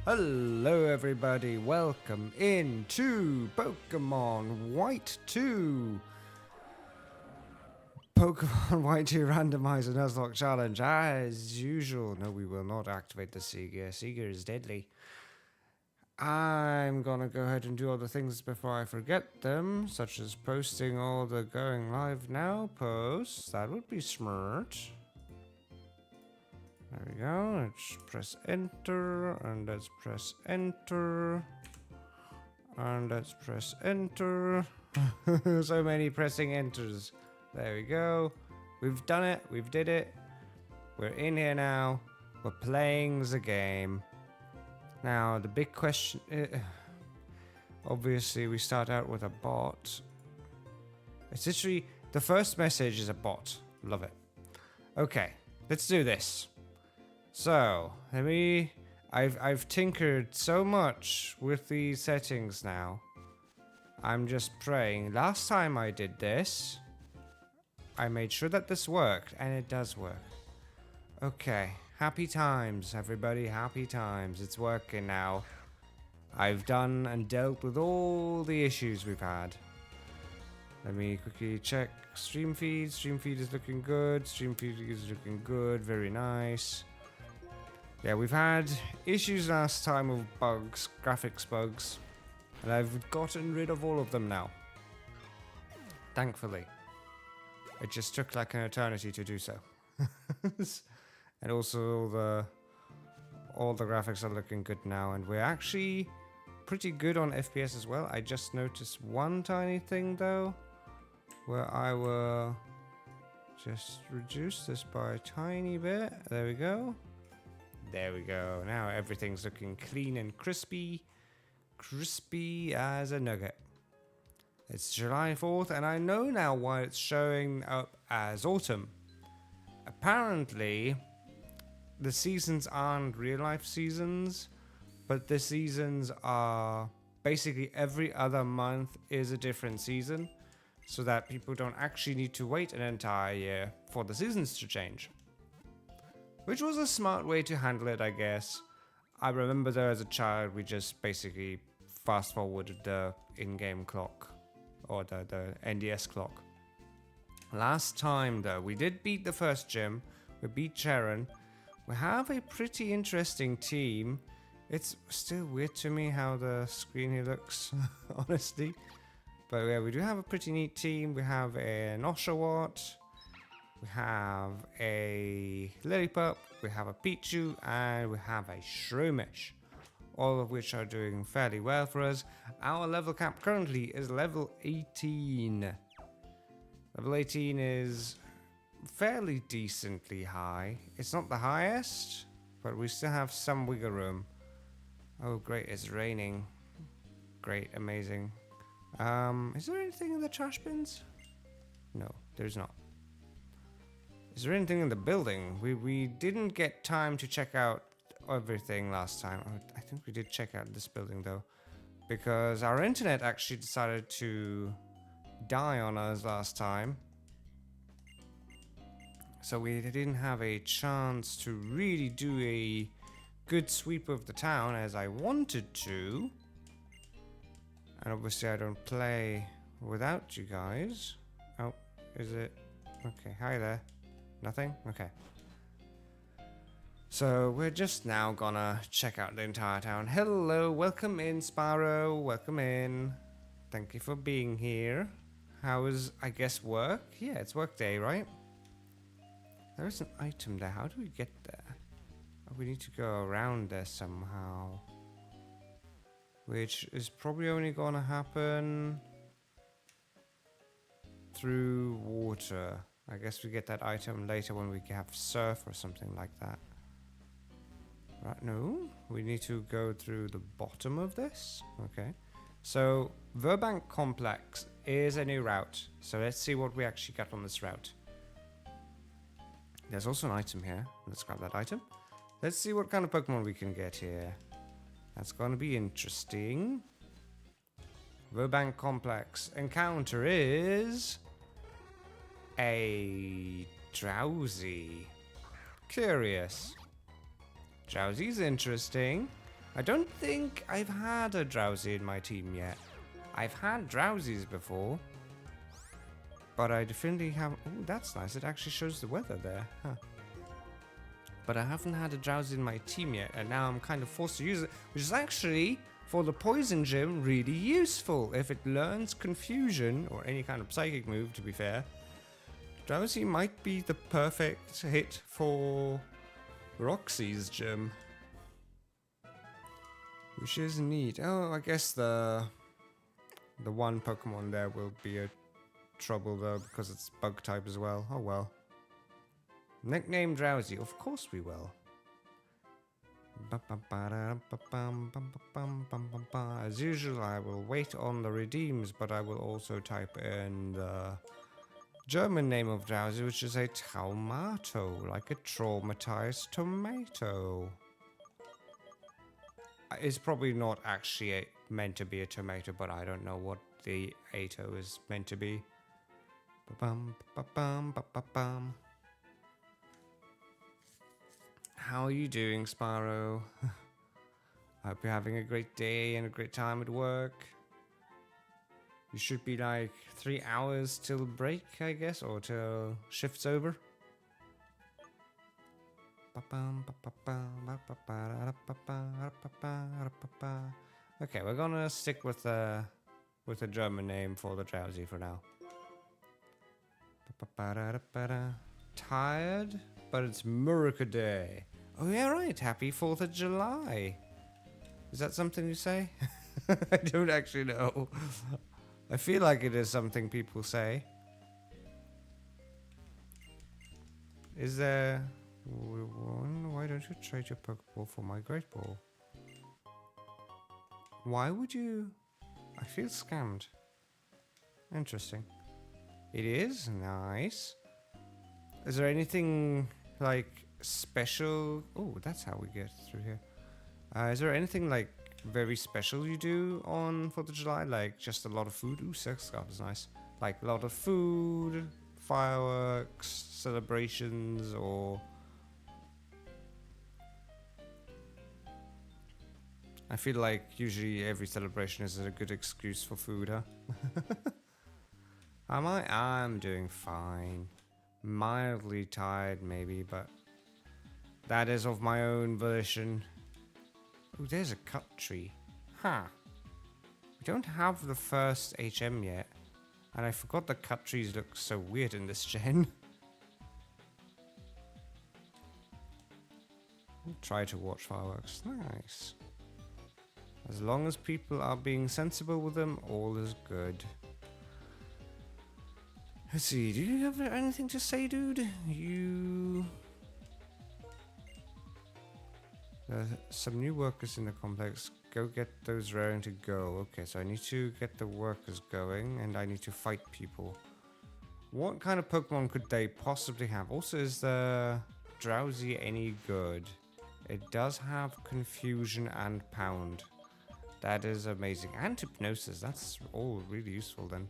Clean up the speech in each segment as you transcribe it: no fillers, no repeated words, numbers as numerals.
Hello everybody, welcome into Pokemon White2! Pokemon White2 Randomizer Nuzlocke Challenge, as usual. No, we will not activate the Seeger. Seeger is deadly. I'm gonna go ahead and do all the things before I forget them, such as posting all the going live now posts. That would be smart. There we go. Let's press enter, and let's press enter, and let's press enter. So many pressing enters. There we go. We've done it. We've did it. We're in here now. We're playing the game. Now, the big question... obviously, we start out with a bot. It's literally... the first message is a bot. Love it. Okay, let's do this. So, let me... I've tinkered so much with these settings now. I'm just praying. Last time I did this, I made sure that this worked, and it does work. Okay, happy times, everybody, happy times. It's working now. I've done and dealt with all the issues we've had. Let me quickly check stream feed. Stream feed is looking good. Stream feed is looking good. Very nice. Yeah, we've had issues last time with bugs, graphics bugs, and I've gotten rid of all of them now. Thankfully. It just took like an eternity to do so. And also all the graphics are looking good now, and we're actually pretty good on FPS as well. I just noticed one tiny thing though, where I will Just reduce this by a tiny bit. There we go. There we go. Now everything's looking clean and crispy. Crispy as a nugget. It's July 4th, and I know now why it's showing up as autumn. Apparently, the seasons aren't real-life seasons, but the seasons are basically every other month is a different season, so that people don't actually need to wait an entire year for the seasons to change. Which was a smart way to handle it, I guess. I remember though as a child, we just basically fast-forwarded the in-game clock, or the NDS clock. Last time though, we did beat the first gym. We beat Sharon. We have a pretty interesting team. It's still weird to me how the screen here looks, honestly. But yeah, we do have a pretty neat team. We have an Oshawott. We have a Lillipup. We have a Pichu. And we have a Shroomish. All of which are doing fairly well for us. Our level cap currently is level 18. Level 18 is fairly decently high. It's not the highest, but we still have some wiggle room. Oh great, it's raining. Great, amazing. Is there anything in the trash bins? No, there's not. Is there anything in the building? We didn't get time to check out everything last time. I think we did check out this building though, because our internet actually decided to die on us last time. So we didn't have a chance to really do a good sweep of the town as I wanted to. And obviously I don't play without you guys. Oh, is it? Okay, hi there. Nothing? Okay. So we're just now gonna check out the entire town. Hello, welcome in Sparrow, welcome in. Thank you for being here. How is, I guess, work? Yeah, it's work day, right? There is an item there. How do we get there? Oh, we need to go around there somehow. Which is probably only gonna happen through water. I guess we get that item later when we have surf or something like that. Right, no, we need to go through the bottom of this. Okay. So, Verbank Complex is a new route. So let's see what we actually got on this route. There's also an item here. Let's grab that item. Let's see what kind of Pokemon we can get here. That's going to be interesting. Verbank Complex encounter is a Drowsy. Curious. Drowsy's interesting. I don't think I've had a Drowsy in my team yet. I've had Drowsies before, but I definitely have. Oh, that's nice. It actually shows the weather there. Huh. But I haven't had a Drowsy in my team yet, and now I'm kind of forced to use it, which is actually, for the Poison Gym, really useful. If it learns Confusion, or any kind of Psychic move, to be fair, Drowsy might be the perfect hit for Roxy's gym. Which is neat. Oh, I guess the one Pokemon there will be a trouble, though, because it's Bug type as well. Oh, well. Nickname Drowsy, of course we will. As usual, I will wait on the redeems, but I will also type in the German name of Drowsy, which is a Taumato, like a traumatized tomato. It's probably not actually meant to be a tomato, but I don't know what the Ato is meant to be. How are you doing, Sparrow? I hope you're having a great day and a great time at work. You should be like 3 hours till break, I guess, or till shift's over. Okay, we're gonna stick with a German name for the Drowsy for now. Tired, but it's Murica Day. Oh yeah, right. Happy 4th of July. Is that something you say? I don't actually know. I feel like it is something people say. Is there one? Why don't you trade your Pokeball for my Great Ball? Why would you? I feel scammed. Interesting. It is nice. Is there anything like special? Oh, that's how we get through here. Is there anything like very special you do on 4th of July? Like just a lot of food? Ooh, Silk Scarf is nice. Like a lot of food, fireworks, celebrations, or... I feel like usually every celebration is a good excuse for food, huh? Am I? I'm doing fine. Mildly tired, maybe, but that is of my own volition. Oh, there's a cut tree. Huh. We don't have the first HM yet, and I forgot the cut trees look so weird in this gen. Try to watch fireworks. Nice. As long as people are being sensible with them, all is good. Let's see, do you have anything to say, dude? You... some new workers in the complex. Go get those raring to go. Okay, so I need to get the workers going, and I need to fight people. What kind of Pokemon could they possibly have? Also, is the Drowsy any good? It does have Confusion and Pound. That is amazing. And Hypnosis. That's all really useful then.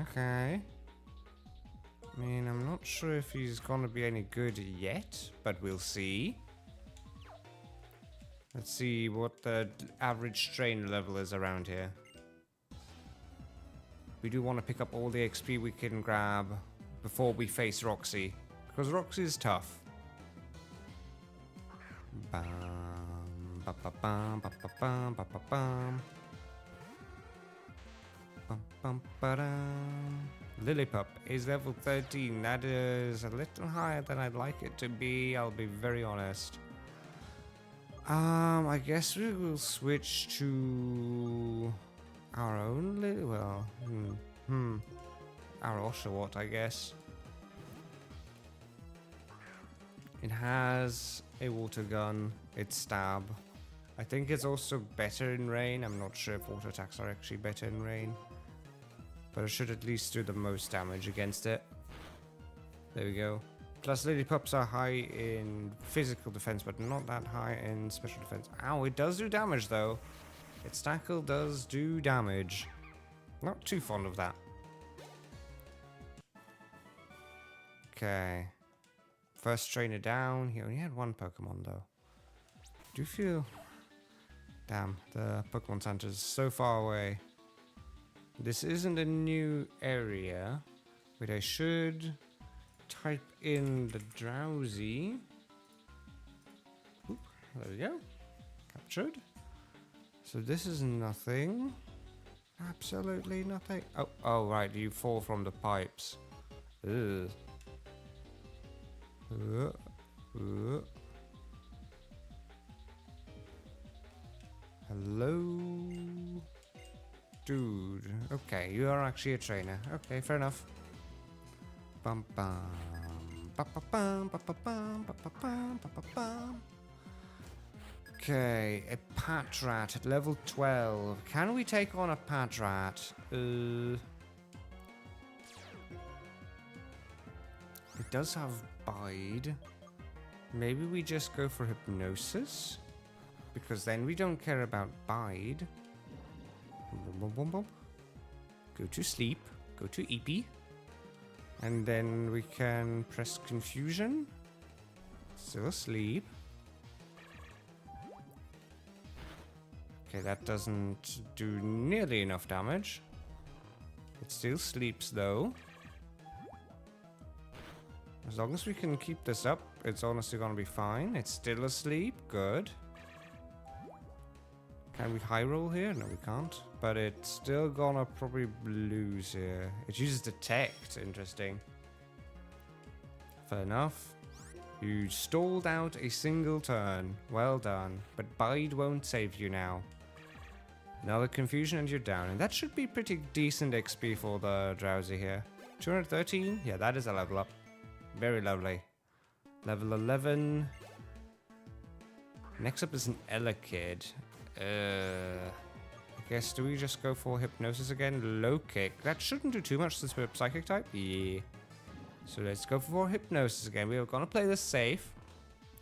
Okay. I mean, I'm not sure if he's gonna be any good yet, but we'll see. Let's see what the average trainer level is around here. We do want to pick up all the XP we can grab before we face Roxy, because Roxy is tough. Bam, ba ba bam, ba ba bam, ba ba bam. Bum, bum, ba-dum. Lillipup is level 13. That is a little higher than I'd like it to be, I'll be very honest. I guess we will switch to our own our Oshawott, I guess. It has a water gun, it's stab. I think it's also better in rain. I'm not sure if water attacks are actually better in rain, but it should at least do the most damage against it. There we go. Plus Lillipups are high in physical defense, but not that high in special defense. Ow, it does do damage though. Its tackle does do damage. Not too fond of that. Okay. First trainer down. He only had one Pokemon though. Do you feel... Damn, the Pokemon Center is so far away. This isn't a new area, but I should type in the Drowsy. Oop, there we go. Captured. So this is nothing. Absolutely nothing. Oh, right, you fall from the pipes. Ugh. Hello? Dude. Okay, you are actually a trainer. Okay, fair enough. Bum bum. Ba ba bum ba ba bum ba ba bum ba ba bum. Okay, a Patrat at level 12. Can we take on a Patrat? It does have Bide. Maybe we just go for Hypnosis? Because then we don't care about Bide. Go to sleep. Go to Eepy. And then we can press Confusion. Still asleep. Okay, that doesn't do nearly enough damage. It still sleeps though. As long as we can keep this up, it's honestly gonna be fine. It's still asleep. Good. Can we high roll here? No, we can't. But it's still gonna probably lose here. It uses Detect. Interesting. Fair enough. You stalled out a single turn. Well done. But Bide won't save you now. Another confusion and you're down. And that should be pretty decent XP for the drowsy here. 213? Yeah, that is a level up. Very lovely. Level 11. Next up is an Elekid. I guess, do we just go for Hypnosis again? Low kick. That shouldn't do too much since we're Psychic type. Yeah. So let's go for Hypnosis again. We are going to play this safe.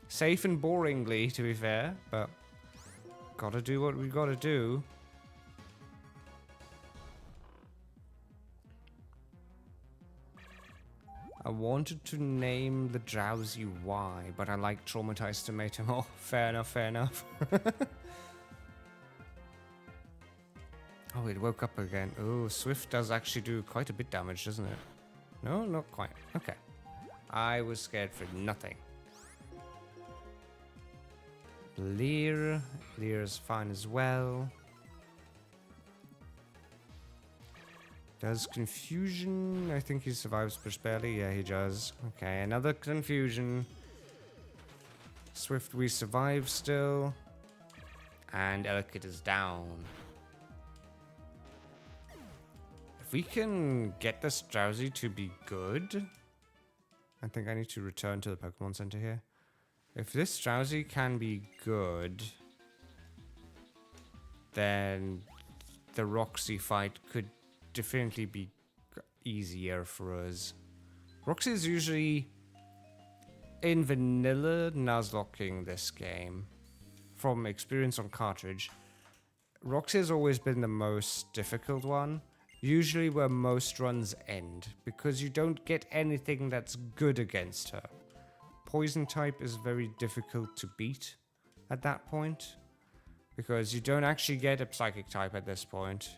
Safe and boringly, to be fair. But gotta do what we gotta do. I wanted to name the drowsy Y, but I like Traumatized Tomato more. Fair enough, fair enough. Oh, it woke up again. Oh, Swift does actually do quite a bit damage, doesn't it? No, not quite. Okay. I was scared for nothing. Lear. Lear's fine as well. Does Confusion... I think he survives just barely. Yeah, he does. Okay, another Confusion. Swift, we survive still. And Elekid is down. If we can get this drowsy to be good... I think I need to return to the Pokemon Center here. If this drowsy can be good... then the Roxy fight could definitely be easier for us. Roxy is usually in vanilla Nuzlocking this game. From experience on cartridge, Roxy has always been the most difficult one. Usually where most runs end, because you don't get anything that's good against her. Poison type is very difficult to beat at that point, because you don't actually get a psychic type at this point.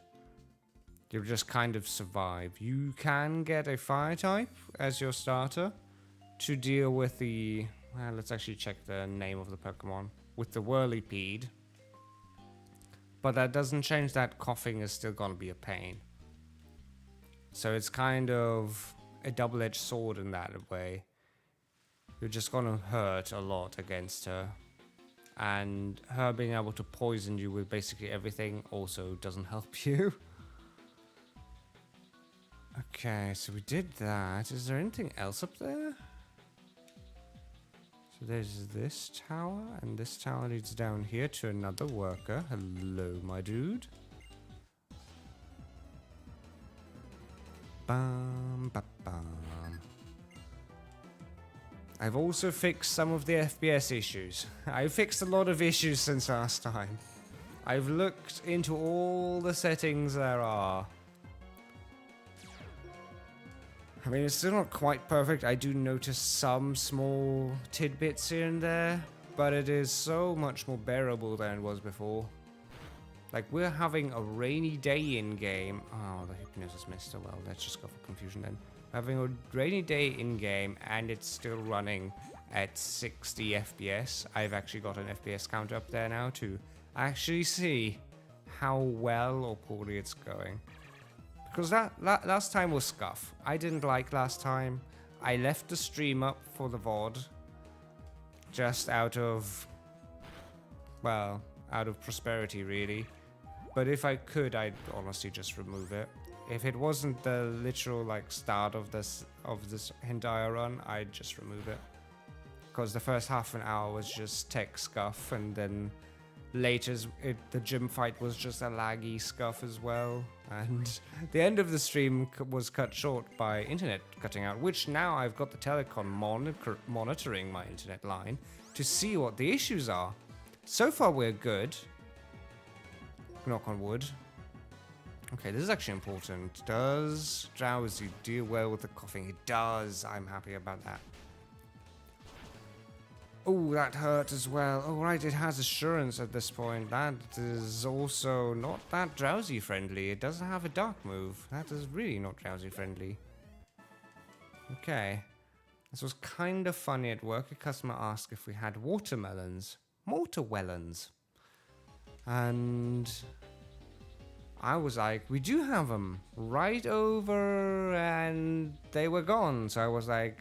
You just kind of survive. You can get a fire type as your starter to deal with the... Well, let's actually check the name of the Pokemon. With the Whirlipede. But that doesn't change that coughing is still gonna be a pain. So it's kind of a double-edged sword in that way. You're just gonna hurt a lot against her. And her being able to poison you with basically everything also doesn't help you. Okay, so we did that. Is there anything else up there? So there's this tower, and this tower leads down here to another worker. Hello, my dude. Bum, ba, bum. I've also fixed some of the FPS issues. I've fixed a lot of issues since last time. I've looked into all the settings there are. I mean, it's still not quite perfect. I do notice some small tidbits here and there, but it is so much more bearable than it was before. Like, we're having a rainy day in-game. Oh, the Hypnosis missed. Oh well, let's just go for Confusion then. Having a rainy day in-game, and it's still running at 60 FPS. I've actually got an FPS counter up there now to actually see how well or poorly it's going. Because last time was scuff. I didn't like last time. I left the stream up for the VOD. Just out of... well, out of prosperity, really. But if I could, I'd honestly just remove it. If it wasn't the literal, like, start of this entire run, I'd just remove it. Because the first half an hour was just tech scuff, and then later the gym fight was just a laggy scuff as well. And the end of the stream was cut short by internet cutting out, which now I've got the telecom monitoring my internet line to see what the issues are. So far we're good. Knock on wood. Okay, this is actually important. Does Drowsy deal well with the coughing? It does. I'm happy about that. Oh, that hurt as well. Oh, right, it has assurance at this point. That is also not that drowsy friendly. It doesn't have a dark move. That is really not drowsy friendly. Okay. This was kind of funny at work. A customer asked if we had watermelons. Mortarwellons. And I was like, we do have them right over, and they were gone. So I was like,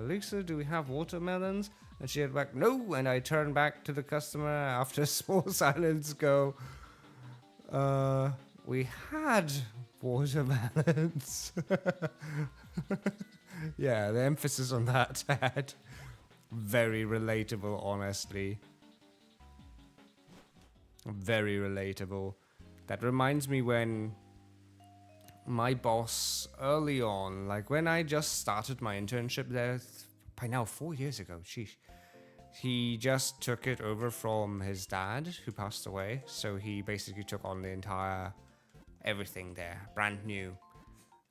Lisa, do we have watermelons? And she had like, no. And I turned back to the customer after a small silence, go, We had watermelons. Yeah, the emphasis on that had very relatable, honestly. Very relatable. That reminds me when my boss early on, like when I just started my internship there, by now 4 years ago, sheesh. He just took it over from his dad, who passed away. So he basically took on the entire everything there, brand new.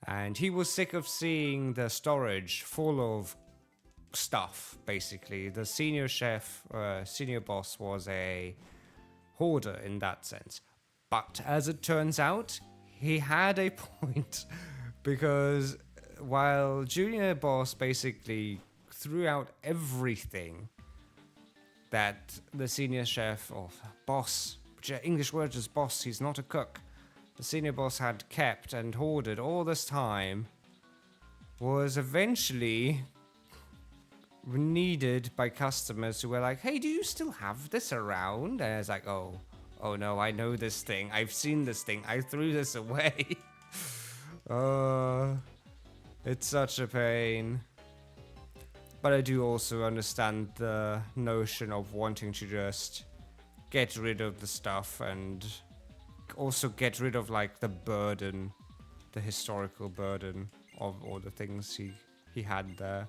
And he was sick of seeing the storage full of stuff, basically. The senior chef, senior boss was a hoarder in that sense. But as it turns out, he had a point. Because while junior boss basically threw out everything that the senior chef, or boss, which English word is boss, he's not a cook, the senior boss had kept and hoarded all this time, was eventually needed by customers who were like, hey, do you still have this around? And it's like, oh no, I know this thing. I've seen this thing. I threw this away. It's such a pain. But I do also understand the notion of wanting to just get rid of the stuff and also get rid of like the burden, the historical burden of all the things he had there.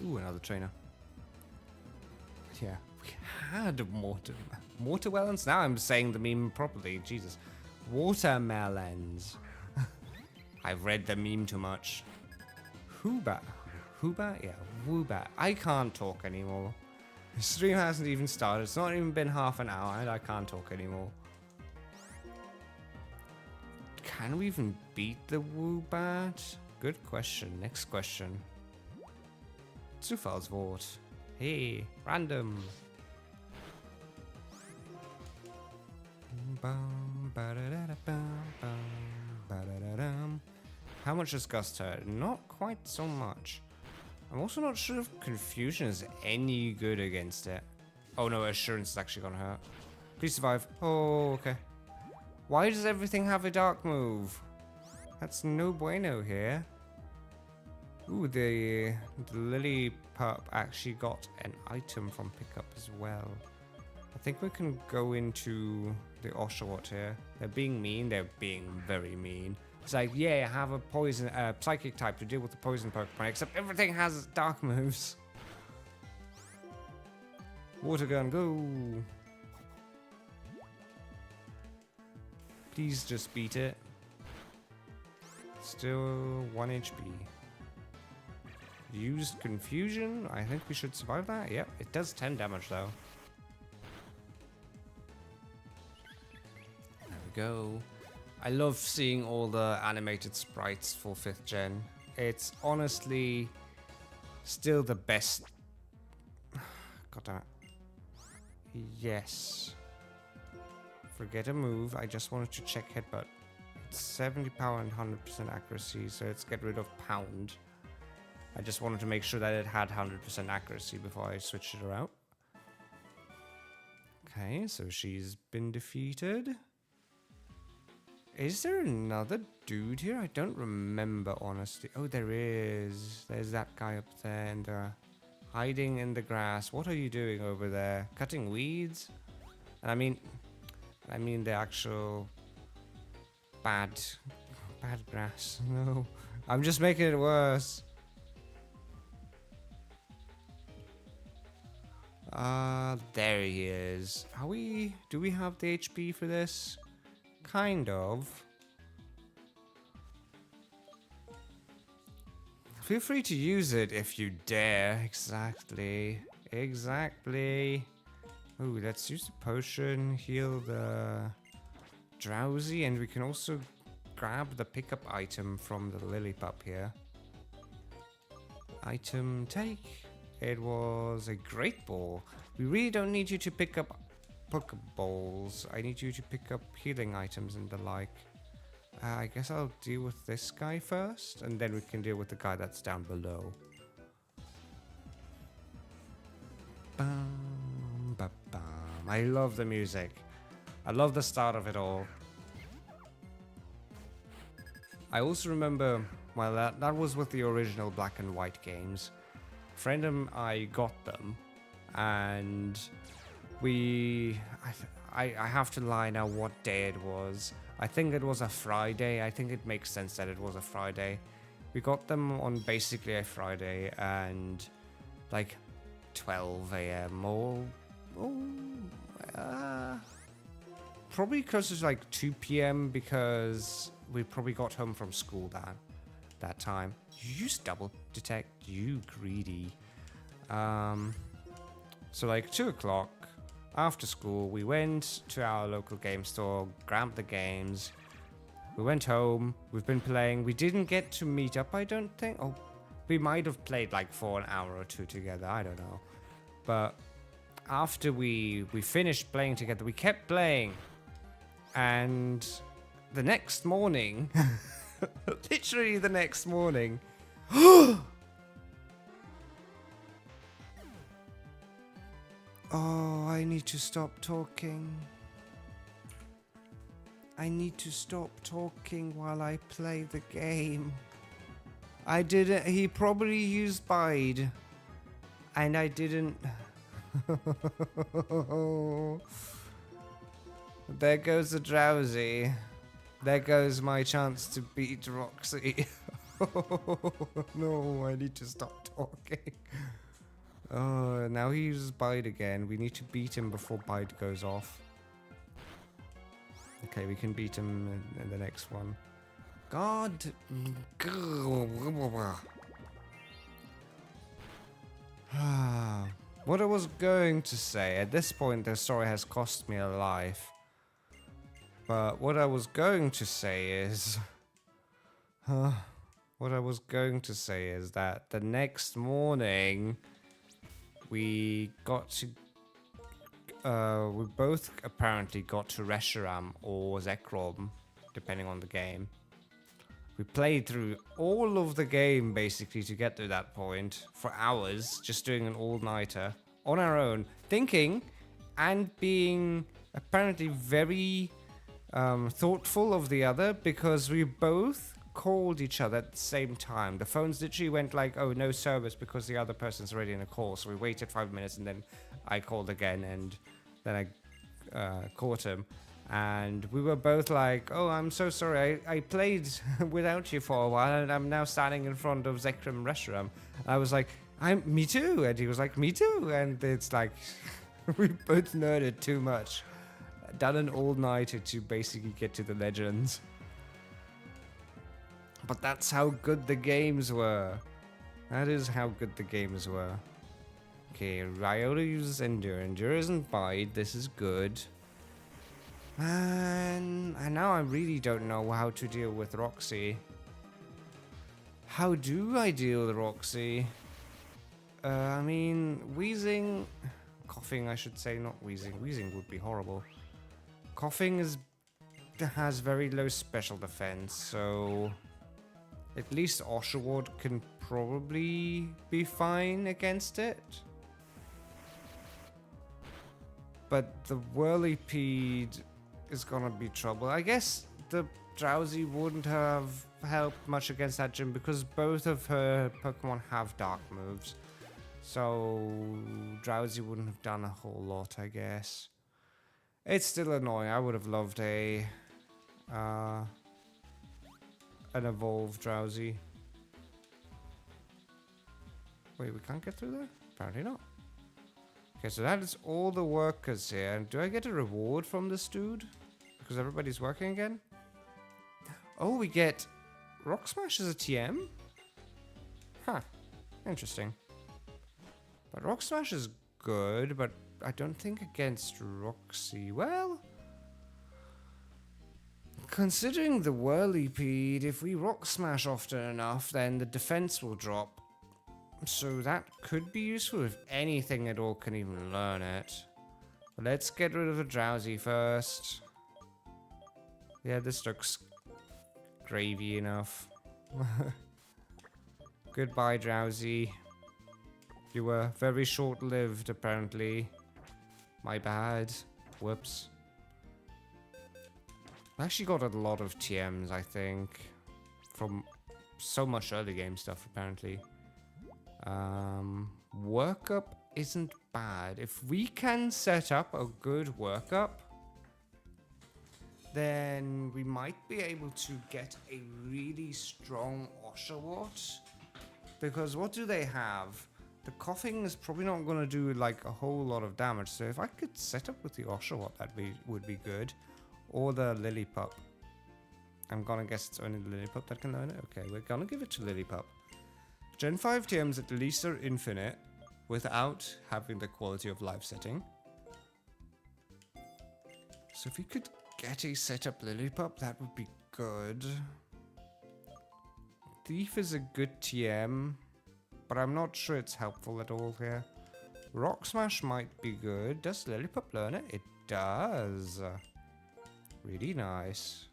Ooh, another trainer. Yeah, we had watermelons. Now I'm saying the meme properly. Jesus, watermelons. I've read the meme too much. Huba? Yeah, Woobat. I can't talk anymore. The stream hasn't even started. It's not even been half an hour and I can't talk anymore. Can we even beat the Woobat? Good question. Next question. Zufallswort. Hey, random. How much does Gust hurt? Not quite so much. I'm also not sure if Confusion is any good against it. Oh no, Assurance is actually gonna hurt. Please survive. Oh, okay. Why does everything have a dark move? That's no bueno here. Ooh, the Lily pup actually got an item from pickup as well. I think we can go into the Oshawott here. They're being mean. They're being very mean. It's like, yeah, I have a poison, psychic type to deal with the poison Pokemon, except everything has dark moves. Water gun, go. Please just beat it. Still 1 HP. Used Confusion. I think we should survive that. Yep, it does 10 damage though. There we go. I love seeing all the animated sprites for 5th gen. It's honestly still the best. God damn it. Yes. Forget a move. I just wanted to check headbutt. It's 70 power and 100% accuracy, so let's get rid of pound. I just wanted to make sure that it had 100% accuracy before I switched it around. Okay, so she's been defeated. Is there another dude here? I don't remember, honestly. Oh, there is. There's that guy up there and hiding in the grass. What are you doing over there? Cutting weeds? And I mean the actual bad grass. No, I'm just making it worse. There he is. Do we have the HP for this? Kind of. Feel free to use it if you dare. Exactly. Ooh, let's use the potion, heal the drowsy, and we can also grab the pickup item from the lily pup here. Item take. It was a great ball. We really don't need you to pick up Pokeballs. I need you to pick up healing items and the like. I guess I'll deal with this guy first, and then we can deal with the guy that's down below. Bam, ba, bam. I love the music. I love the start of it all. I also remember, well, that was with the original black and white games. A friend and I got them, and I have to lie now what day it was. I think it was a Friday. I think it makes sense that it was a Friday. We got them on basically a Friday, and like 12 a.m. or probably closer to like 2 p.m. because we probably got home from school that time. You use double detect, you greedy. So like 2 o'clock after school, we went to our local game store, grabbed the games. We went home. We've been playing. We didn't get to meet up, I don't think. Oh, we might have played like for an hour or two together. I don't know. But after we finished playing together, we kept playing. And the next morning, literally the next morning, oh, I need to stop talking. I need to stop talking while I play the game. I didn't. He probably used Bide. And I didn't. There goes the drowsy. There goes my chance to beat Roxy. No, I need to stop talking. Oh, now he uses Bide again. We need to beat him before Bide goes off. Okay, we can beat him in the next one. God. What I was going to say, at this point the story has cost me a life. But what I was going to say is... what I was going to say is that the next morning we got to... we both apparently got to Reshiram or Zekrom, depending on the game. We played through all of the game basically to get to that point for hours, just doing an all-nighter on our own, thinking and being apparently very thoughtful of the other, because we both called each other at the same time. The phones literally went like, oh, no service because the other person's already in a call. So we waited 5 minutes and then I called again, and then I caught him. And we were both like, oh, I'm so sorry. I played without you for a while, and I'm now standing in front of Zekrom Reshiram. I was like, me too. And he was like, me too. And it's like, we both nerded too much. Done an all-nighter to basically get to the legends. But that's how good the games were. That is how good the games were. Okay, Ryota uses Endure. Endure isn't Bide. This is good. And now I really don't know how to deal with Roxy. How do I deal with Roxy? I mean, wheezing... Coughing, I should say, not wheezing. Wheezing would be horrible. Coughing has very low special defense, so... At least Oshawott can probably be fine against it. But the Whirlipede is gonna be trouble. I guess the Drowsy wouldn't have helped much against that gym because both of her Pokemon have dark moves. So Drowsy wouldn't have done a whole lot, I guess. It's still annoying. I would have loved an evolved Drowsy. Wait, we can't get through there? Apparently not. Okay, so that is all the workers here. And do I get a reward from this dude? Because everybody's working again? Oh, we get Rock Smash as a TM? Huh. Interesting. But Rock Smash is good, but I don't think against Roxy. Well, considering the Whirlipede, if we Rock Smash often enough, then the defense will drop. So that could be useful if anything at all can even learn it. But let's get rid of the Drowsy first. Yeah, this looks gravy enough. Goodbye, Drowsy. You were very short-lived, apparently. My bad. Whoops. I actually got a lot of TMs, I think, from so much early game stuff, apparently. Workup isn't bad. If we can set up a good workup, then we might be able to get a really strong Oshawott. Because what do they have? The coughing is probably not going to do like a whole lot of damage. So if I could set up with the Oshawott, that would be good. Or the Lillipup. I'm going to guess it's only the Lillipup that can learn it. Okay, we're going to give it to Lillipup. Gen 5 TMs at least are infinite without having the quality of life setting. So if we could get a setup Lillipup, that would be good. Thief is a good TM, but I'm not sure it's helpful at all here. Rock Smash might be good. Does Lillipup learn it? It does. Really nice.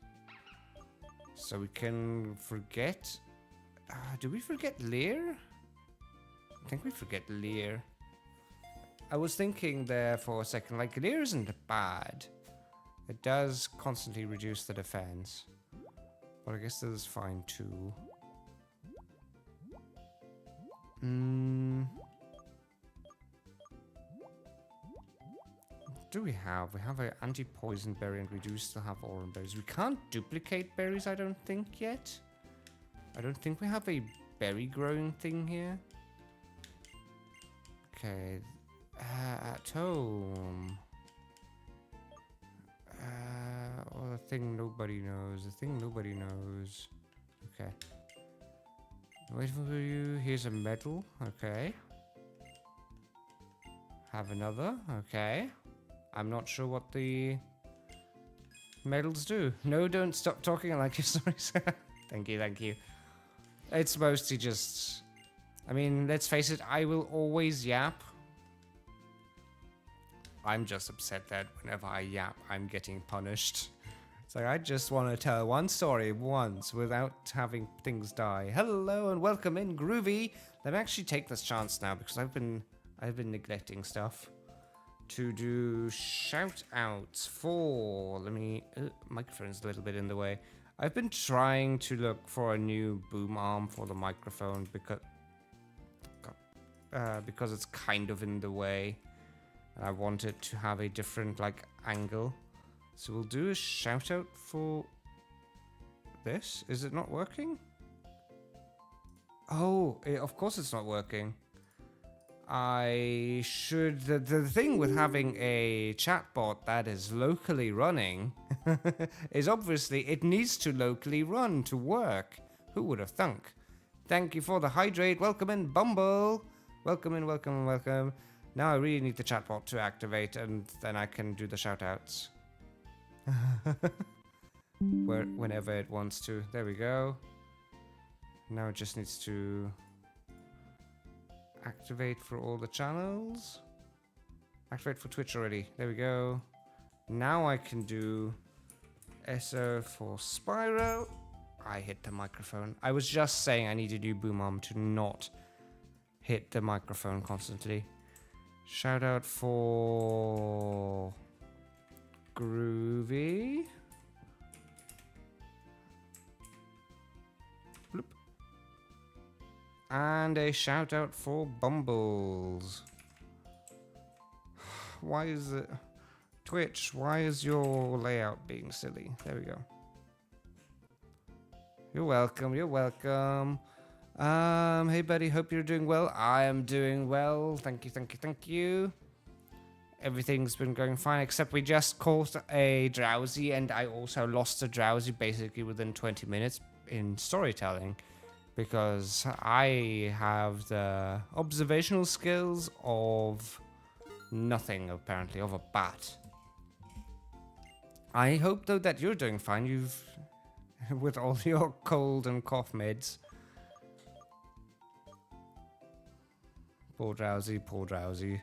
So we can forget... do we forget Leer? I think we forget Leer. I was thinking there for a second, like, Leer isn't bad. It does constantly reduce the defense. But I guess this is fine too. What do we have? We have an anti-poison berry and we do still have orange berries. We can't duplicate berries, I don't think, yet. I don't think we have a berry growing thing here. Okay. At home. Oh, the thing nobody knows. The thing nobody knows. Okay. Wait for you. Here's a medal. Okay. Have another. Okay. I'm not sure what the medals do. No, don't stop talking like your stories. Thank you, thank you. It's mostly just... I mean, let's face it, I will always yap. I'm just upset that whenever I yap, I'm getting punished. It's like, I just want to tell one story once without having things die. Hello and welcome in, Groovy. Let me actually take this chance now because I've been neglecting stuff. To do shout outs for... Let me... microphone's a little bit in the way. I've been trying to look for a new boom arm for the microphone because it's kind of in the way. I want it to have a different like angle. So we'll do a shout out for this. Is it not working? Oh, of course it's not working. I should... The thing with having a chatbot that is locally running is obviously it needs to locally run to work. Who would have thunk? Thank you for the hydrate. Welcome in, Bumble. Welcome in, welcome, welcome. Now I really need the chatbot to activate and then I can do the shoutouts. Whenever it wants to. There we go. Now it just needs to... activate for all the channels. Activate for Twitch already. There we go. Now I can do SO for Spyro. I hit the microphone. I was just saying I need a new boom arm to not hit the microphone constantly. Shout out for Groovy. Bloop. And a shout out for Bumbles. Why is it... Twitch, why is your layout being silly? There we go. You're welcome, you're welcome. Hey buddy, hope you're doing well. I am doing well. Thank you, thank you, thank you. Everything's been going fine, except we just caught a drowsy, and I also lost a drowsy basically within 20 minutes in storytelling. Because I have the observational skills of nothing, apparently, of a bat. I hope, though, that you're doing fine. You've... with all your cold and cough meds. Poor Drowsy, poor Drowsy.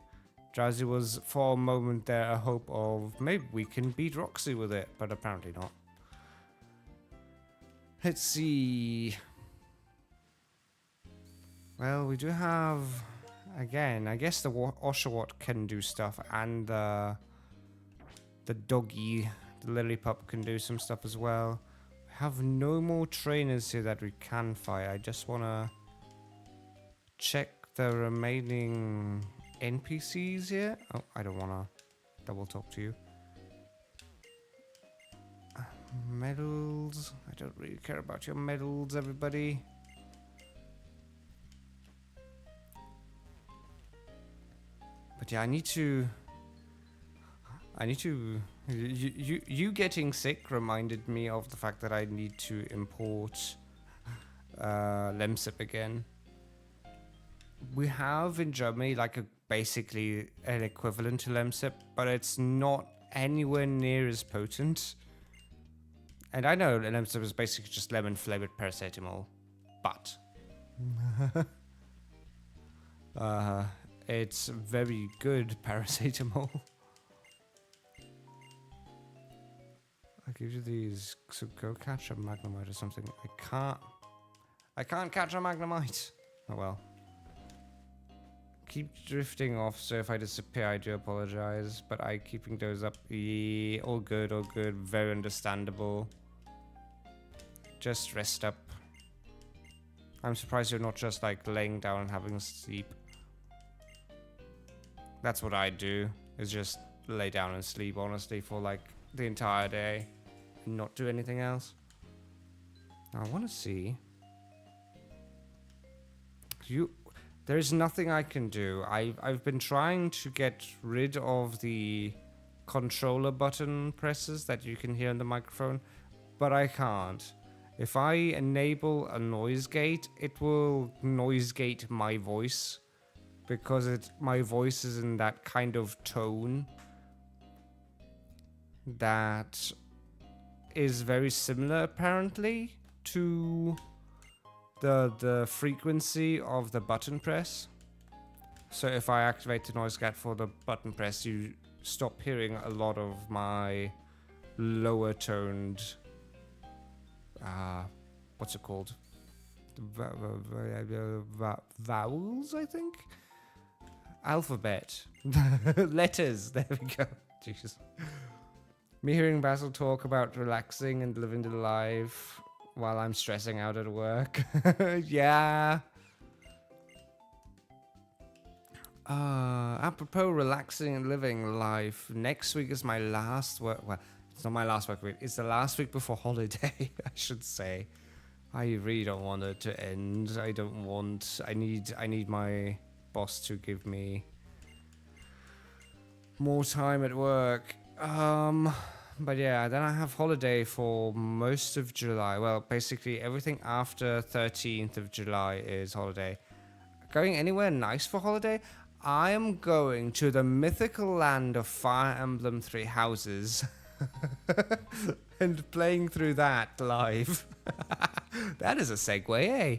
Drowsy was, for a moment there, a hope of maybe we can beat Roxy with it, but apparently not. Let's see... Well, we do have again, I guess the Oshawott can do stuff, and the doggy, the lily pup, can do some stuff as well. We have no more trainers here that we can fight. I just want to check the remaining NPCs here. Oh, I don't want to double talk to you. Medals. I don't really care about your medals, everybody. But yeah, I need to. You getting sick reminded me of the fact that I need to import Lemsip again. We have in Germany like basically an equivalent to Lemsip, but it's not anywhere near as potent. And I know Lemsip is basically just lemon flavored paracetamol, but it's very good paracetamol. I give you these, so go catch a Magnemite or something. I can't catch a Magnemite. Oh well. Keep drifting off, so if I disappear, I do apologize. But I keeping those up. Yeah, all good, very understandable. Just rest up. I'm surprised you're not just like laying down and having a sleep. That's what I do, is just lay down and sleep, honestly, for like the entire day and not do anything else. Now, I want to see. There's nothing I can do. I've been trying to get rid of the controller button presses that you can hear in the microphone, but I can't. If I enable a noise gate, it will noise gate my voice, because my voice is in that kind of tone that is very similar apparently to the frequency of the button press. So if I activate the noise gate for the button press, you stop hearing a lot of my lower toned what's it called? Vowels, I think? Alphabet. Letters. There we go. Jesus. Me hearing Basil talk about relaxing and living the life while I'm stressing out at work. Yeah. Apropos relaxing and living life, next week is my last work. Well, it's not my last work week. It's the last week before holiday, I should say. I really don't want it to end. I need my boss to give me more time at work. But yeah, then I have holiday for most of July. Well, basically everything after 13th of July is holiday. Going anywhere nice for holiday? I am going to the mythical land of Fire Emblem Three Houses and playing through that live. That is a segue, eh?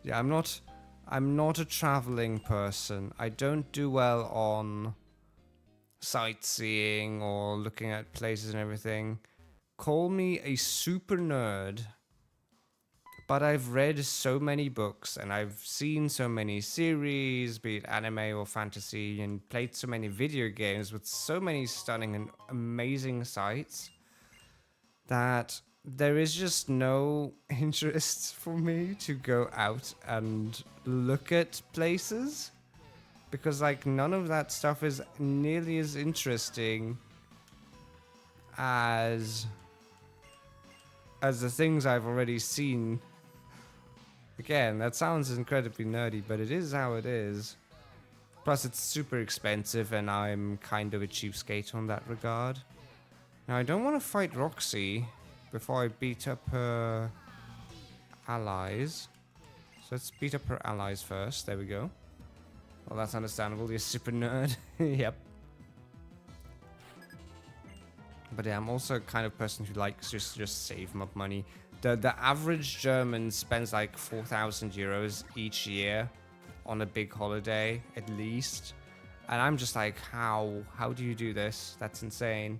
Yeah, I'm not a traveling person. I don't do well on sightseeing or looking at places and everything. Call me a super nerd, but I've read so many books and I've seen so many series, be it anime or fantasy, and played so many video games with so many stunning and amazing sights that there is just no interest for me to go out and look at places, because like none of that stuff is nearly as interesting as the things I've already seen. Again, that sounds incredibly nerdy, but it is how it is. Plus it's super expensive and I'm kind of a cheapskate on that regard. Now I don't want to fight Roxy before I beat up her allies. So let's beat up her allies first. There we go. Well, that's understandable. You're a super nerd. Yep. But yeah, I'm also a kind of person who likes just save up money. The average German spends like 4,000 euros each year on a big holiday, at least. And I'm just like, how do you do this? That's insane.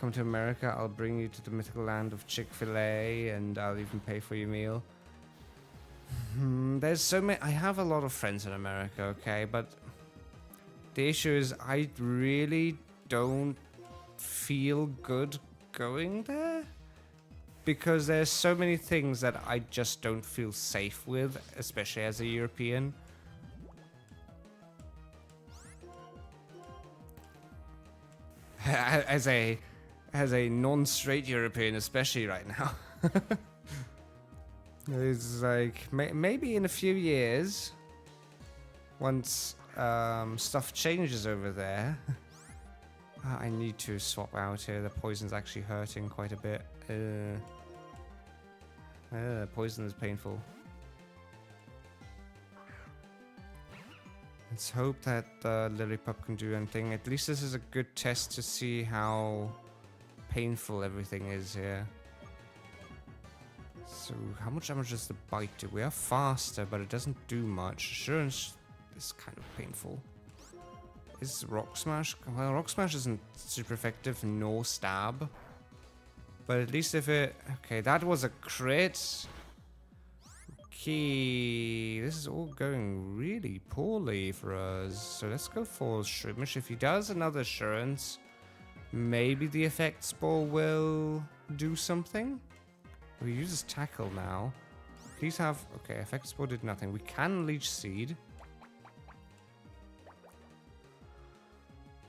come to America, I'll bring you to the mythical land of Chick-fil-A, and I'll even pay for your meal. There's so many. I have a lot of friends in America, okay, but the issue is I really don't feel good going there because there's so many things that I just don't feel safe with, especially as a European. As a non-straight European, especially right now. It's like maybe in a few years, once stuff changes over there. I need to swap out here. The poison's actually hurting quite a bit. Poison is painful. Let's hope that Lily Pup can do anything. At least this is a good test to see how painful everything is here. So, how much damage does the bite do? We are faster, but it doesn't do much. Assurance is kind of painful. Is Rock Smash? Well, Rock Smash isn't super effective, nor Stab. But at least if it... Okay, that was a crit. Okay, this is all going really poorly for us. So let's go for Shrimish. If he does another Assurance, maybe the Effect Spore will do something. We use Tackle now. Please have... Okay, Effect Spore did nothing. We can Leech Seed.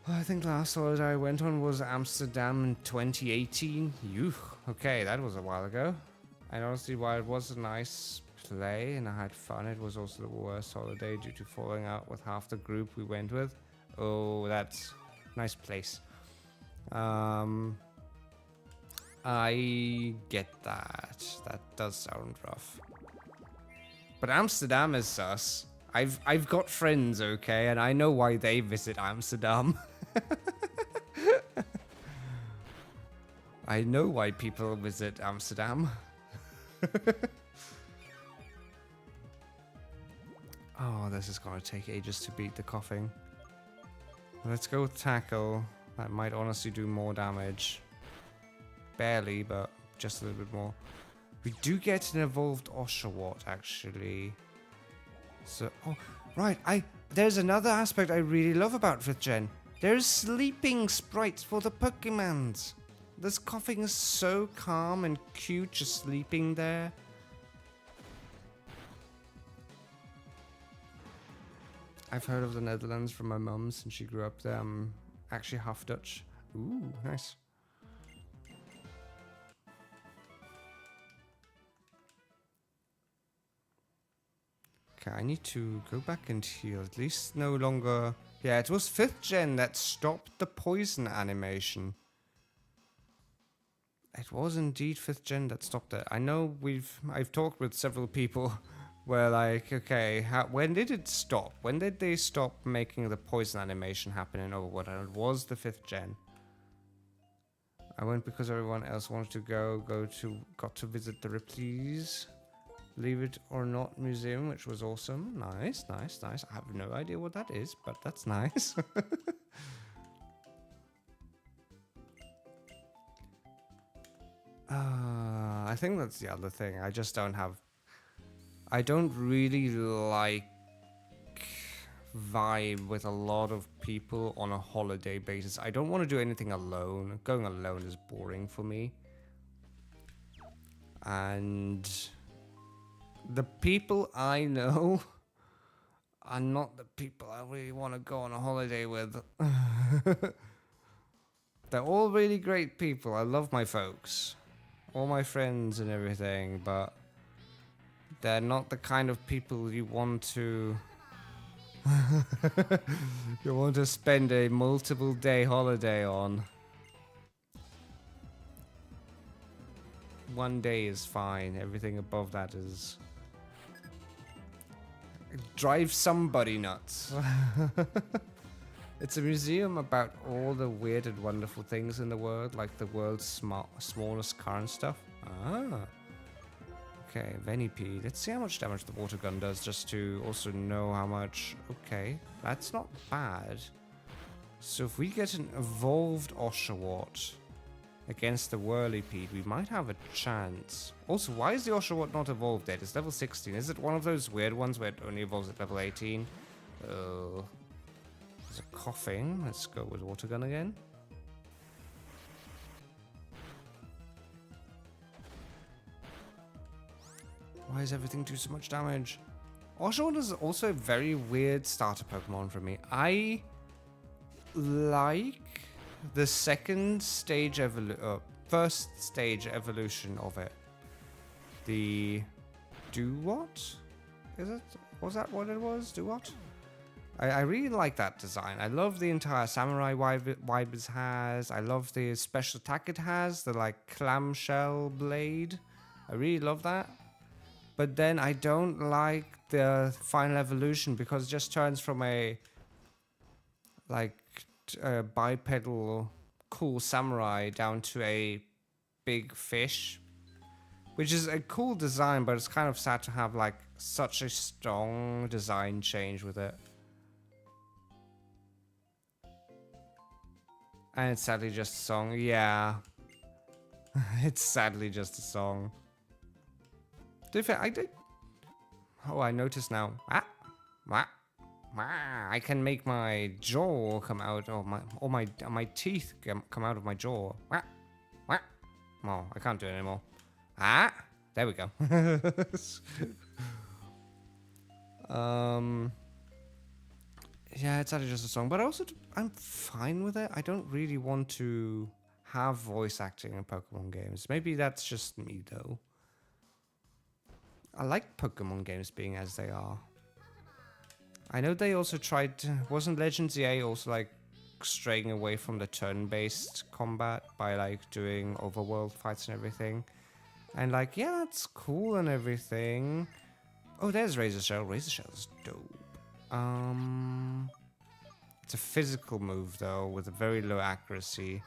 I think last holiday I went on was Amsterdam in 2018. Ew. Okay, that was a while ago. And honestly, while it was a nice play and I had fun, it was also the worst holiday due to falling out with half the group we went with. Oh, that's nice place. I get that. That does sound rough. But Amsterdam is sus. I've got friends, okay, and I know why they visit Amsterdam. I know why people visit Amsterdam. Oh, this is gonna take ages to beat the coughing. Let's go with Tackle. That might honestly do more damage. Barely, but just a little bit more. We do get an evolved Oshawott, actually. So, oh, right. There's another aspect I really love about 5th Gen. There's sleeping sprites for the Pokemons. This coughing is so calm and cute, just sleeping there. I've heard of the Netherlands from my mum since she grew up there. I'm actually half Dutch. Ooh, nice. Okay, I need to go back and heal. At least no longer... Yeah, it was 5th Gen that stopped the poison animation. It was indeed 5th Gen that stopped it. I know I've talked with several people where like, okay, when did it stop? When did they stop making the poison animation happen in Overworld? And it was the 5th Gen. I went because everyone else wanted to got to visit the Ripley's Believe It or Not Museum, which was awesome. Nice, nice, nice. I have no idea what that is, but that's nice. I think that's the other thing. I just don't have... I don't really like vibe with a lot of people on a holiday basis. I don't want to do anything alone. Going alone is boring for me. And the people I know are not the people I really want to go on a holiday with. They're all really great people. I love my folks. All my friends and everything, but they're not the kind of people you want to you want to spend a multiple day holiday on. One day is fine. Everything above that is drive somebody nuts. It's a museum about all the weird and wonderful things in the world, like the world's smallest car and stuff. Ah. Okay, Venipede. Let's see how much damage the water gun does, just to also know how much... Okay, that's not bad. So if we get an evolved Oshawott, against the Whirlipede, we might have a chance. Also, why is the Oshawott not evolved yet? It's level 16. Is it one of those weird ones where it only evolves at level 18? Oh. There's a coughing. Let's go with water gun again. Why is everything do so much damage? Oshawott is also a very weird starter Pokemon for me. I like the first stage evolution of it. The do what? Is it? Was that what it was? Do what? I really like that design. I love the entire samurai vibe it has. I love the special attack it has, the like clamshell blade. I really love that. But then I don't like the final evolution because it just turns from a like bipedal cool samurai down to a big fish, which is a cool design, but it's kind of sad to have like such a strong design change with it. And it's sadly just a song. Yeah. It's sadly just a song. I did. Oh, I noticed now. I can make my jaw come out, or my teeth come out of my jaw. Oh, I can't do it anymore. There we go. Yeah, it's actually just a song, but I'm fine with it. I don't really want to have voice acting in Pokemon games. Maybe that's just me, though. I like Pokemon games being as they are. I know they also tried to, wasn't Legends EA also like straying away from the turn-based combat by like doing overworld fights and everything? And like, yeah, that's cool and everything. Oh, there's Razor Shell. Razor Shell's dope. It's a physical move though, with a very low accuracy.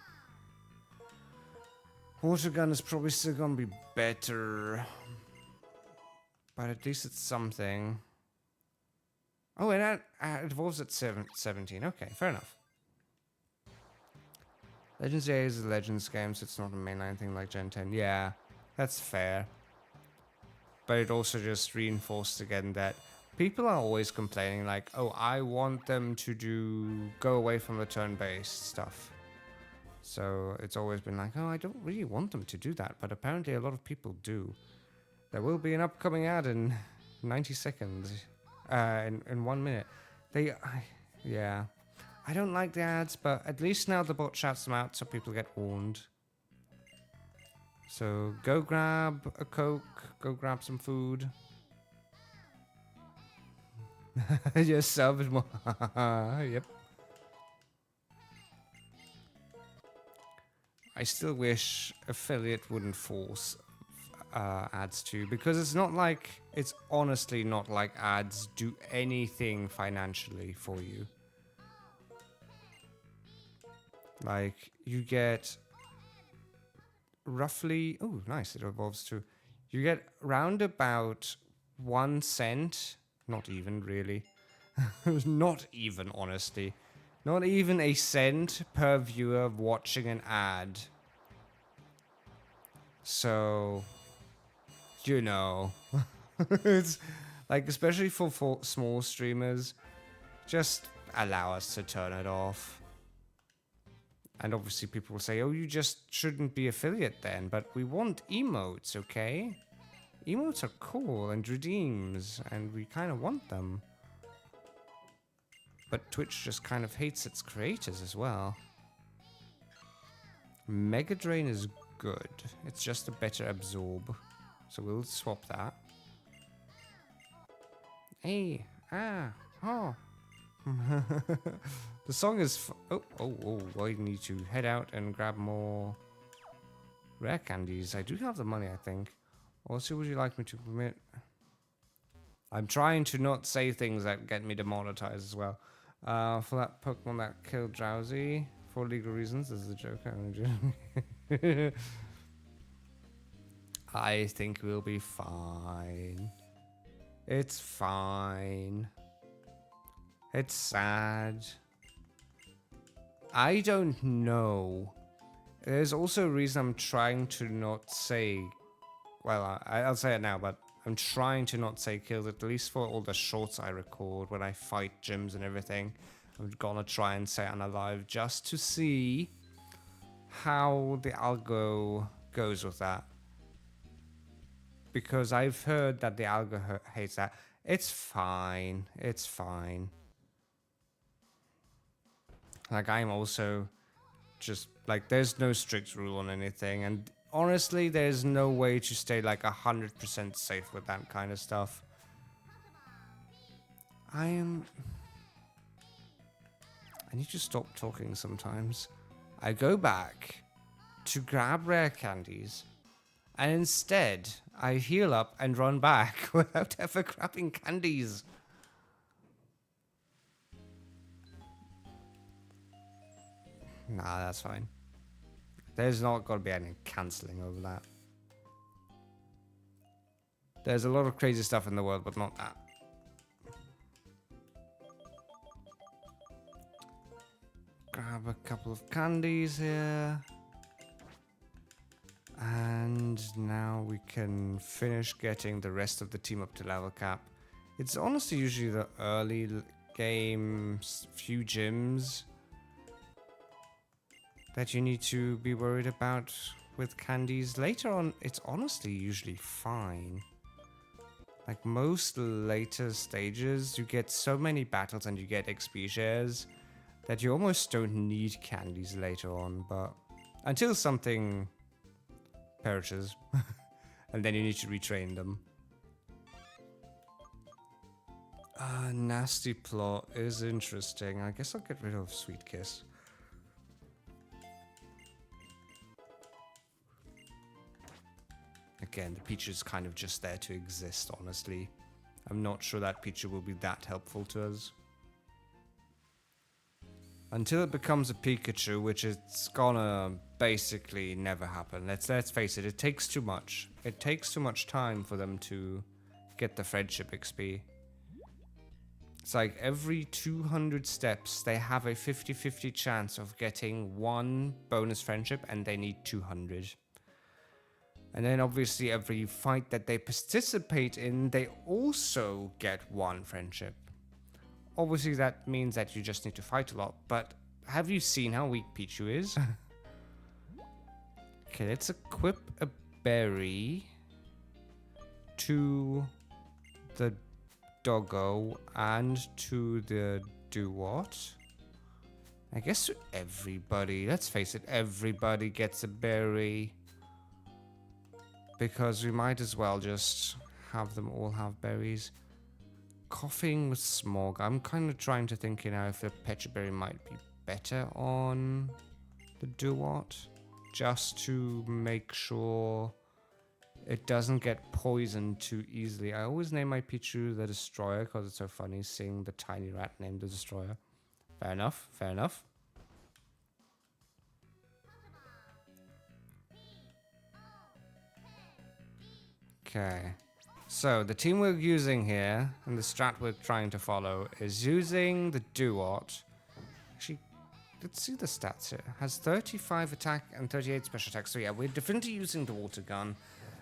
Water Gun is probably still gonna be better. But at least it's something. Oh, and it evolves at 17. Okay, fair enough. Legends EA is a Legends game, so it's not a mainline thing like Gen 10. Yeah, that's fair. But it also just reinforced again that people are always complaining like, oh, I want them to go away from the turn-based stuff. So it's always been like, oh, I don't really want them to do that. But apparently a lot of people do. There will be an upcoming ad in 90 seconds. In 1 minute. Yeah. I don't like the ads, but at least now the bot shouts them out so people get warned. So go grab a Coke, go grab some food. Just sub is more. Yep. I still wish affiliate wouldn't force ads too, because it's honestly not like ads do anything financially for you. Like you get roughly, oh nice, it evolves to, you get round about 1 cent, not even really, not even honestly, not even a cent per viewer watching an ad. So you know, it's like, especially for small streamers, just allow us to turn it off. And obviously people will say, oh, you just shouldn't be affiliate then, but we want emotes, okay? Emotes are cool and redeems, and we kind of want them. But Twitch just kind of hates its creators as well. Mega Drain is good. It's just a better absorb. So we'll swap that. Hey, oh. The song is. Oh, I need to head out and grab more rare candies. I do have the money, I think. Also, would you like me to permit? I'm trying to not say things that get me demonetized as well. For that Pokemon that killed Drowsy, for legal reasons, this is a joke. I think we'll be fine. It's fine. It's sad. I don't know There's also a reason I'm trying to not say... Well, I'll say it now, but I'm trying to not say kills, at least for all the shorts I record when I fight gyms and everything. I'm gonna try and say unalive just to see how the algo goes with that. Because I've heard that the algo hates that. It's fine. It's fine. Like, I'm also just, like, there's no strict rule on anything. And honestly, there's no way to stay, like, 100% safe with that kind of stuff. I need to stop talking sometimes. I go back to grab rare candies, and instead, I heal up and run back without ever grabbing candies. Nah, that's fine. There's not going to be any cancelling over that. There's a lot of crazy stuff in the world, but not that. Grab a couple of candies here. And now we can finish getting the rest of the team up to level cap. It's honestly usually the early game few gyms that you need to be worried about with candies. Later on, it's honestly usually fine. Like most later stages, you get so many battles and you get XP shares that you almost don't need candies later on, but until something perishes and then you need to retrain them. Nasty plot is interesting. I guess I'll get rid of Sweet Kiss. Again, the Pichu is kind of just there to exist, honestly. I'm not sure that Pichu will be that helpful to us. Until it becomes a Pikachu, which it's gonna basically never happen. Let's face it, it takes too much. It takes too much time for them to get the friendship XP. It's like every 200 steps, they have a 50-50 chance of getting one bonus friendship, and they need 200. And then obviously every fight that they participate in, they also get one friendship. Obviously that means that you just need to fight a lot, but have you seen how weak Pichu is? Okay, let's equip a berry to the doggo and to the do-what? I guess to everybody. Let's face it, everybody gets a berry. Because we might as well just have them all have berries. Coughing with Smog. I'm kind of trying to think now if the Pecha Berry might be better on the do-what. Just to make sure it doesn't get poisoned too easily. I always name my Pichu the Destroyer because it's so funny seeing the tiny rat named the Destroyer. Fair enough, fair enough. Okay. So, the team we're using here, and the strat we're trying to follow, is using the do-what. Actually, let's see the stats here. Has 35 attack and 38 special attack. So yeah, we're definitely using the water gun.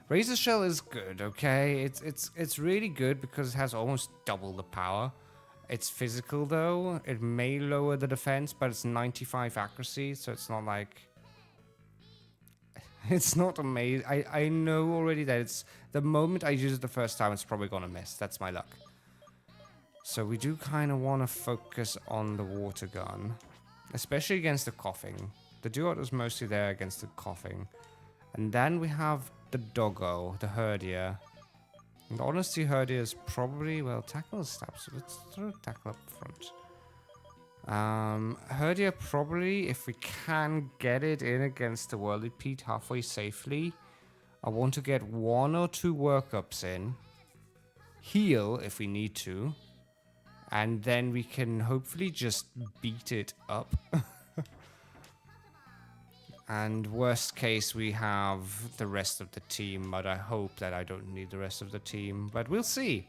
Razor Shell is good, okay? It's really good because it has almost double the power. It's physical though. It may lower the defense, but it's 95 accuracy, so it's not like... It's not amazing. I know already that it's... The moment I use it the first time, it's probably gonna miss. That's my luck. So we do kind of want to focus on the water gun. Especially against the coughing. The duo is mostly there against the coughing. And then we have the doggo, the herdier. And honestly, herdier is probably... Well, tackle is stab, so let's throw tackle up front. Herdier probably, if we can get it in against the Whirlipede halfway safely, I want to get 1 or 2 workups in, heal if we need to, and then we can hopefully just beat it up. And worst case, we have the rest of the team, but I hope that I don't need the rest of the team, but we'll see.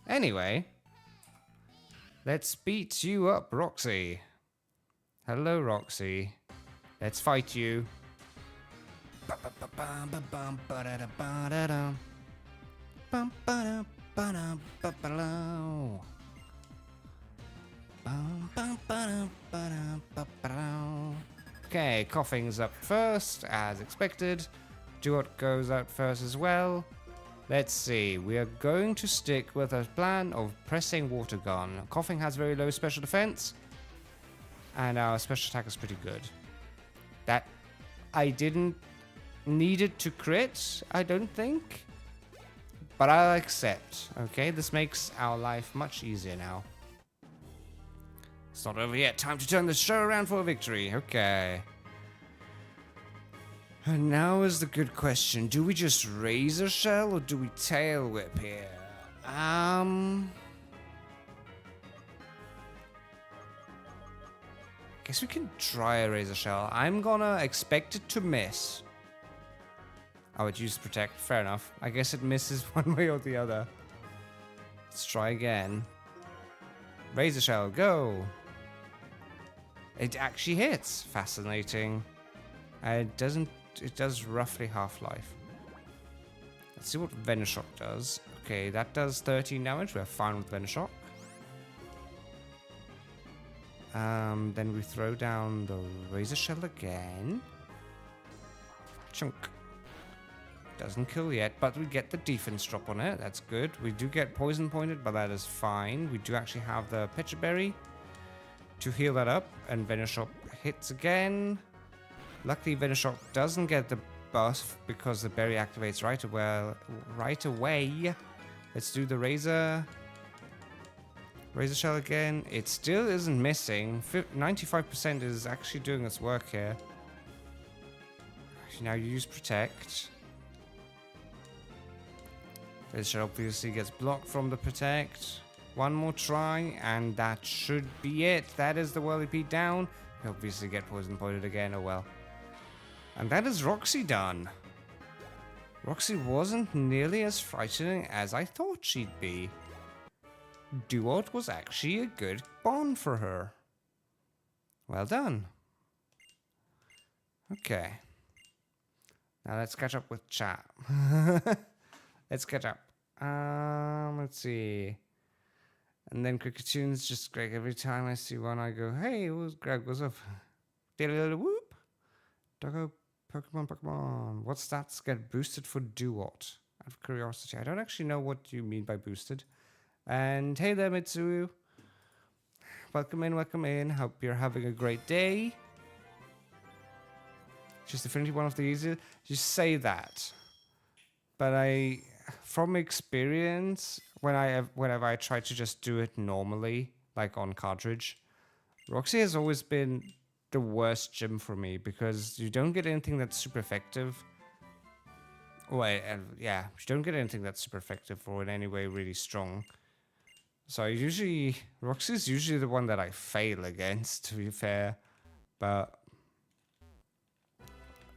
Anyway, let's beat you up, Roxy. Hello, Roxy. Let's fight you. Okay, coughing's up first, as expected. Duot goes out first as well. Let's see, we are going to stick with a plan of pressing water gun. Coughing has very low special defense, and our special attack is pretty good. That I didn't need it to crit, I don't think, but I'll accept. Okay, this makes our life much easier now. It's not over yet. Time to turn the show around for a victory. Okay. And now is the good question. Do we just razor shell or do we tail whip here? Guess we can try a razor shell. I'm gonna expect it to miss. Oh, it used protect. Fair enough. I guess it misses one way or the other. Let's try again. Razor shell, go. It actually hits. Fascinating. It doesn't. It does roughly half-life. Let's see what Venoshock does. Okay, that does 13 damage. We're fine with Venoshock. Then we throw down the Razor Shell again. Chunk. Doesn't kill yet, but we get the defense drop on it. That's good. We do get poison pointed, but that is fine. We do actually have the Pecha Berry to heal that up, and Venoshock hits again. Luckily, Venoshock doesn't get the buff because the berry activates right away. Let's do the Razor Shell again. It still isn't missing. 95% is actually doing its work here. Now you use Protect. This obviously gets blocked from the Protect. One more try, and that should be it. That is the Whirlipede down. We obviously get poison pointed again. Oh well. And that is Roxy done. Roxy wasn't nearly as frightening as I thought she'd be. Duot was actually a good bond for her. Well done. Okay. Now let's catch up with chat. Let's catch up. Let's see. And then Cricketoon's just Greg. Every time I see one, I go, hey, who's Greg? What's up? Whoop. Doggo. Pokemon. What stats get boosted for Duot? Out of curiosity. I don't actually know what you mean by boosted. And hey there, Mitsu. Welcome in. Hope you're having a great day. Just definitely one of the easiest. You say that. But from experience, whenever I try to just do it normally, like on cartridge, Roxy has always been the worst gym for me because you don't get anything that's super effective. You don't get anything that's super effective or in any way really strong. So Roxy's usually the one that I fail against, to be fair. But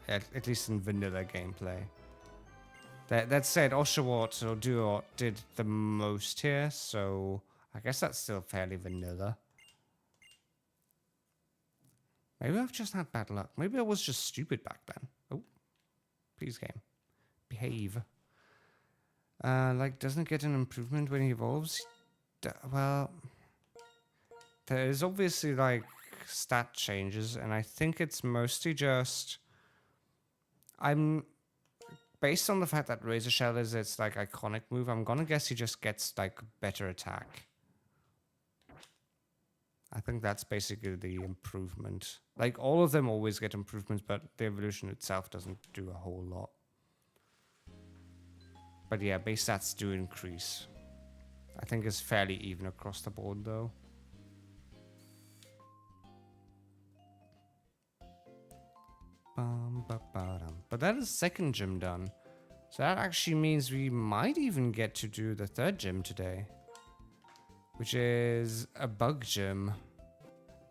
at least in vanilla gameplay. That said, Oshawott or Duot did the most here, so I guess that's still fairly vanilla. Maybe I've just had bad luck. Maybe I was just stupid back then. Oh, please game. Behave. Doesn't get an improvement when he evolves? Well, there is obviously, stat changes, and I think it's mostly just... Based on the fact that Razor Shell is its, iconic move, I'm gonna guess he just gets, better attack. I think that's basically the improvement. All of them always get improvements, but the evolution itself doesn't do a whole lot. But yeah, base stats do increase. I think it's fairly even across the board, though. But that is second gym done. So that actually means we might even get to do the third gym today. Which is a bug gym.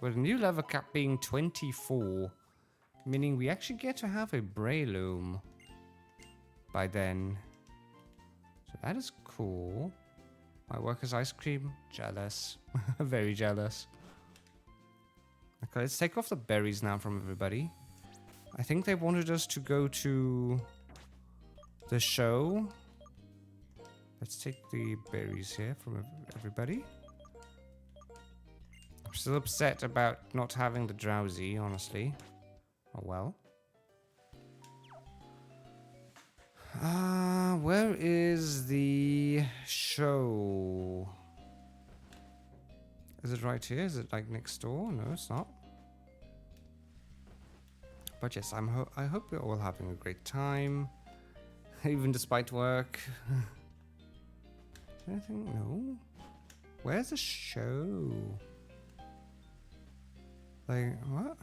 With a new level cap being 24. Meaning we actually get to have a Breloom by then. So that is cool. My worker's ice cream. Jealous. Very jealous. Okay, let's take off the berries now from everybody. I think they wanted us to go to the show. Let's take the berries here from everybody. I'm still upset about not having the drowsy, honestly. Oh well. Where is the show? Is it right here? Is it like next door? No, it's not. But yes, I hope you're all having a great time, even despite work. Anything? No. Where's the show? Like what?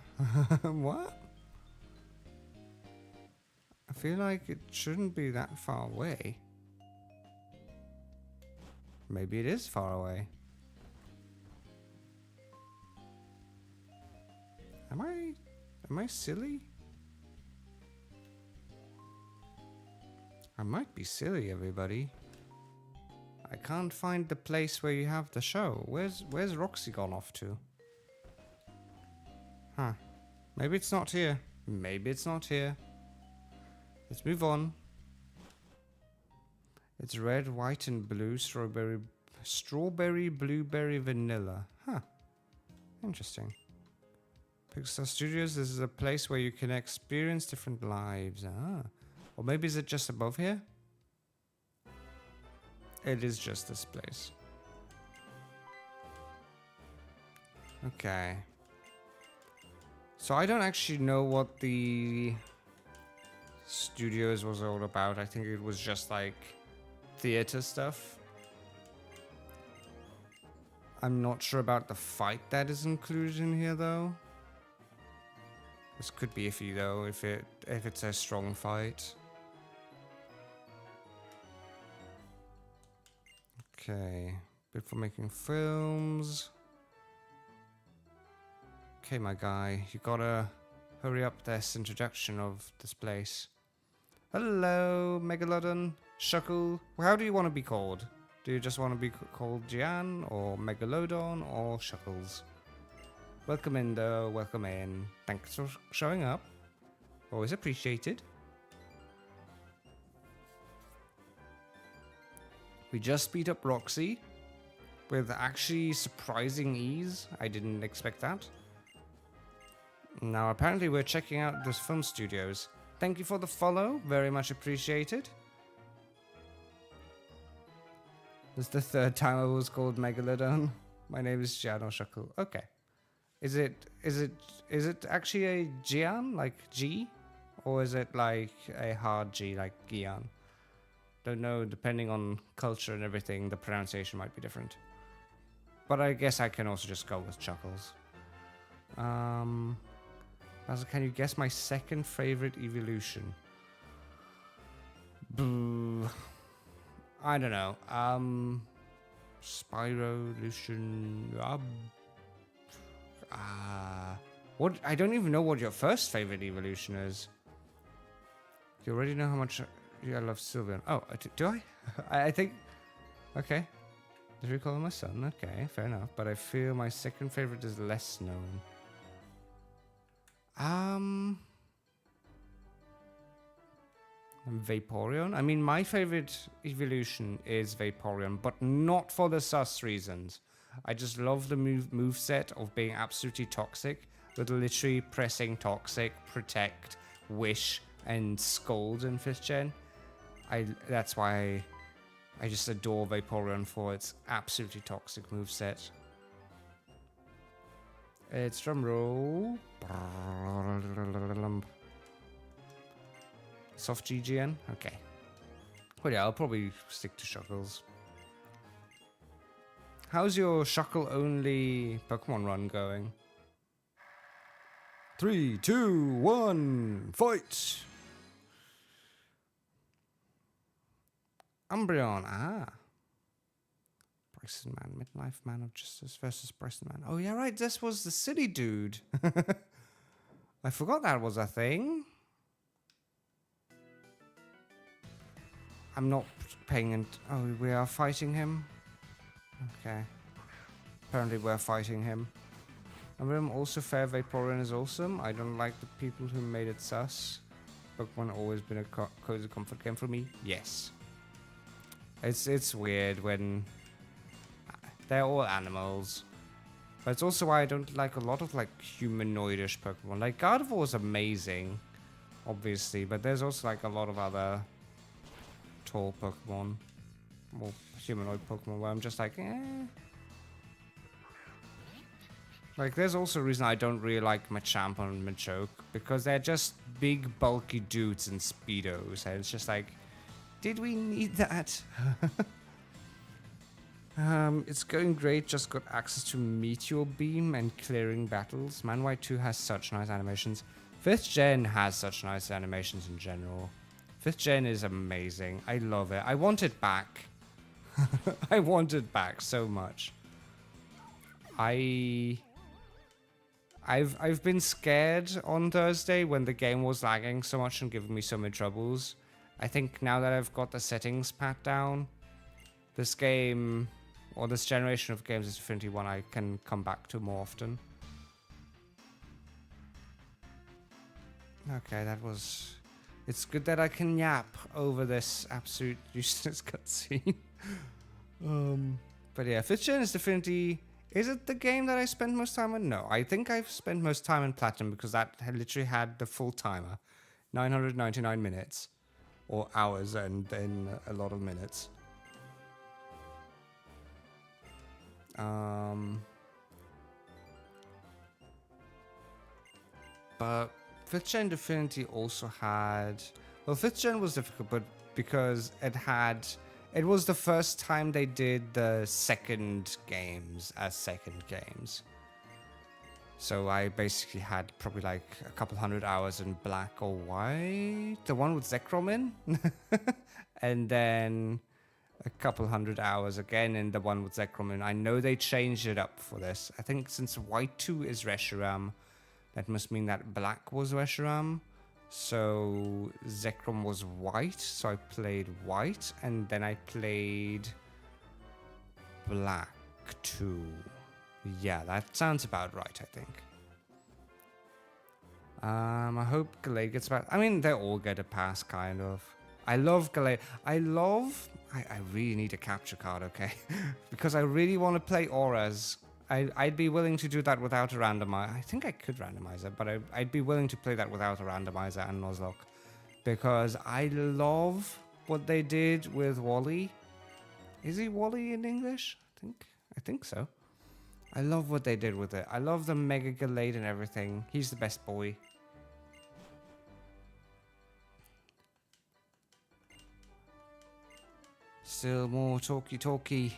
What? I feel like it shouldn't be that far away. Maybe it is far away. Am I silly? I might be silly, everybody. I can't find the place where you have the show. Where's Roxy gone off to? Huh. Maybe it's not here. Maybe it's not here. Let's move on. It's red, white, and blue. Strawberry, blueberry, vanilla. Huh. Interesting. Pixar Studios, this is a place where you can experience different lives. Ah. Or maybe is it just above here? It is just this place. Okay. So I don't actually know what the studios was all about. I think it was just like theater stuff. I'm not sure about the fight that is included in here though. This could be iffy though if it's a strong fight. Okay, bit for making films. Okay, my guy, you gotta hurry up this introduction of this place. Hello, Megalodon, Shuckle. How do you want to be called? Do you just want to be called Gian, or Megalodon, or Shuckles? Welcome in, though. Welcome in. Thanks for showing up. Always appreciated. We just beat up Roxy with actually surprising ease. I didn't expect that. Now, apparently we're checking out this film studios. Thank you for the follow. Very much appreciated. This is the third time I was called Megalodon. My name is Gian or Shuckle. Okay. Is it actually a Gian, like G? Or is it like a hard G, like Gian? Don't know, depending on culture and everything, the pronunciation might be different. But I guess I can also just go with Chuckles. Basil, can you guess my second favorite evolution? Boo. I don't know. Spirolution. What? I don't even know what your first favorite evolution is. You already know how much I love Sylveon. Oh, do I? I think. Okay. Did you call him my son? Okay, fair enough. But I feel my second favorite is less known. Vaporeon? I mean, my favorite evolution is Vaporeon, but not for the sus reasons. I just love the moveset of being absolutely toxic, with literally pressing toxic, protect, wish, and scold in 5th gen. That's why I just adore Vaporeon for its absolutely toxic moveset. It's drum roll. Soft GGN? Okay. Well, yeah, I'll probably stick to Shuckles. How's your Shuckle-only Pokemon run going? 3, 2, 1, fight! Umbreon, Bryson Man, Midlife Man of Justice versus Bryson Man. Oh, yeah, right, this was the city dude. I forgot that was a thing. I'm not paying oh, we are fighting him? Okay. Apparently we're fighting him. I'm also fair Vaporeon is awesome. I don't like the people who made it sus. Pokemon always been a cozy comfort game for me. Yes. It's weird when they're all animals. But it's also why I don't like a lot of like humanoidish Pokemon. Like Gardevoir is amazing, obviously, but there's also like a lot of other tall Pokemon, or humanoid Pokemon where I'm just like, eh. Like there's also a reason I don't really like Machamp and Machoke, because they're just big bulky dudes in Speedos, and it's just like, did we need that? It's going great, just got access to Meteor Beam and clearing battles. Man, White2 has such nice animations. 5th Gen has such nice animations in general. 5th Gen is amazing. I love it. I want it back. I want it back so much. I've been scared on Thursday when the game was lagging so much and giving me so many troubles. I think now that I've got the settings pat down, this game, or this generation of games, is definitely one I can come back to more often. Okay, that was... It's good that I can yap over this absolute useless cutscene. But yeah, 5th Gen is definitely... Is it the game that I spent most time on? No, I think I've spent most time in Platinum because that literally had the full timer. 999 minutes. Or hours and then a lot of minutes. But 5th Gen definitely also had... Well, 5th Gen was difficult, but because it was the first time they did the second games as second games. So I basically had probably like a couple hundred hours in Black or White, the one with Zekrom in. And then a couple hundred hours again in the one with Zekrom in. I know they changed it up for this. I think since White2 is Reshiram, that must mean that Black was Reshiram. So Zekrom was White, so I played White, and then I played Black too. Yeah, that sounds about right, I think. I hope Gallade gets back. I mean, they all get a pass, kind of. I love Gallade. I really need a capture card, okay? Because I really want to play Auras. I'd be willing to do that without a randomizer. I think I could randomize it, but I'd be willing to play that without a randomizer and Nuzlocke. Because I love what they did with Wally. Is he Wally in English? I think so. I love what they did with it. I love the Mega Gallade and everything. He's the best boy. Still more talky.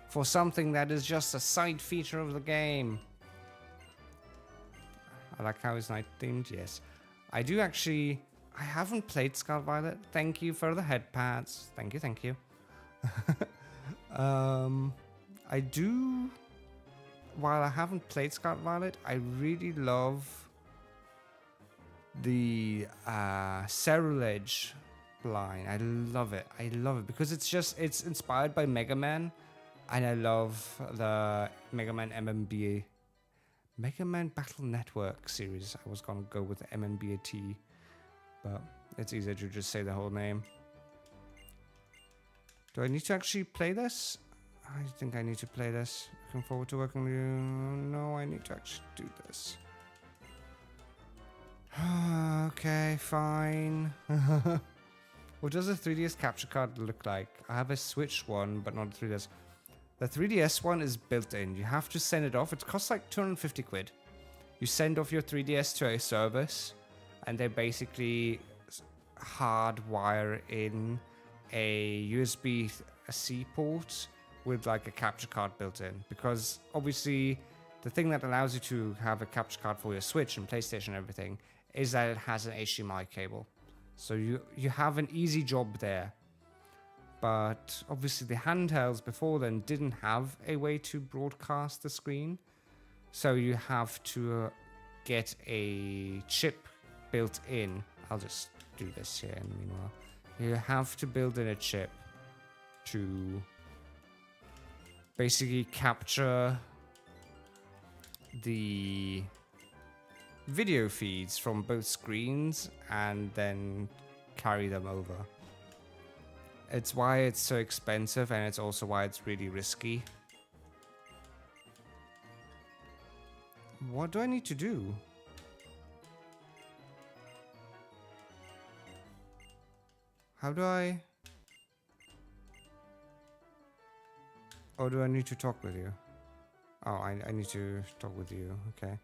For something that is just a side feature of the game. I like how it's night themed, yes. I do actually... I haven't played Scarlet Violet. Thank you for the head pads. Thank you. I do... While I haven't played Scarlet Violet, I really love the Ceruledge line. I love it because it's inspired by Mega Man. And I love the Mega Man MMBA, Mega Man Battle Network series. I was gonna go with the MMBAT, but it's easier to just say the whole name. Do I need to actually play this? I think I need to play this. Looking forward to working with you. No, I need to actually do this. Okay, fine. What does a 3DS capture card look like? I have a Switch one, but not a 3DS. The 3DS one is built in. You have to send it off. It costs like 250 quid. You send off your 3DS to a service, and they basically hardwire in a USB-C port with like a capture card built in. Because obviously, the thing that allows you to have a capture card for your Switch and PlayStation and everything is that it has an HDMI cable. So you have an easy job there. But obviously the handhelds before then didn't have a way to broadcast the screen. So you have to get a chip built in. I'll just do this here in the meanwhile. You have to build in a chip to basically capture the video feeds from both screens and then carry them over. It's why it's so expensive, and it's also why it's really risky. What do I need to do? How do I... Oh, do I need to talk with you? Oh, I need to talk with you. Okay.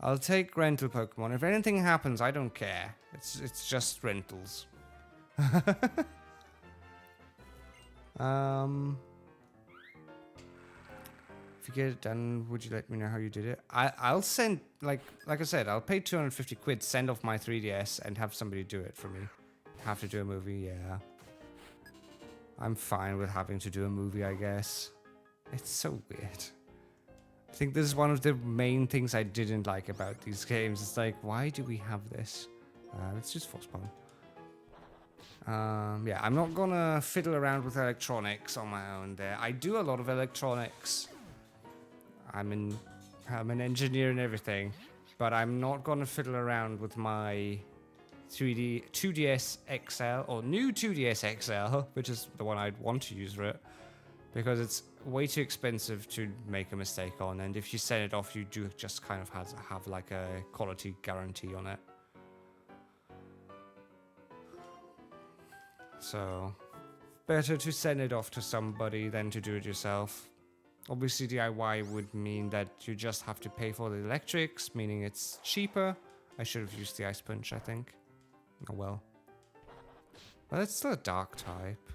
I'll take rental Pokemon. If anything happens, I don't care. It's just rentals. If you get it done, would you let me know how you did it? I'll send, like I said, I'll pay 250 quid, send off my 3DS, and have somebody do it for me. Have to do a movie, yeah. I'm fine with having to do a movie, I guess. It's so weird. I think this is one of the main things I didn't like about these games. It's like, why do we have this? It's just force spawn. Yeah, I'm not gonna fiddle around with electronics on my own there. I do a lot of electronics. I'm an engineer and everything, but I'm not gonna fiddle around with my 2DS XL or new 2DS XL, which is the one I'd want to use for it, because it's way too expensive to make a mistake on, and if you send it off, you do just kind of have like a quality guarantee on it. So, better to send it off to somebody than to do it yourself. Obviously, DIY would mean that you just have to pay for the electrics, meaning it's cheaper. I should have used the Ice Punch, I think. Oh well. But it's still a dark type.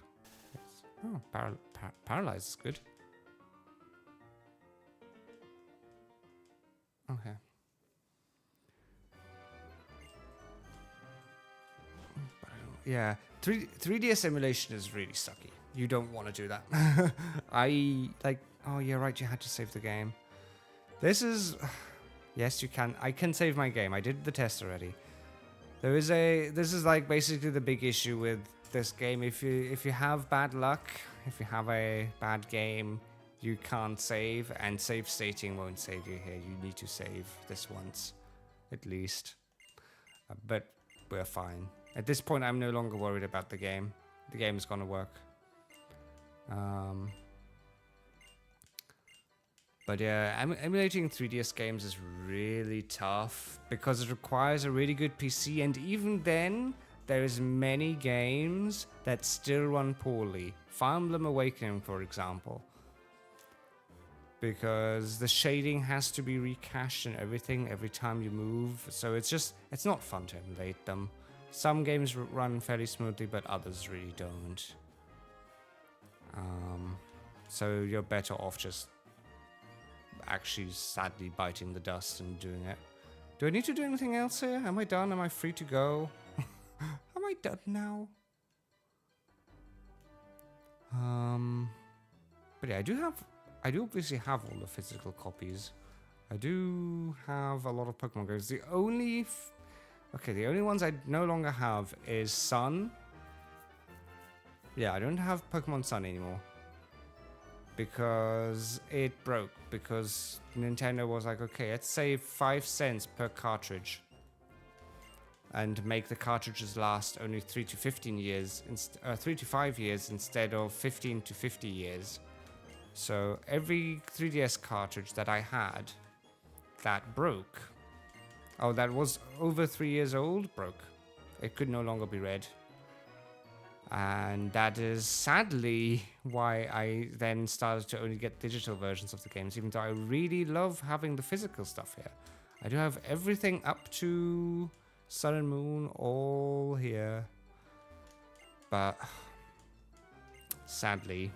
Oh, Paralyze is good. Okay. Yeah, 3DS emulation is really sucky. You don't want to do that. Oh yeah, right, you had to save the game. This is... Yes, you can. I can save my game. I did the test already. This is like basically the big issue with this game. If you have bad luck, if you have a bad game, you can't save, and save stating won't save you here. You need to save this once, at least. But we're fine. At this point, I'm no longer worried about the game. The game is gonna work. But yeah, emulating 3DS games is really tough because it requires a really good PC, and even then, there is many games that still run poorly. Fire Emblem Awakening, for example. Because the shading has to be recached and everything every time you move, so it's not fun to emulate them. Some games run fairly smoothly, but others really don't. So you're better off just actually sadly biting the dust and doing it. Do I need to do anything else here? Am I done? Am I free to go? Am I done now? But yeah, I do obviously have all the physical copies. I do have a lot of Pokemon games. The only ones I no longer have is Sun. Yeah, I don't have Pokemon Sun anymore. Because it broke. Because Nintendo was like, okay, let's save 5 cents per cartridge. And make the cartridges last only 3 to 5 years instead of 15 to 50 years. So every 3DS cartridge that I had that broke, that was over 3 years old, broke. It could no longer be read. And that is sadly why I then started to only get digital versions of the games, even though I really love having the physical stuff here. I do have everything up to Sun and Moon all here. But sadly,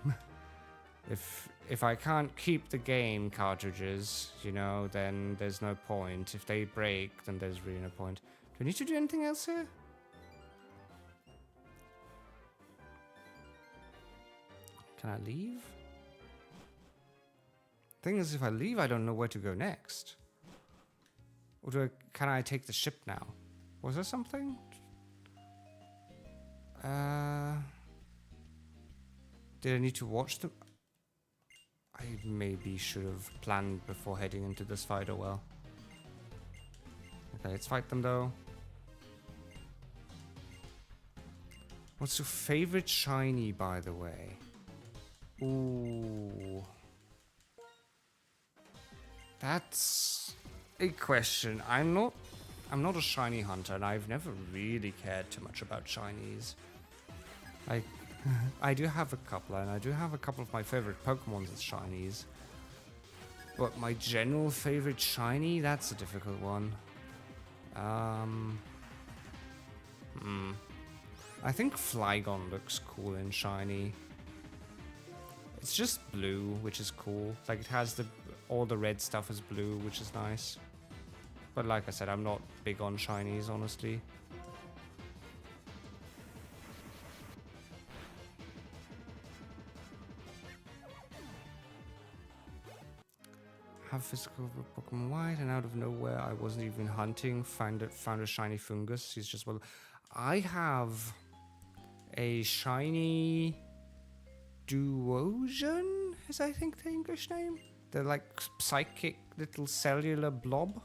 if I can't keep the game cartridges, then there's no point. If they break, then there's really no point. Do I need to do anything else here? Can I leave? Thing is, if I leave, I don't know where to go next. Or can I take the ship now? Was there something? Did I need to watch them? I maybe should have planned before heading into this fight. Oh well. Okay, let's fight them though. What's your favorite shiny, by the way? Ooh. That's a question. I'm not a shiny hunter, and I've never really cared too much about shinies. I do have a couple, and I do have a couple of my favorite Pokemons as shinies. But my general favorite shiny, that's a difficult one. I think Flygon looks cool in shiny. It's just blue, which is cool. Like, it has all the red stuff is blue, which is nice. But like I said, I'm not big on shinies, honestly. Have physical Pokemon White, and out of nowhere, I wasn't even hunting, found a shiny fungus. He's just, well, I have a shiny Duosion, is I think the English name? The like psychic little cellular blob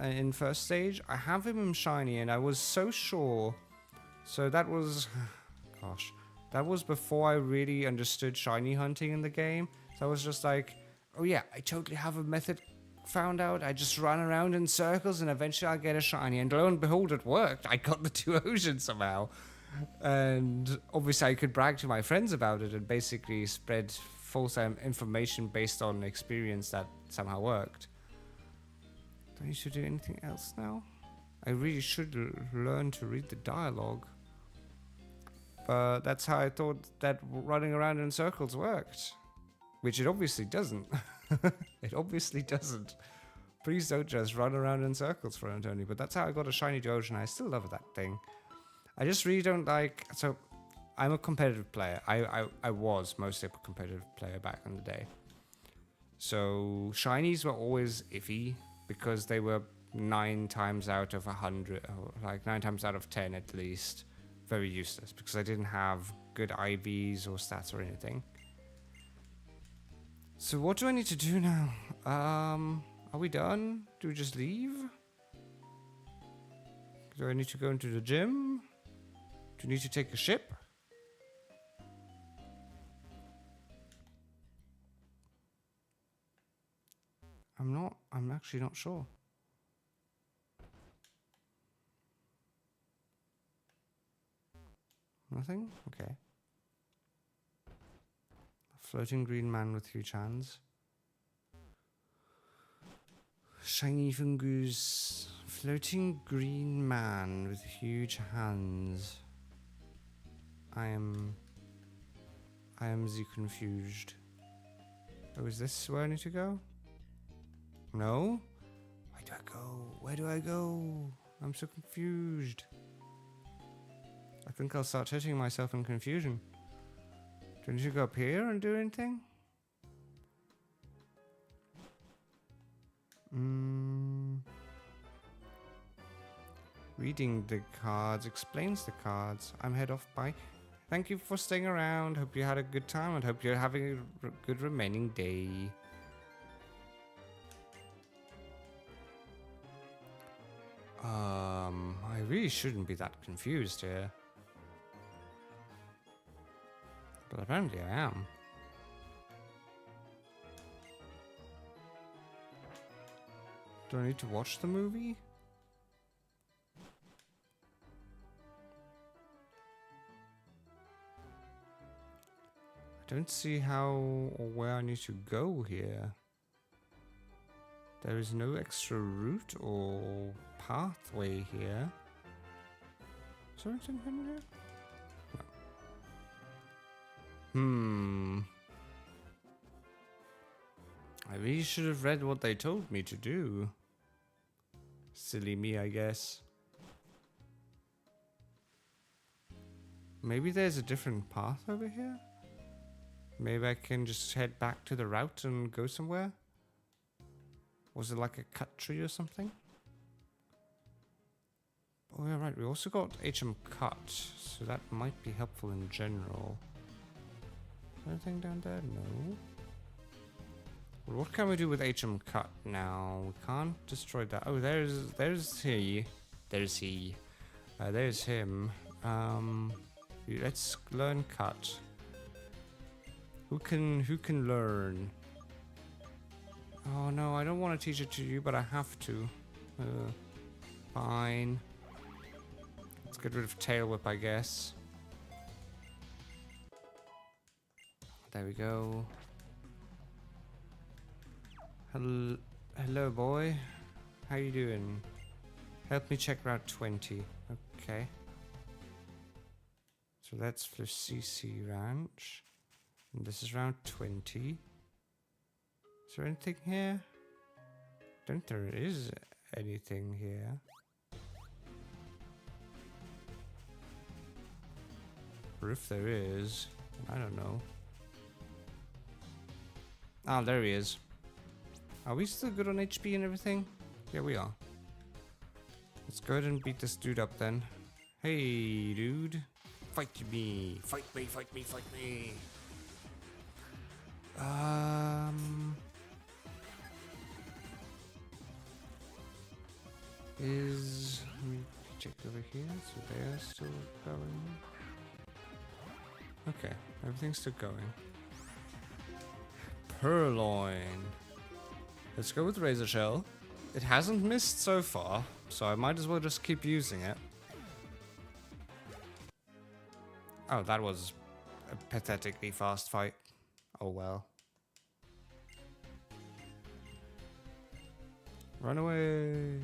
in first stage. I have him in shiny, and I was so sure. So that was, gosh, that was before I really understood shiny hunting in the game. So I was just like, oh yeah, I totally have a method found out. I just run around in circles and eventually I'll get a shiny. And lo and behold, it worked. I got the Duosion somehow. And obviously I could brag to my friends about it and basically spread false information based on experience that somehow worked. Do I need to do anything else now? I really should learn to read the dialogue. But that's how I thought that running around in circles worked. Which it obviously doesn't. It obviously doesn't. Please don't just run around in circles for Antonio. But that's how I got a shiny Duosion. I still love that thing. I just really don't like... So, I'm a competitive player. I was mostly a competitive player back in the day. So, shinies were always iffy. Because they were 9 times out of 100. Or like 9 times out of 10 at least. Very useless. Because I didn't have good IVs or stats or anything. So what do I need to do now? Are we done? Do we just leave? Do I need to go into the gym? Do you need to take a ship? I'm actually not sure. Nothing? Okay. Floating green man with huge hands. Shiny fungus. Floating green man with huge hands. I am the confused. Oh, is this where I need to go? No? Where do I go? Where do I go? I'm so confused. I think I'll start hitting myself in confusion. Do I need to go up here and do anything? Reading the cards explains the cards. I'm head off. Bye. Thank you for staying around. Hope you had a good time and hope you're having a good remaining day. I really shouldn't be that confused here. But apparently I am. Do I need to watch the movie? I don't see how or where I need to go here. There is no extra route or pathway here. Is there anything in here? No. I really should have read what they told me to do. Silly me, I guess. Maybe there's a different path over here? Maybe I can just head back to the route and go somewhere? Was it like a cut tree or something? Oh yeah, right, we also got HM cut, so that might be helpful in general. Anything down there? No. What can we do with HM cut now? We can't destroy that. Oh, there's he. There's he. There's him. Let's learn cut. Who can learn? Oh no, I don't want to teach it to you, but I have to. Fine. Let's get rid of tail whip, I guess. There we go. Hello, boy. How you doing? Help me check Route 20. Okay. So that's for CC Ranch. And this is Route 20. Is there anything here? I don't think there is anything here. Or if there is, I don't know. Ah, there he is. Are we still good on HP and everything? Yeah, we are. Let's go ahead and beat this dude up then. Hey, dude. Fight me. Fight me, fight me, fight me. Let me check over here. So they're still going. Okay, everything's still going. Purloin. Let's go with Razor Shell. It hasn't missed so far, so I might as well just keep using it. Oh, that was a pathetically fast fight. Oh well. Run away.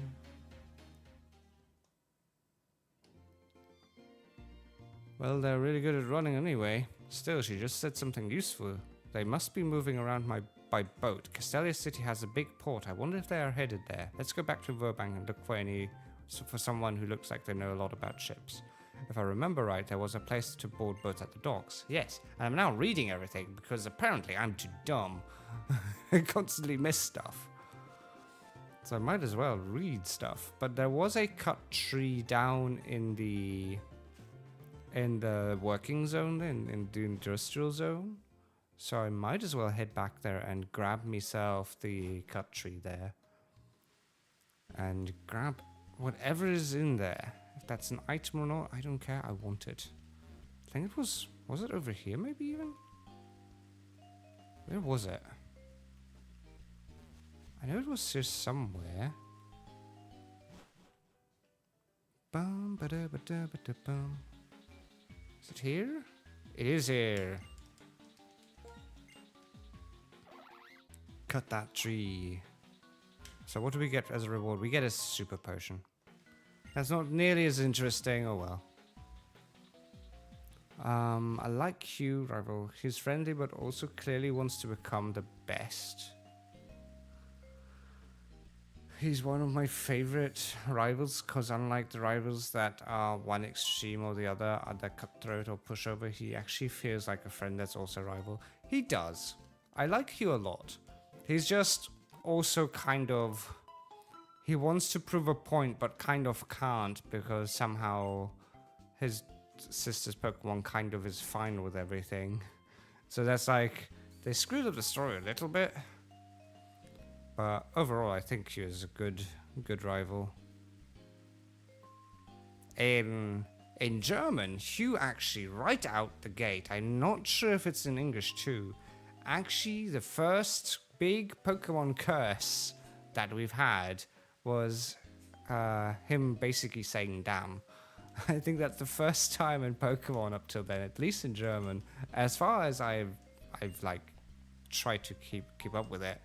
Well, they're really good at running anyway. Still, she just said something useful. They must be moving around by boat. Castelia City has a big port. I wonder if they are headed there. Let's go back to Verbank and look for someone who looks like they know a lot about ships. If I remember right, there was a place to board boats at the docks. Yes, and I'm now reading everything because apparently I'm too dumb. I constantly miss stuff. So I might as well read stuff. But there was a cut tree down in the working zone, in the industrial zone. So I might as well head back there and grab myself the cut tree there. And grab whatever is in there. If that's an item or not, I don't care. I want it. I think it was it over here maybe even? Where was it? I know it was here somewhere. Bum, ba-da, ba-da, ba-da, bum. Is it here? It is here. Cut that tree. So what do we get as a reward? We get a super potion. That's not nearly as interesting. Oh well. I like Hugh, rival. He's friendly but also clearly wants to become the best. He's one of my favorite rivals because unlike the rivals that are one extreme or the other, either cutthroat or pushover, he actually feels like a friend that's also a rival. He does. I like Hugh a lot. He's just also kind of... He wants to prove a point, but kind of can't because somehow his sister's Pokemon kind of is fine with everything. So that's like... They screwed up the story a little bit. But overall, I think Hugh is a good rival. In German, Hugh actually, right out the gate, I'm not sure if it's in English too, actually the first big Pokemon curse that we've had was him basically saying damn. I think that's the first time in Pokemon up till then, at least in German, as far as I've like tried to keep up with it,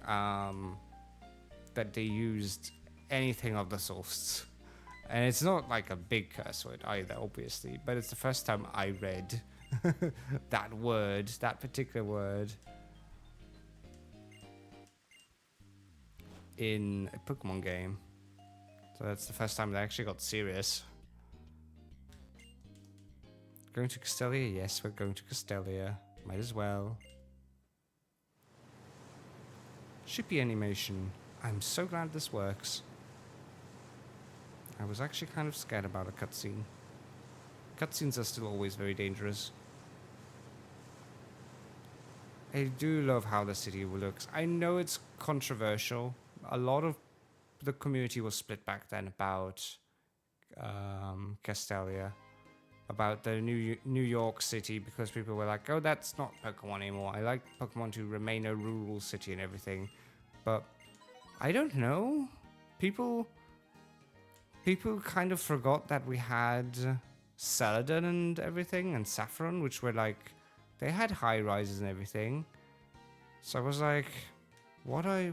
that they used anything of the sorts. And it's not like a big curse word either, obviously, but it's the first time I read that word, that particular word, in a Pokemon game. So that's the first time they actually got serious. Going to Castelia? Yes, we're going to Castelia. Might as well. Shippy animation. I'm so glad this works. I was actually kind of scared about a cutscene. Cutscenes are still always very dangerous. I do love how the city looks. I know it's controversial. A lot of the community was split back then about Castelia, about the New York City, because people were like, oh, that's not Pokemon anymore. I like Pokemon to remain a rural city and everything. But I don't know. People kind of forgot that we had Celadon and everything, and Saffron, which were like, they had high rises and everything. So I was like, what are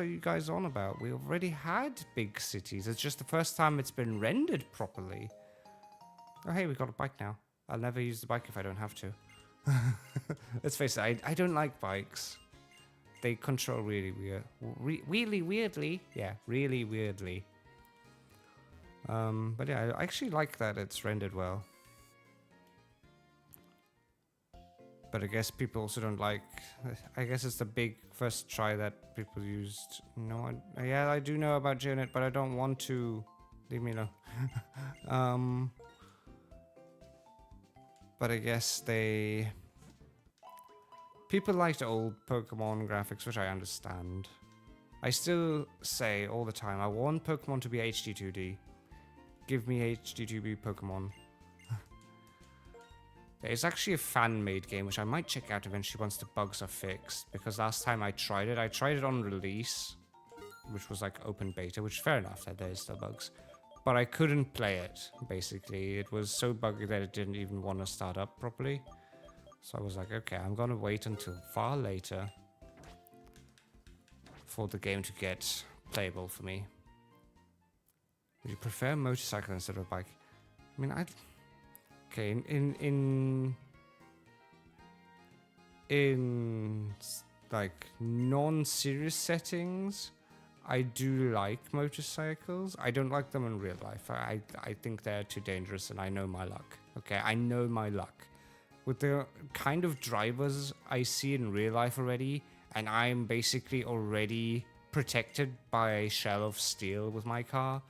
you guys on about? We already had big cities. It's just the first time it's been rendered properly. Oh, hey, we got a bike now. I'll never use the bike if I don't have to. Let's face it, I don't like bikes. They control really weird. Really weirdly. Yeah, really weirdly. But yeah, I actually like that it's rendered well. But I guess people also don't like... I guess it's the big first try that people used. No, yeah, I do know about Geonet, but I don't want to. Leave me alone. But I guess people liked old Pokemon graphics, which I understand. I still say all the time, I want Pokemon to be HD 2D. Give me HD 2D Pokemon. It's actually a fan-made game, which I might check out eventually once the bugs are fixed. Because last time I tried it on release, which was like open beta, which fair enough that there's still bugs. But I couldn't play it, basically. It was so buggy that it didn't even want to start up properly. So I was like, okay, I'm gonna wait until far later for the game to get playable for me. Would you prefer a motorcycle instead of a bike? I mean, okay, in like non-serious settings, I do like motorcycles. I don't like them in real life. I think they're too dangerous, and I know my luck. Okay, I know my luck. With the kind of drivers I see in real life already, and I'm basically already protected by a shell of steel with my car,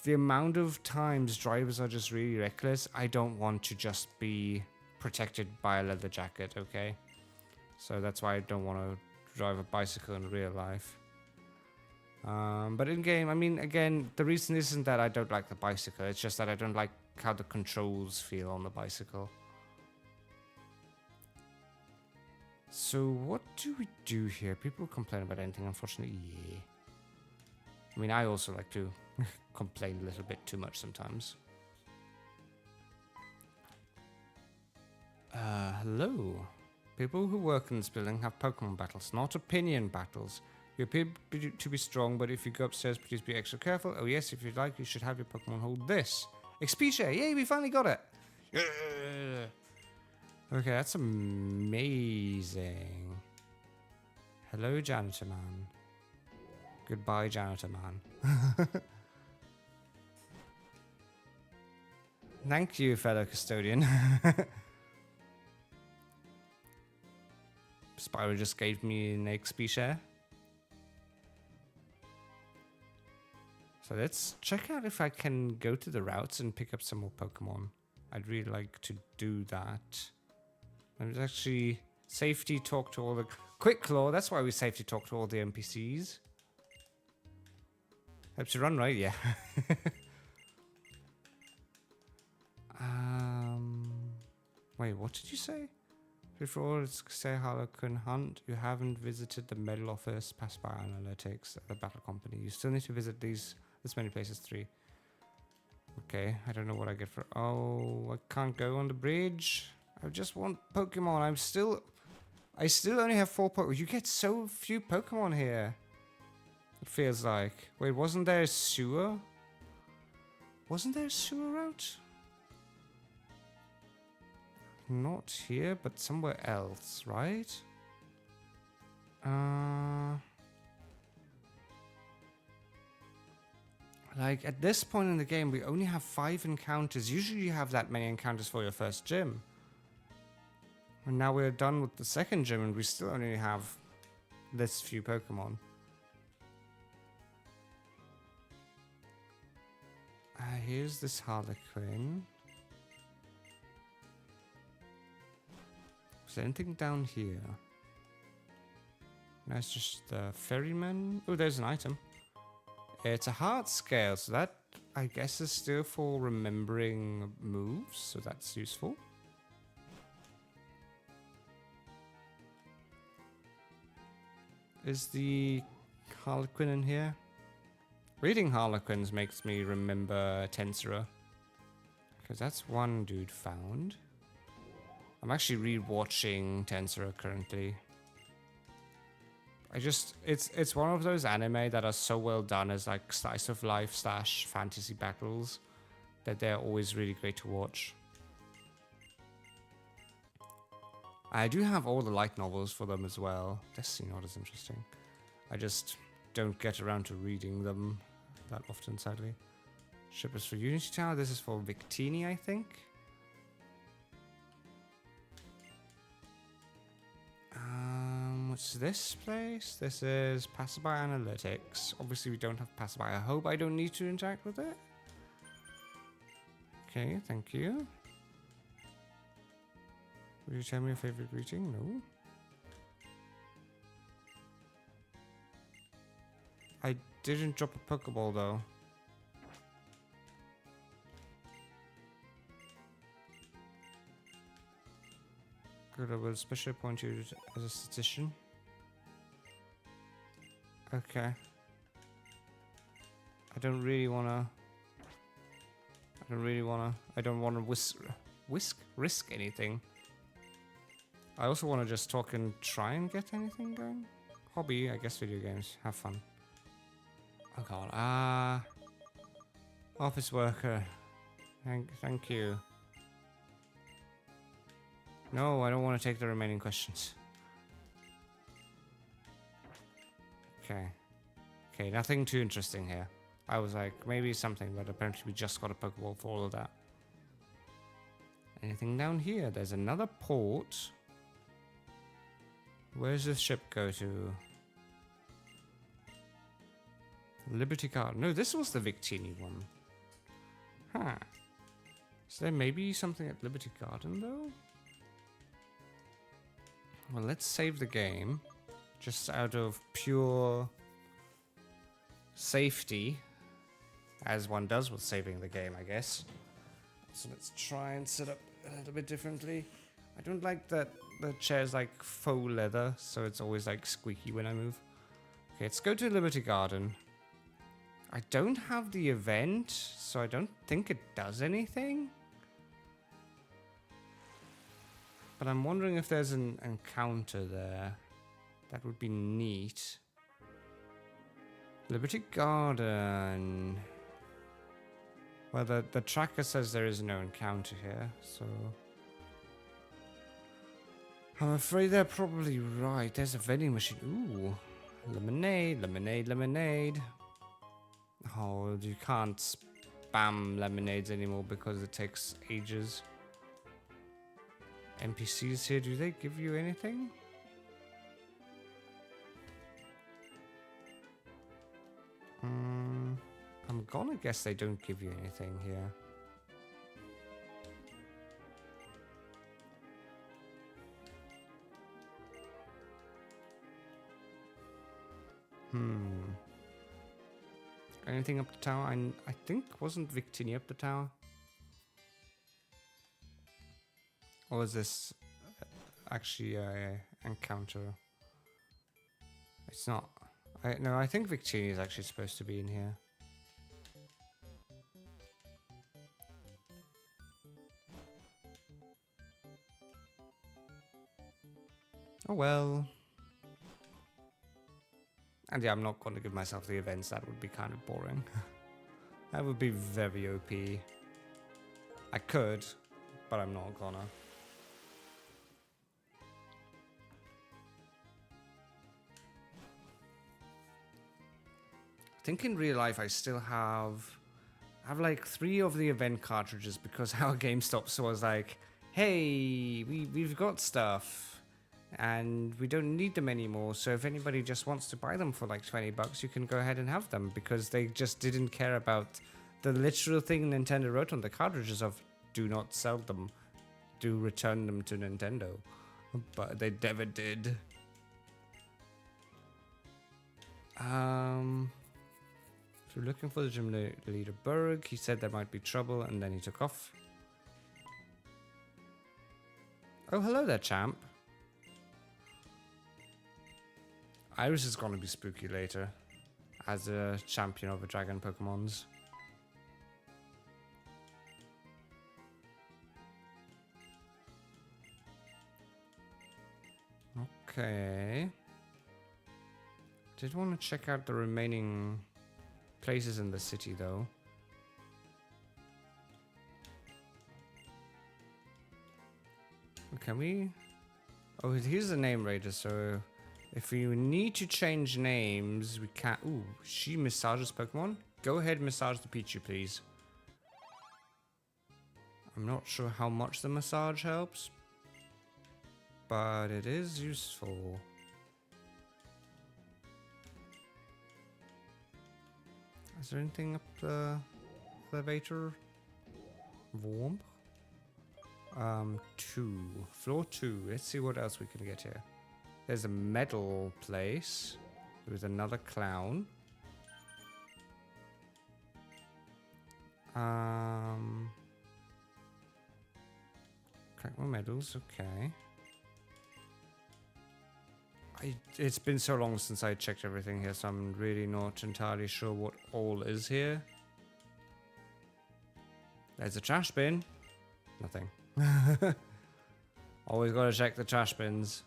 the amount of times drivers are just really reckless, I don't want to just be protected by a leather jacket, okay? So that's why I don't want to drive a bicycle in real life. But in game, I mean, again, the reason isn't that I don't like the bicycle, it's just that I don't like how the controls feel on the bicycle. So what do we do here? People complain about anything, unfortunately, yeah. I mean, I also like to complain a little bit too much sometimes. Hello. People who work in this building have Pokemon battles, not opinion battles. You appear to be strong, but if you go upstairs, please be extra careful. Oh yes, if you'd like, you should have your Pokemon hold this. XP share! Yay, we finally got it! Yeah. Okay, that's amazing. Hello, Janitor Man. Goodbye, Janitor Man. Thank you, fellow custodian. Spyro just gave me an XP share. So let's check out if I can go to the routes and pick up some more Pokemon. I'd really like to do that. Let's actually safety talk to all the... Quick Claw, that's why we safety talk to all the NPCs. Helps you run, right? Yeah. Wait, what did you say? Before say hello can hunt, you haven't visited the medal office, pass by analytics, the battle company. You still need to visit this many places, 3. Okay, I don't know what I get for... Oh, I can't go on the bridge. I just want Pokemon. I still only have 4 Pokemon. You get so few Pokemon here. It feels like. Wait, wasn't there a sewer? Wasn't there a sewer route? Not here, but somewhere else, right? Like, at this point in the game, we only have 5 encounters. Usually you have that many encounters for your first gym. And now we're done with the second gym, and we still only have this few Pokemon. Here's this Harlequin. Is there anything down here? No, it's just the ferryman. Oh, there's an item. It's a heart scale, so that, I guess, is still for remembering moves, so that's useful. Is the Harlequin in here? Reading Harlequins makes me remember Tensora, because that's one dude found. I'm actually re-watching Tensora currently. It's one of those anime that are so well done as like slice of life / fantasy battles that they're always really great to watch. I do have all the light novels for them as well. Destiny not as interesting. I just don't get around to reading them that often, sadly. Ship is for Unity Tower. This is for Victini, I think. What's this place? This is Passerby Analytics. Obviously, we don't have Passerby. I hope I don't need to interact with it. Okay, thank you. Will you tell me your favorite greeting? No. I didn't drop a Pokeball though. Good, I will specially appoint you as a statistician. Okay. I don't wanna risk anything. I also want to just talk and try and get anything going. Hobby, I guess video games. Have fun. Oh god. Office worker. Thank you. No, I don't want to take the remaining questions. Okay. Okay, nothing too interesting here. I was like, maybe something, but apparently we just got a Pokeball for all of that. Anything down here? There's another port. Where's this ship go to? Liberty Garden. No, this was the Victini one. Huh. Is there maybe something at Liberty Garden, though? Well, let's save the game. Just out of pure safety. As one does with saving the game, I guess. So let's try and set up a little bit differently. I don't like that the chair's like faux leather, so it's always like squeaky when I move. Okay, let's go to Liberty Garden. I don't have the event, so I don't think it does anything. But I'm wondering if there's an encounter there. That would be neat. Liberty Garden. Well, the tracker says there is no encounter here, so... I'm afraid they're probably right. There's a vending machine. Ooh. Lemonade, lemonade, lemonade. Oh, you can't spam lemonades anymore because it takes ages. NPCs here, do they give you anything? I'm gonna guess they don't give you anything here. Anything up the tower? I think wasn't Victini up the tower? Or is this actually a encounter? It's not. No, I think Victini is actually supposed to be in here. Oh well. And yeah, I'm not going to give myself the events. That would be kind of boring. That would be very OP. I could, but I'm not gonna. I think in real life I still have like 3 of the event cartridges because our GameStop was like, hey, we've got stuff. And we don't need them anymore, so if anybody just wants to buy them for like $20, you can go ahead and have them, because they just didn't care about the literal thing Nintendo wrote on the cartridges of do not sell them, do return them to Nintendo. But they never did. So we're looking for the gym leader Berg. He said there might be trouble and then he took off. Oh, hello there, champ. Iris is going to be spooky later as a champion of the dragon Pokemons. Okay. Did want to check out the remaining places in the city though. Can we? Oh, here's the name rater, so if we need to change names, we can't. Ooh, she massages Pokemon? Go ahead, massage the Pichu, please. I'm not sure how much the massage helps, but it is useful. Is there anything up the elevator? Warm? 2. Floor 2. Let's see what else we can get here. There's a metal place with another clown. Collect more medals, okay. It's been so long since I checked everything here, so I'm really not entirely sure what all is here. There's a trash bin. Nothing. Always gotta check the trash bins.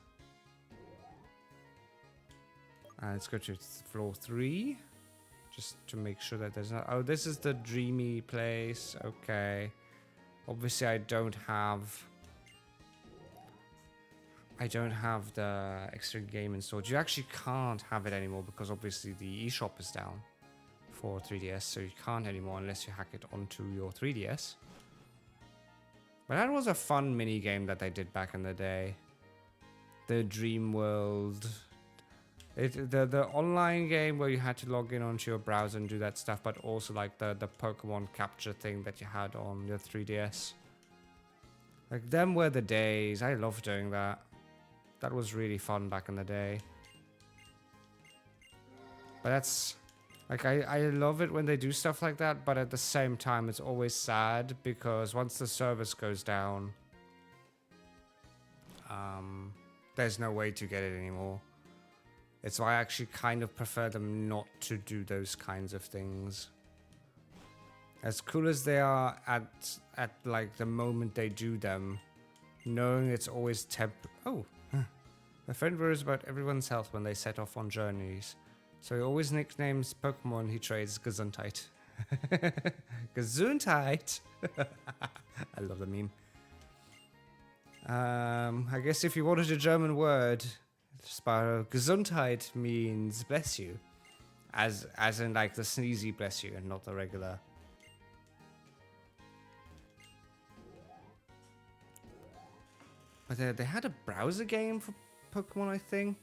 Let's go to floor 3. Just to make sure that there's not... Oh, this is the dreamy place. Okay. Obviously, I don't have the extra game installed. You actually can't have it anymore because obviously the eShop is down for 3DS, so you can't anymore unless you hack it onto your 3DS. But that was a fun mini game that they did back in the day. The Dream World. The online game where you had to log in onto your browser and do that stuff, but also like the Pokemon capture thing that you had on your 3DS. Like, them were the days. I love doing that. That was really fun back in the day. But that's... Like, I love it when they do stuff like that, but at the same time, it's always sad because once the service goes down, there's no way to get it anymore. It's why I actually kind of prefer them not to do those kinds of things. As cool as they are at like the moment they do them, knowing it's always Oh, my friend worries about everyone's health when they set off on journeys. So he always nicknames Pokemon he trades Gesundheit. Gesundheit! I love the meme. I guess if you wanted a German word, Sparrow, Gesundheit means bless you. As in like the sneezy bless you and not the regular. But they had a browser game for Pokemon, I think,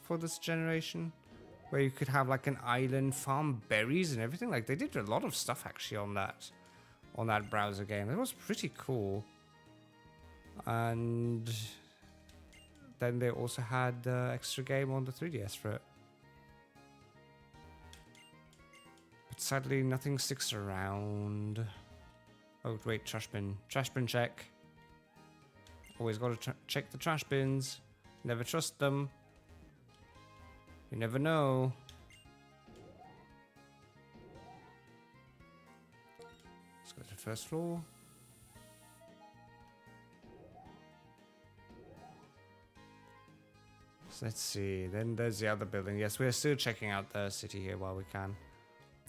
for this generation. Where you could have like an island, farm berries and everything. Like they did a lot of stuff actually on that browser game. It was pretty cool. And then they also had the extra game on the 3DS for it. But sadly, nothing sticks around. Oh wait, trash bin. Trash bin check. Always got to check the trash bins. Never trust them. You never know. Let's go to the first floor. So let's see. Then there's the other building. Yes, we're still checking out the city here while we can.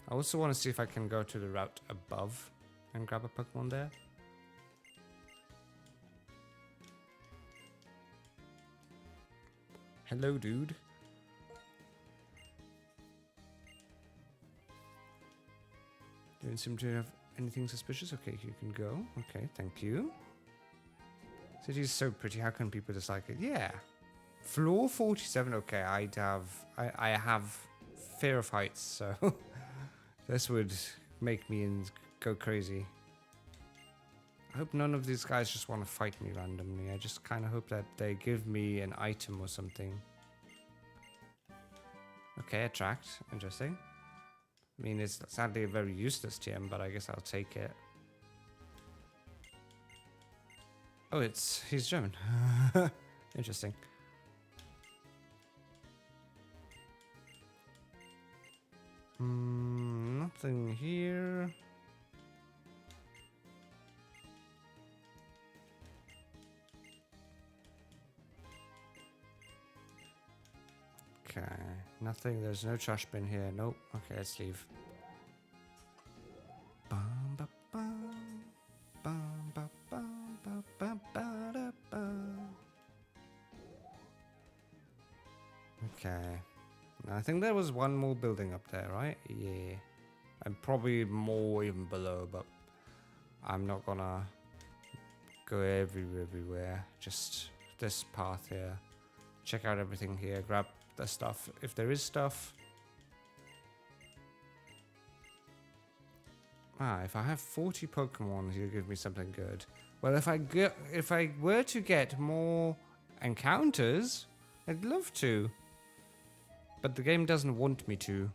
I also want to see if I can go to the route above and grab a Pokemon there. Hello, dude. Don't seem to have anything suspicious. Okay, you can go. Okay, thank you. City's so pretty. How can people dislike it? Yeah. Floor 47. Okay, I have fear of heights, so this would make me go crazy. I hope none of these guys just want to fight me randomly. I just kind of hope that they give me an item or something. Okay, attract. Interesting. I mean, it's sadly a very useless TM, but I guess I'll take it. Oh, he's German. Interesting. Nothing here. Okay, nothing. There's no trash bin here. Nope. Okay, let's leave. Bum, ba, bum. Bum, ba, bum, ba, ba, ba, da, ba. Okay. I think there was one more building up there, right? Yeah. And probably more even below, but I'm not gonna go everywhere. Just this path here. Check out everything here. Grab the stuff if there is stuff. If I have 40 Pokemon, he'll give me something good. Well, if I were to get more encounters, I'd love to. But the game doesn't want me to.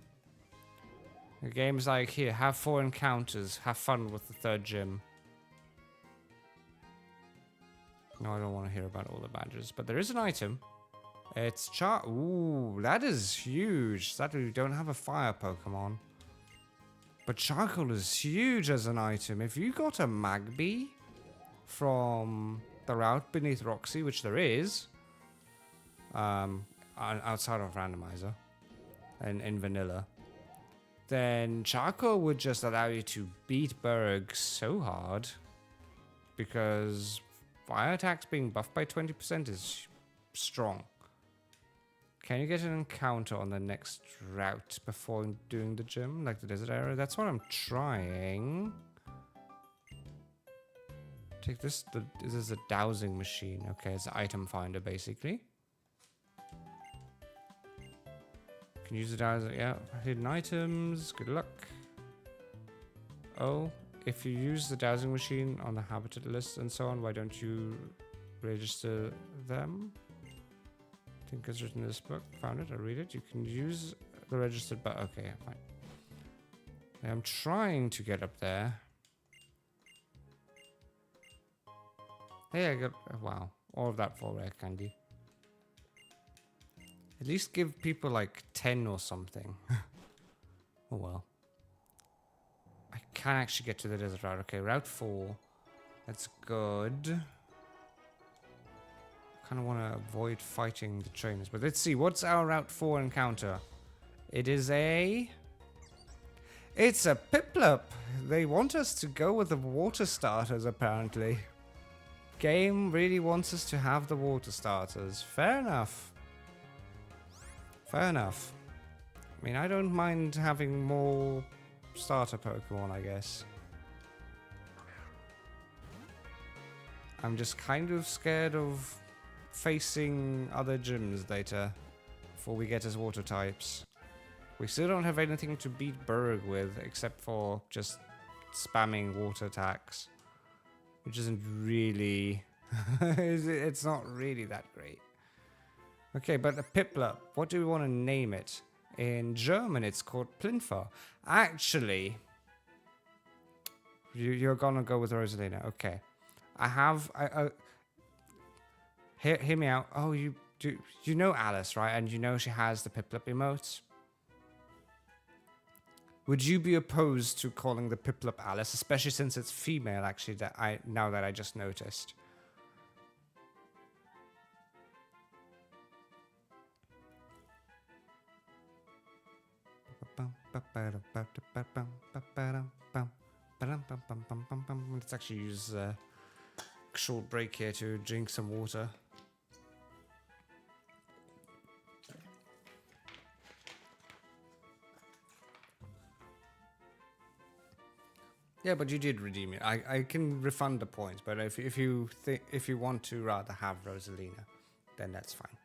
The game's like, here, have 4 encounters. Have fun with the 3rd gym. No, I don't want to hear about all the badges. But there is an item. It's Ooh, that is huge. Sadly, we don't have a fire Pokemon. But charcoal is huge as an item. If you got a Magby from the route beneath Roxy, which there is, outside of Randomizer and in vanilla, then charcoal would just allow you to beat Burg so hard, because fire attacks being buffed by 20% is strong. Can you get an encounter on the next route before doing the gym, like the desert area? That's what I'm trying. Take this. This is a dowsing machine. Okay, it's an item finder basically. Can use the dowsing. Yeah, hidden items. Good luck. Oh, if you use the dowsing machine on the habitat list and so on, why don't you register them? I think it's written in this book. Found it. I read it. You can use the registered, but okay, fine. I'm trying to get up there. Hey, I got wow, all of that for rare candy. At least give people like 10 or something. Oh well. I can actually get to the desert route. Okay, route 4. That's good. Kind of want to avoid fighting the trainers, but let's see. What's our Route 4 encounter? It's a Piplup. They want us to go with the water starters, apparently. Game really wants us to have the water starters. Fair enough. Fair enough. I mean, I don't mind having more starter Pokemon, I guess. I'm just kind of scared of facing other gyms later before we get as water types. We still don't have anything to beat Burg with except for just spamming water attacks, which isn't really it's not really that great. Okay, but a Piplup, what do we want to name it? In German it's called Plinfer. Actually, you're gonna go with Rosalina. Okay, Hear me out. Oh, you know Alice, right? And you know she has the Piplup emotes. Would you be opposed to calling the Piplup Alice, especially since it's female? Actually, now that I just noticed. Let's actually use a short break here to drink some water. Yeah, but you did redeem it. I can refund the points, but if you want to rather have Rosalina, then that's fine.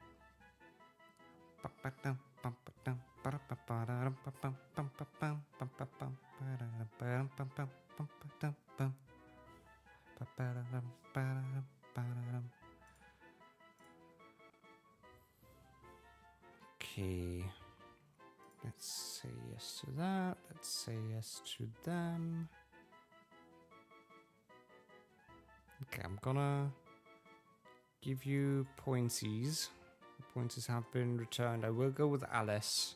Okay. Let's say yes to that. Let's say yes to them. Okay, I'm gonna give you pointsies. The pointsies have been returned. I will go with Alice.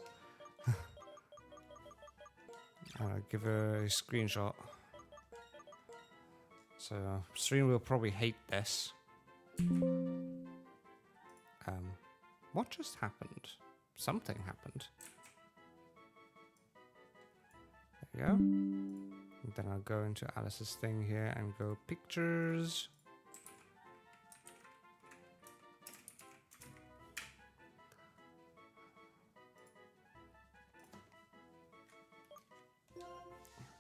I'll give her a screenshot. So, stream will probably hate this. What just happened? Something happened. There we go. And then I'll go into Alice's thing here and go pictures.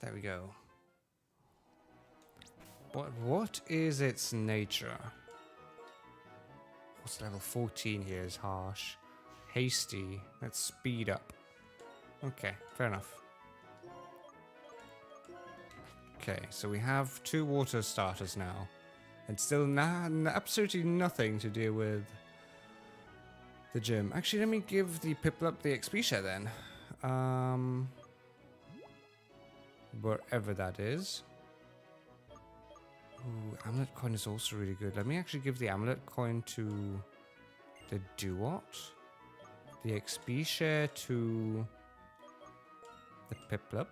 There we go. But what is its nature? What's level 14 here is harsh. Hasty. Let's speed up. Okay, fair enough. Okay, so we have 2 water starters now. And still absolutely nothing to deal with the gym. Actually, let me give the Piplup the XP share then. Wherever that is. Ooh, Amulet Coin is also really good. Let me actually give the Amulet Coin to the Duot. The XP share to the Piplup.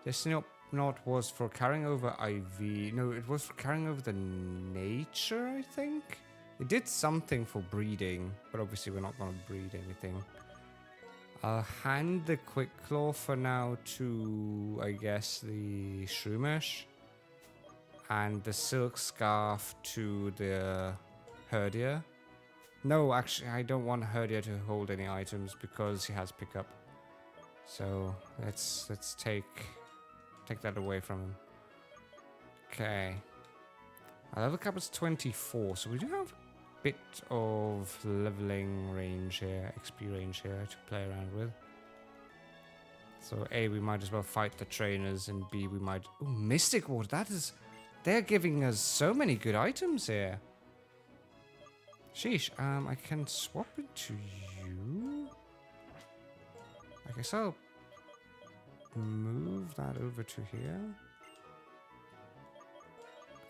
Destiny Knot was for carrying over IV. No, it was for carrying over the nature, I think? It did something for breeding, but obviously we're not going to breed anything. I'll hand the Quick Claw for now to, I guess, the Shroomish. And the Silk Scarf to the Herdia. No, actually, I don't want Herdia to hold any items because he has pickup. So let's take that away from him. Okay. Our level cap is 24, so we do have a bit of leveling range here, XP range here to play around with. So A, we might as well fight the trainers, and B, we might... Ooh, Mystic Water, that is... They're giving us so many good items here. Sheesh, I can swap it to you. I guess I'll move that over to here.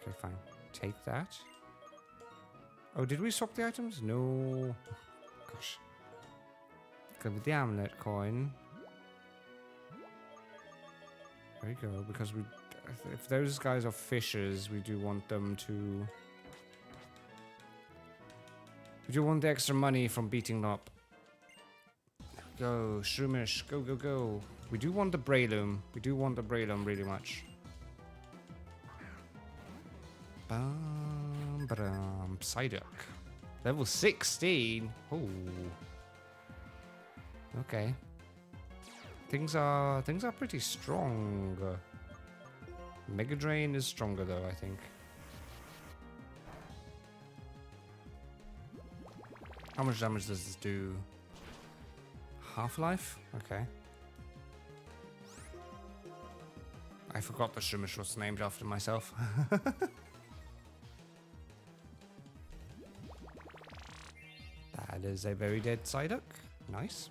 Okay, fine. Take that. Oh, did we swap the items? No. Gosh. Go with the Amulet Coin. There we go, because we... If those guys are fishers, we do want them to... We do want the extra money from beating them up. Go, Shroomish, go, go, go. We do want the Breloom. We do want the Breloom really much. Bam, ba-dum. Psyduck. Level 16? Oh. Okay. Things are pretty strong. Mega Drain is stronger though, I think. How much damage does this do? Half-life? Okay. I forgot the Shroomish was named after myself. That is a very dead Psyduck. Nice.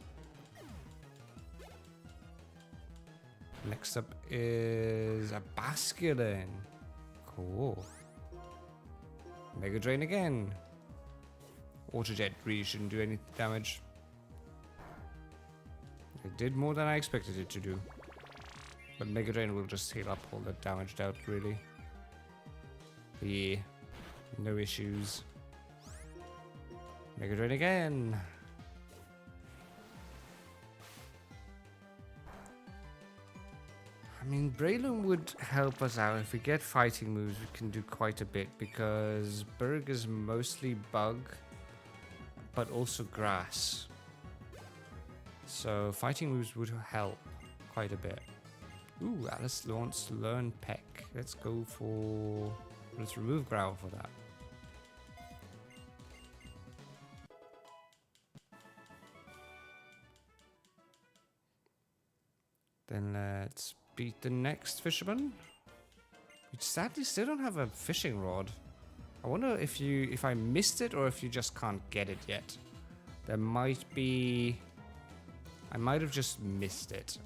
Next up is a Basculin. Cool. Mega Drain again. Auto Jet really shouldn't do any damage. It did more than I expected it to do. But Mega Drain will just heal up all the damage dealt, really. Yeah. No issues. Mega Drain again. I mean, Breloom would help us out. If we get fighting moves, we can do quite a bit because Berg is mostly bug, but also grass. So fighting moves would help quite a bit. Ooh, Alice wants to learn Peck. Let's go for... Let's remove Growl for that. Then let's beat the next fisherman. We sadly still don't have a fishing rod. I wonder if I missed it or if you just can't get it yet. There might be... I might have just missed it.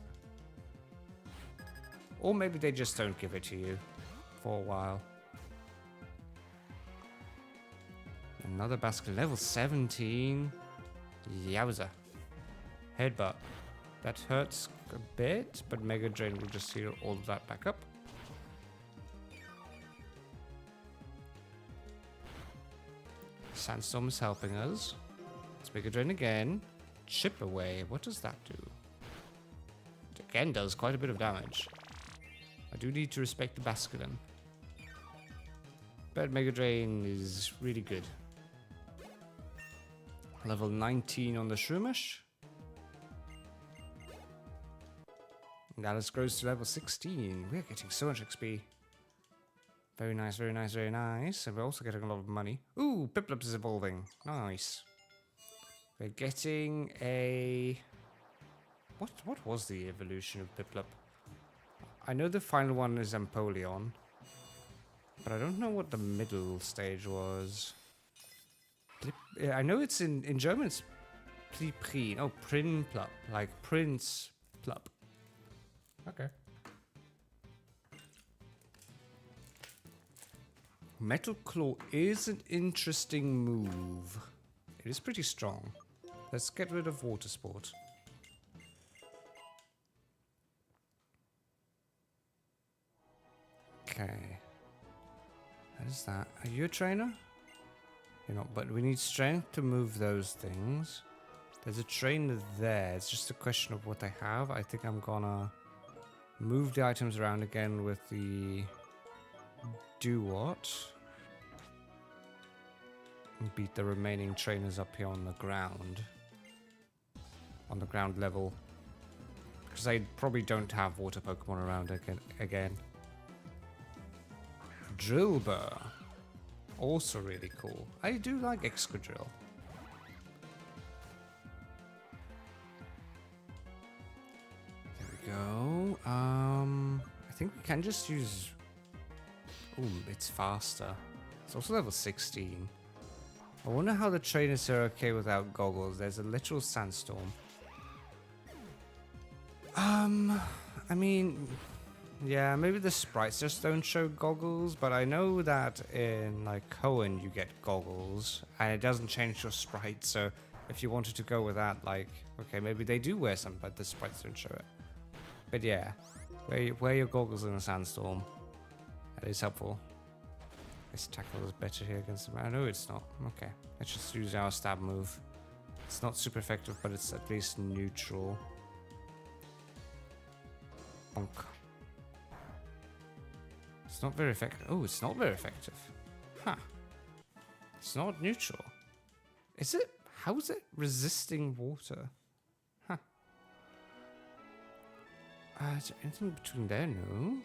Or maybe they just don't give it to you for a while. Another basket, level 17. Yowza. Headbutt. That hurts a bit, but Mega Drain will just heal all of that back up. Sandstorm is helping us. Let's Mega Drain again. Chip away. What does that do? It again does quite a bit of damage. I do need to respect the Basculin. But Mega Drain is really good. Level 19 on the Shroomish. And Alice grows to level 16. We're getting so much XP. Very nice, very nice, very nice. And we're also getting a lot of money. Ooh, Piplup is evolving. Nice. We're getting a... What was the evolution of Piplup? I know the final one is Empoleon. But I don't know what the middle stage was. I know it's in German it's Pliprin. Oh, Prinplup. Like Prince Plup. Okay. Metal Claw is an interesting move. It is pretty strong. Let's get rid of Water Sport. Okay. What is that? Are you a trainer? You're not, but we need strength to move those things. There's a trainer there. It's just a question of what they have. I think I'm gonna move the items around again with the do what? And beat the remaining trainers up here on the ground. On the ground level. Because I probably don't have water Pokemon around again. Drillbur. Also really cool. I do like Excadrill. There we go. I think we can just use... Ooh, it's faster. It's also level 16. I wonder how the trainers are okay without goggles. There's a literal sandstorm. I mean... Yeah, maybe the sprites just don't show goggles, but I know that in, like, Cohen you get goggles, and it doesn't change your sprite, so if you wanted to go with that, like, okay, maybe they do wear some, but the sprites don't show it. But yeah, wear your goggles in a sandstorm. That is helpful. This tackle is better here against them. I know it's not. Okay, let's just use our stab move. It's not super effective, but it's at least neutral. Bonk. It's not very effective. Oh, it's not very effective. Huh. It's not neutral. Is it? How is it resisting water? Huh. Is there anything between there? No.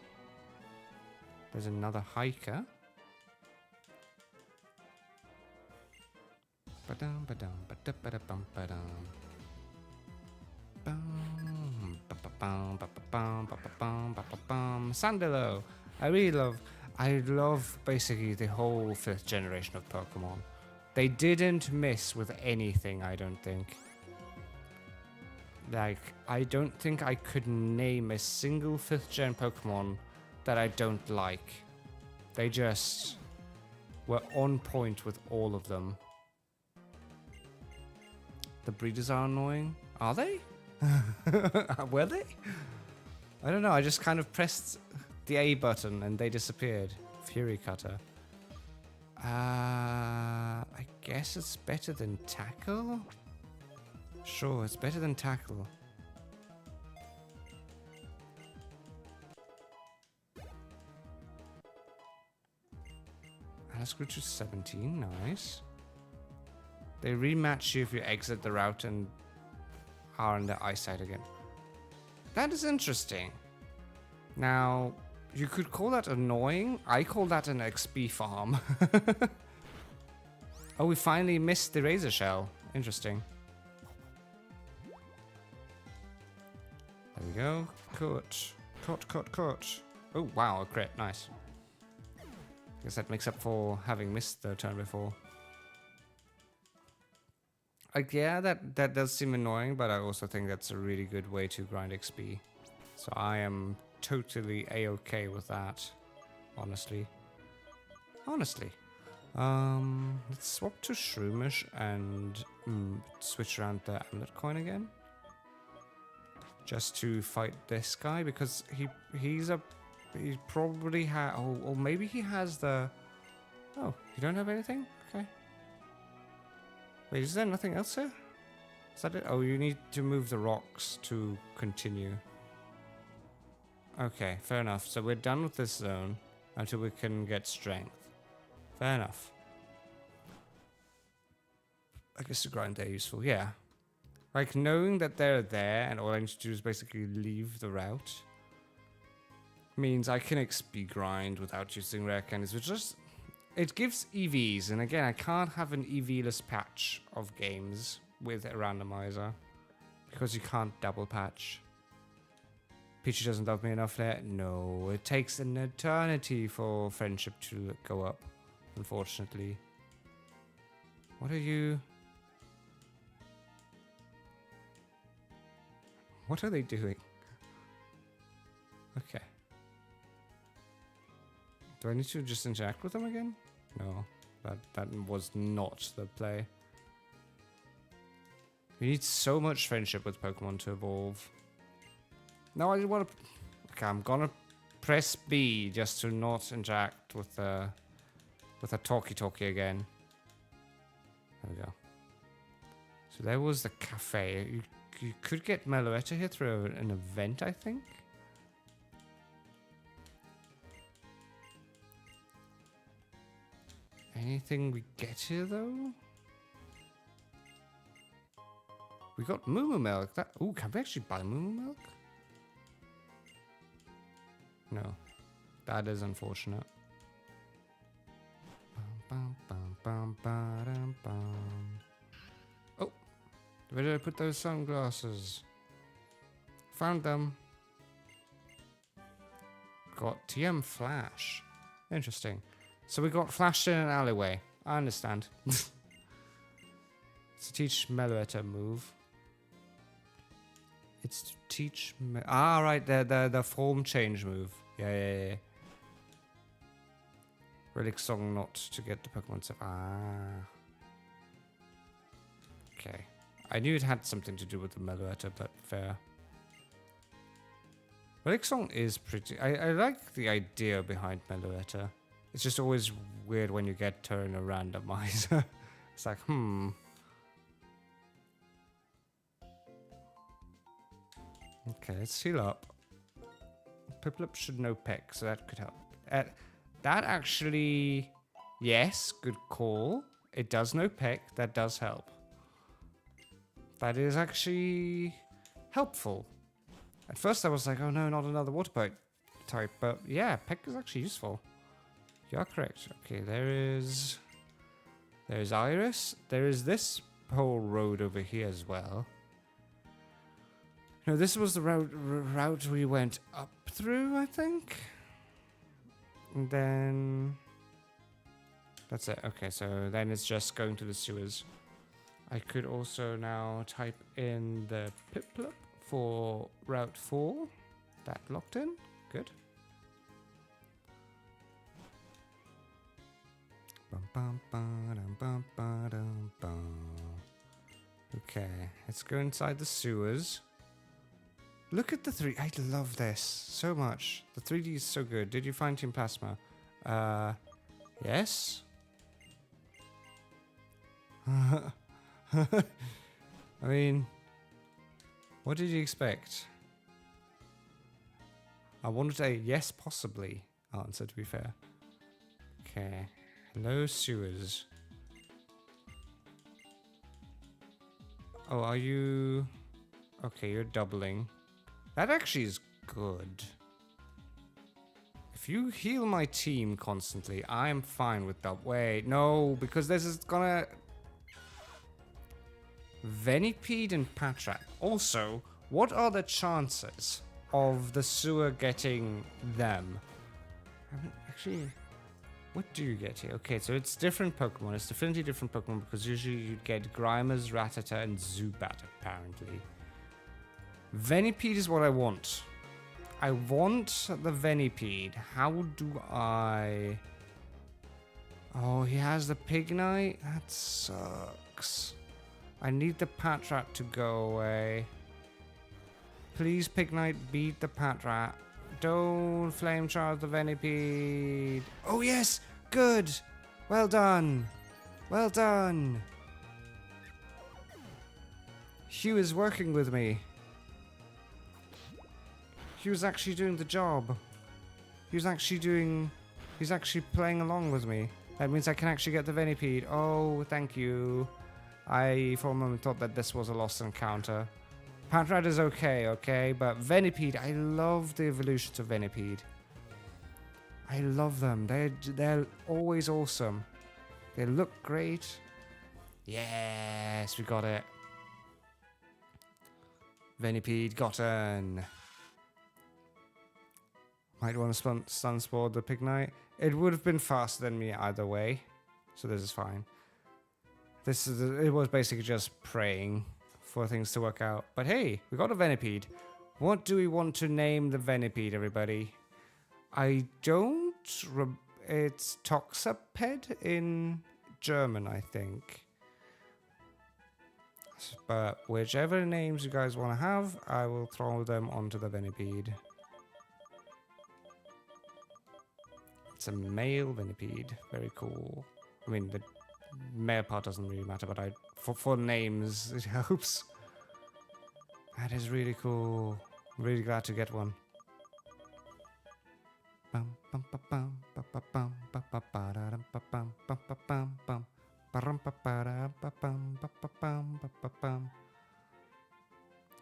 There's another hiker. Ba-dum, ba-dum, ba-da-ba-da-bum, ba-dum. Bum, ba-ba-bum, ba-ba-bum, ba-ba-bum, ba-ba-bum. Sandalo. I love basically the whole 5th generation of Pokemon. They didn't miss with anything, I don't think. Like, I don't think I could name a single 5th gen Pokemon that I don't like. They just were on point with all of them. The breeders are annoying. Are they? Were they? I don't know, I just kind of pressed the A button and they disappeared. Fury Cutter. I guess it's better than Tackle? Sure, it's better than Tackle. Alice grew to 17, nice. They rematch you if you exit the route and are in the eyesight again. That is interesting. Now, you could call that annoying. I call that an XP farm. Oh, we finally missed the Razor Shell. Interesting. There we go. Cut. Oh, wow, a crit. Nice. Guess that makes up for having missed the turn before. Like, yeah, that does seem annoying, but I also think that's a really good way to grind XP. So I am totally a-okay with that, honestly. Honestly. Let's swap to Shroomish and switch around the amulet coin again. Just to fight this guy, because he probably has, or maybe he has the, oh, you don't have anything? Okay. Wait, is there nothing else here? Is that it? Oh, you need to move the rocks to continue. Okay, fair enough. So we're done with this zone until we can get strength. Fair enough. I guess the grind there useful, yeah. Like, knowing that they're there and all I need to do is basically leave the route means I can XP grind without using rare candies, which just, it gives EVs, and again, I can't have an EV-less patch of games with a randomizer because you can't double patch. Peachy doesn't love me enough there. No, it takes an eternity for friendship to go up, unfortunately. What are you? What are they doing? Okay. Do I need to just interact with them again? No, that was not the play. We need so much friendship with Pokemon to evolve. No, I want to... Okay, I'm gonna press B just to not interact with a talkie again. There we go. So there was the cafe. You could get Meloetta here through an event, I think. Anything we get here, though? We got Moo Milk. That, ooh, can we actually buy Moo Milk? No. That is unfortunate. Oh! Where did I put those sunglasses? Found them. Got TM Flash. Interesting. So we got flashed in an alleyway. I understand. To teach Meloetta move. It's to teach right, the form change move. Yeah. Relic Song not to get the Pokemon stuff. Okay. I knew it had something to do with the Meloetta, but fair. Relic Song is pretty... I like the idea behind Meloetta. It's just always weird when you get her in a randomizer. It's like, Okay, let's heal up. Piplup should know Peck, so that could help. That actually... Yes, good call. It does know Peck. That does help. That is actually helpful. At first I was like, oh no, not another water type. But yeah, Peck is actually useful. You are correct. Okay, there's Iris. There is this whole road over here as well. No, this was the route we went up through, I think. And then... That's it. Okay, so then it's just going to the sewers. I could also now type in the Piplup for Route 4. That locked in. Good. Okay, let's go inside the sewers. Look at the 3D. I love this so much. The 3D is so good. Did you find Team Plasma? Yes? I mean, what did you expect? I wanted a yes, possibly answer, to be fair. Okay. Hello, sewers. Oh, are you... Okay, you're doubling. That actually is good. If you heal my team constantly, I'm fine with that. Wait, no, because this is gonna... Venipede and Patrat. Also, what are the chances of the sewer getting them? I mean, actually... What do you get here? Okay, so it's different Pokemon. It's definitely different Pokemon because usually you'd get Grimer's, Rattata, and Zubat, apparently. Venipede is what I want. I want the Venipede. How do I... Oh, he has the Pignite? That sucks. I need the Patrat to go away. Please, Pignite, beat the Patrat. Don't flame charge the Venipede. Oh, yes! Good! Well done! Well done! Hugh is working with me. Hugh's actually doing the job. He's actually playing along with me. That means I can actually get the Venipede. Oh, thank you. I, for a moment, thought that this was a lost encounter. Patrat is okay, but Venipede, I love the evolutions of Venipede. I love them. They're always awesome. They look great. Yes, we got it. Venipede gotten. Might want to stun spore the Pignite. It would have been faster than me either way, so this is fine. It was basically just praying for things to work out. But hey, we got a Venipede. What do we want to name the Venipede, everybody? It's Toxaped in German, I think. But whichever names you guys want to have, I will throw them onto the Venipede. It's a male Venipede. Very cool. I mean, the male part doesn't really matter, but for names, it helps. That is really cool. I'm really glad to get one. I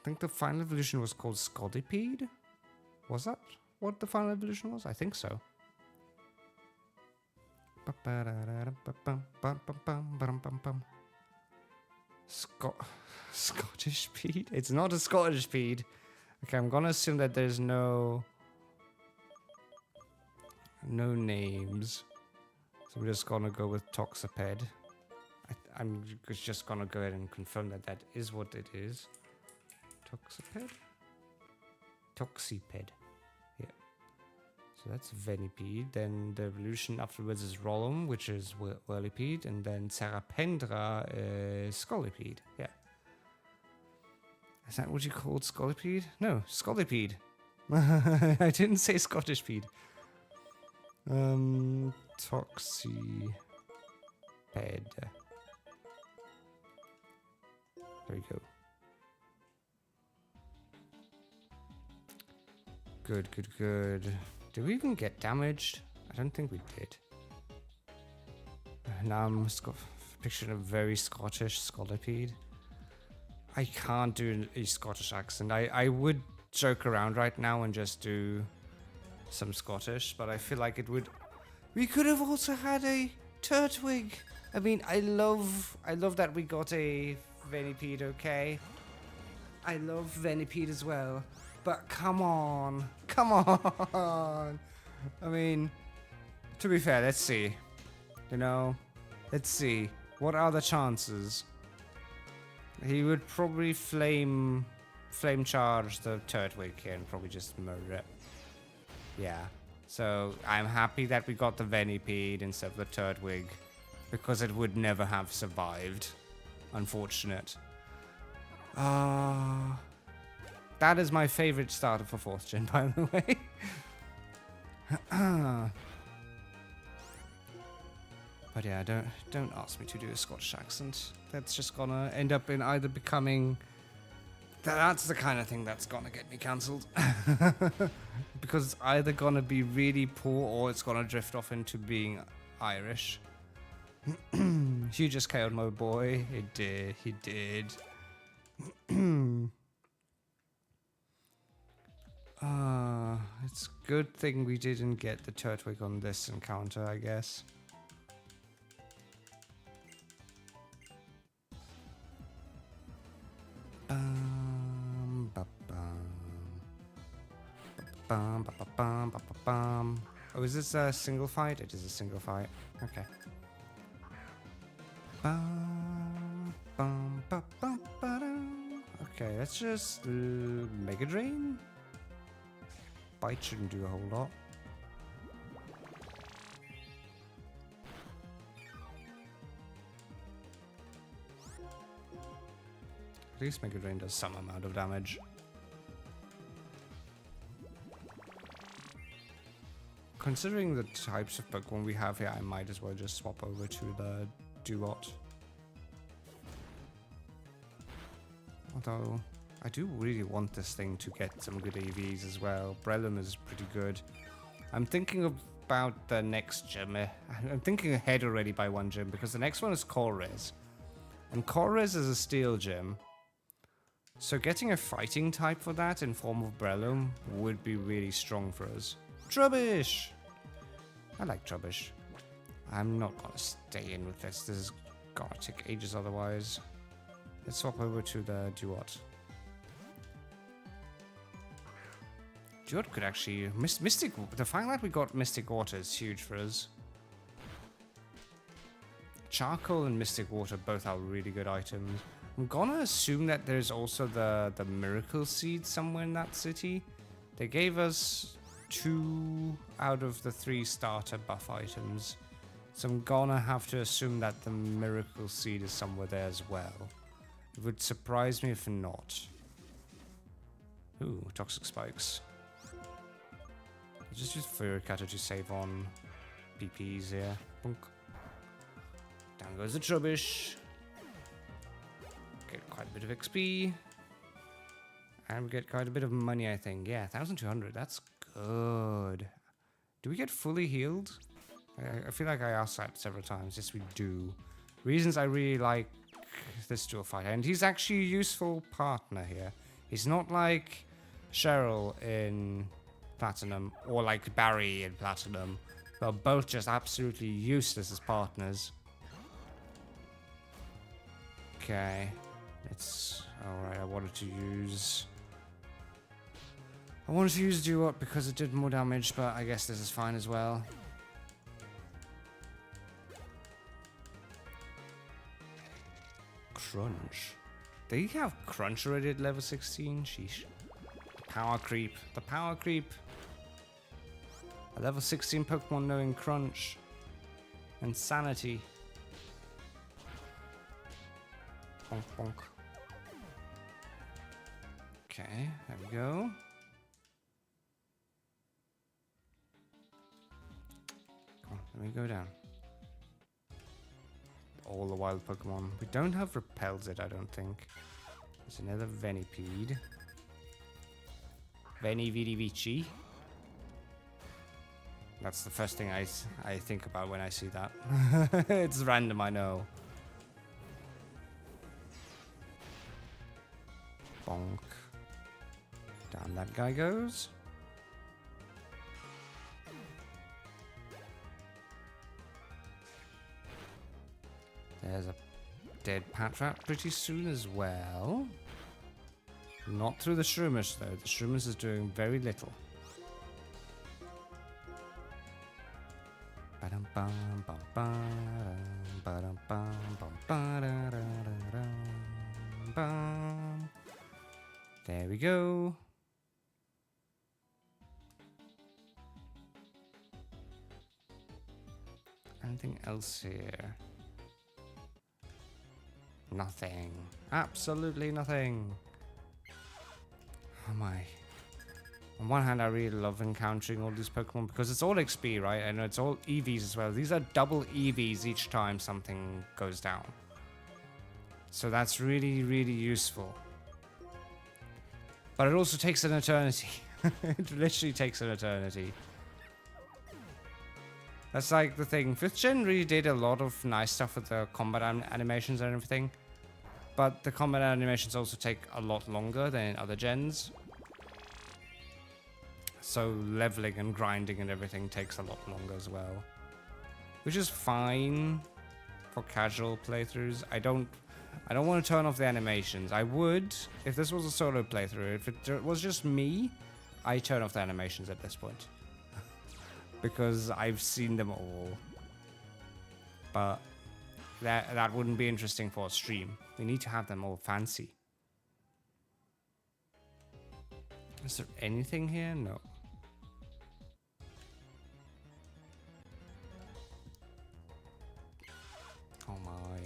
think the final evolution was called Scolipede? Was that what the final evolution was? I think so. Scottish Pede? It's not a Scottish Pede. Okay, I'm gonna assume that there's no names. So we're just gonna go with Toxaped. I'm just gonna go ahead and confirm that that is what it is. Toxaped? Toxiped. Yeah. So that's Venipede. Then the evolution afterwards is Rollum, which is Whirlipede. And then Serapendra is Scolipede. Yeah. Is that what you called Scolipede? No, Scolipede. I didn't say Scottish Pede. Toxiped. There we go. Good, good, good. Did we even get damaged? I don't think we did. Now I'm picturing a very Scottish Scolipede. I can't do a Scottish accent. I would joke around right now and just do some Scottish, but I feel like it would... We could have also had a Turtwig. I mean, I love that we got a Venipede, okay? I love Venipede as well. But come on. Come on. I mean, to be fair, let's see. You know, let's see. What are the chances? He would probably flame charge the Turtwig here and probably just murder it. Yeah. So I'm happy that we got the Venipede instead of the Turtwig, because it would never have survived. Unfortunate. That is my favorite starter for 4th gen, by the way. But yeah, don't ask me to do a Scottish accent. That's just gonna end up in either becoming... That's the kind of thing that's gonna get me cancelled. Because it's either gonna be really poor or it's gonna drift off into being Irish. Hugh just KO'd my boy. He did. He did. It's a good thing we didn't get the Turtwig on this encounter, I guess. Oh, is this a single fight? It is a single fight. Okay. Okay, let's just Mega Drain. Bite shouldn't do a whole lot. At least Mega Drain does some amount of damage. Considering the types of Pokemon we have here, I might as well just swap over to the Duot. Although, I do really want this thing to get some good AVs as well. Breloom is pretty good. I'm thinking about the next gym. I'm thinking ahead already by one gym, because the next one is Colress. And Colress is a steel gym. So getting a fighting type for that in form of Breloom would be really strong for us. Trubbish! I like Trubbish. I'm not gonna stay in with this. This is gonna take ages otherwise. Let's swap over to the Duot. Duot could actually... Mystic... The fact that we got Mystic Water is huge for us. Charcoal and Mystic Water both are really good items. I'm gonna assume that there's also the Miracle Seed somewhere in that city. They gave us 2 out of the 3 starter buff items. So I'm gonna have to assume that the Miracle Seed is somewhere there as well. It would surprise me if not. Ooh, Toxic Spikes. Just use Fury Cutter to save on PPs here. Boink. Down goes the Trubbish. Get quite a bit of XP. And we get quite a bit of money, I think. Yeah, 1,200. That's good. Do we get fully healed? I feel like I asked that several times. Yes, we do. Reasons I really like this dual fighter. And he's actually a useful partner here. He's not like Cheryl in Platinum or like Barry in Platinum. They're both just absolutely useless as partners. Okay. It's... Alright, I wanted to use Duot because it did more damage, but I guess this is fine as well. Crunch. They have Crunch already at level 16? Sheesh. Power creep. The power creep. A level 16 Pokemon knowing Crunch. Insanity. Bonk bonk. Okay, there we go. Come on, let me go down. All the wild Pokemon. We don't have Repelzit, I don't think. There's another Venipede. Venividivici. That's the first thing I think about when I see that. It's random, I know. Bonk. Down that guy goes. There's a dead Patrat pretty soon as well. Not through the Shroomish though. The Shroomish is doing very little. There we go. Anything else here? Nothing. Absolutely nothing. Oh my. On one hand, I really love encountering all these Pokemon because it's all XP, right? And it's all EVs as well. These are double EVs each time something goes down. So that's really, really useful. But it also takes an eternity. It literally takes an eternity. That's like the thing. 5th gen really did a lot of nice stuff with the combat animations and everything. But the combat animations also take a lot longer than in other gens. So leveling and grinding and everything takes a lot longer as well. Which is fine for casual playthroughs. I don't want to turn off the animations. I would, if this was a solo playthrough. If it was just me, I turn off the animations at this point. because I've seen them all. But that wouldn't be interesting for a stream. We need to have them all fancy. Is there anything here? No. Oh my.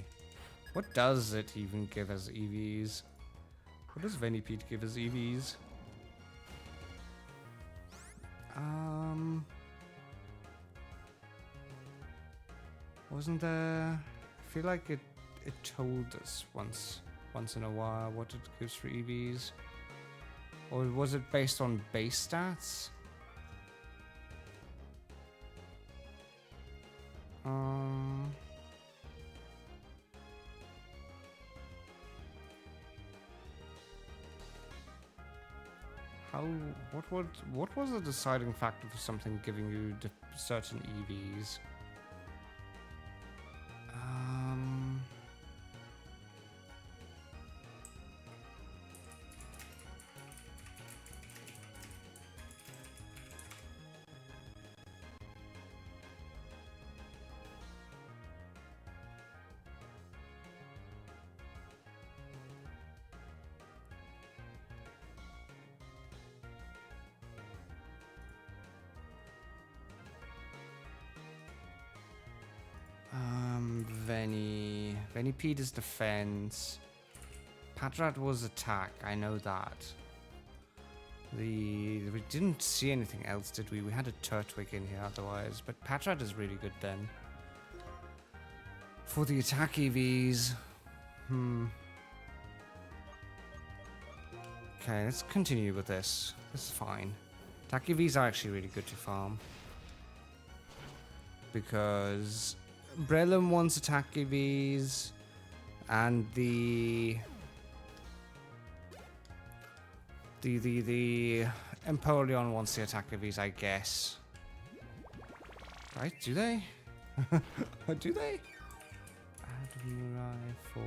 What does it even give us EVs? What does Venipede give us EVs? Wasn't there... I feel like it told us once in a while what it gives for EVs. Or was it based on base stats? What was the deciding factor for something giving you certain EVs? Venipede is defense. Patrat was attack, I know that. We didn't see anything else, did we? We had a Turtwig in here otherwise, but Patrat is really good then. For the attack EVs. Okay, let's continue with this. This is fine. Attack EVs are actually really good to farm. Because Brelum wants attack EVs, and the Empoleon wants the attack EVs, I guess. Right? Do they? Do they? Admiral for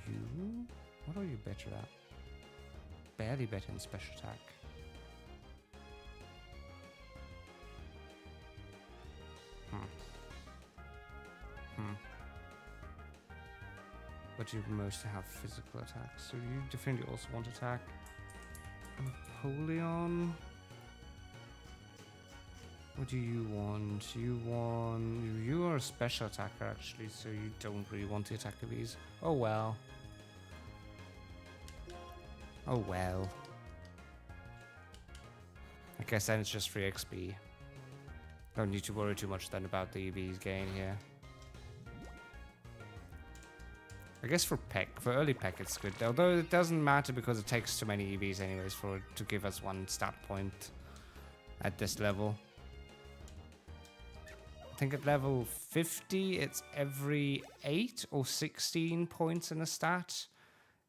you. What are you better at? Barely better in special attack. But you mostly have physical attacks, so you definitely also want attack. Napoleon. What do you want? You are a special attacker actually, so you don't really want the attack of these. Oh well. Oh well. I guess then it's just free XP. Don't need to worry too much then about the EVs gain here. I guess for early Peck it's good, although it doesn't matter because it takes too many EVs anyways for it to give us one stat point at this level. I think at level 50 it's every 8 or 16 points in a stat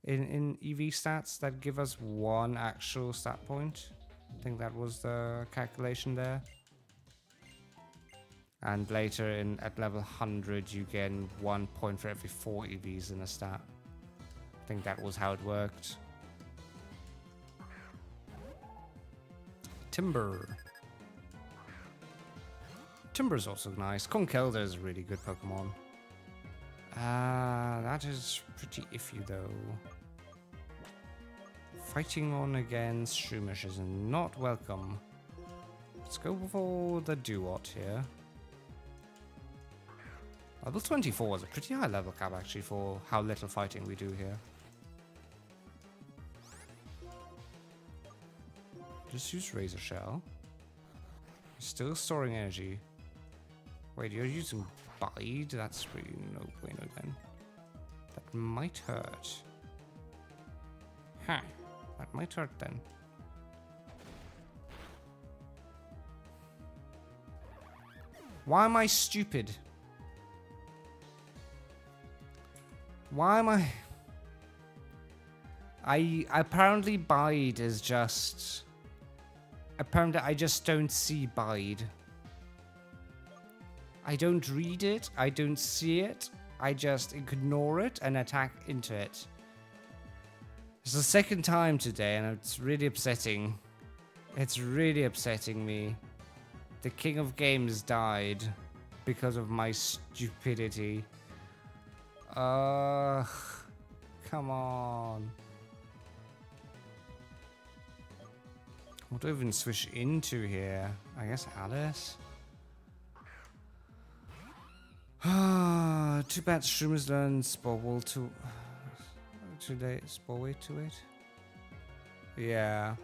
in EV stats that give us one actual stat point. I think that was the calculation there. And later at level 100 you get 1 point for every 4 EVs in a stat. I think that was how it worked. Timber. Timber's also nice. Conkeldurr is a really good Pokemon. That is pretty iffy though. Fighting on against Shroomish is not welcome. Let's go for the Duot here. Level 24 is a pretty high level cap actually for how little fighting we do here. Just use Razor Shell. Still storing energy. Wait, you're using Bide? That's really no bueno then. That might hurt. Huh. That might hurt then. Why am I stupid? Why am I apparently Bide is just... Apparently I just don't see Bide. I don't read it, I don't see it, I just ignore it and attack into it. It's the second time today and it's really upsetting. It's really upsetting me. The king of games died because of my stupidity. Come on. What do I even switch into here? I guess Alice? Too bad streamers learn Spore Wall to... Today, Spore Way to it? Yeah.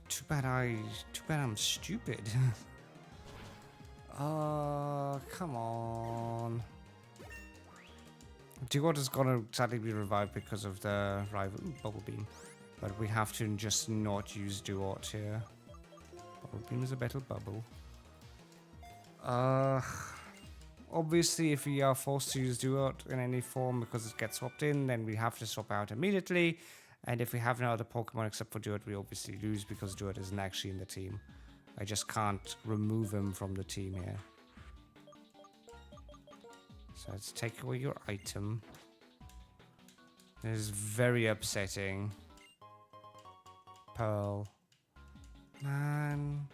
Too bad I'm stupid. Come on. Duot is gonna sadly be revived because of the rival Bubble Beam. But we have to just not use Duot here. Bubble Beam is a better bubble. Obviously if we are forced to use Duot in any form because it gets swapped in, then we have to swap out immediately. And if we have no other Pokemon except for Duot, we obviously lose because Duot isn't actually in the team. I just can't remove him from the team here. So let's take away your item. This is very upsetting. Pearl. Man.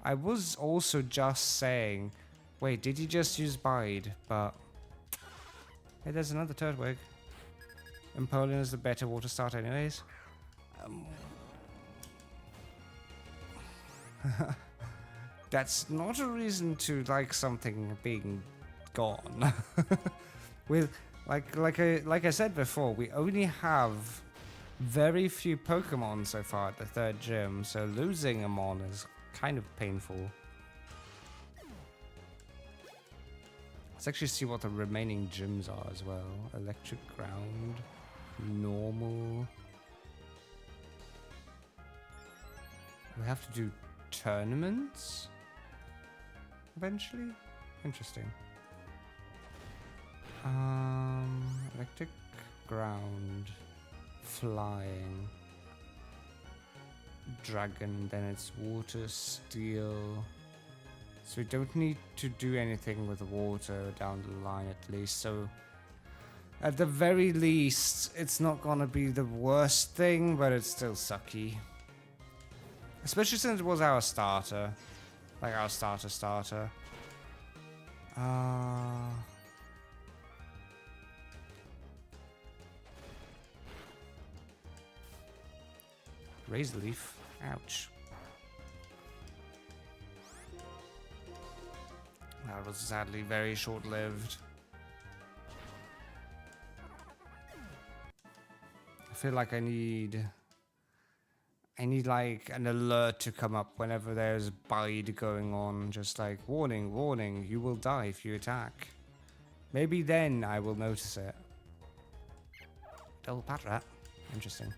I was also just saying... Wait, did he just use Bide? But... Hey, there's another Turtwig. Empoleon is the better water start anyways. That's not a reason to like something being gone. With like I said before, we only have very few Pokemon so far at the third gym, so losing them on is kind of painful. Let's actually see what the remaining gyms are as well. Electric Ground, normal. We have to do tournaments eventually. Interesting. Electric Ground, Flying, Dragon, then it's Water, Steel. So we don't need to do anything with water down the line at least. So at the very least, it's not gonna be the worst thing, but it's still sucky. Especially since it was our starter. Like our starter. Razor Leaf. Ouch. That was sadly very short-lived. I feel like I need like an alert to come up whenever there's Bide going on. Just like, warning, warning, you will die if you attack. Maybe then I will notice it. Double Patrat. Interesting.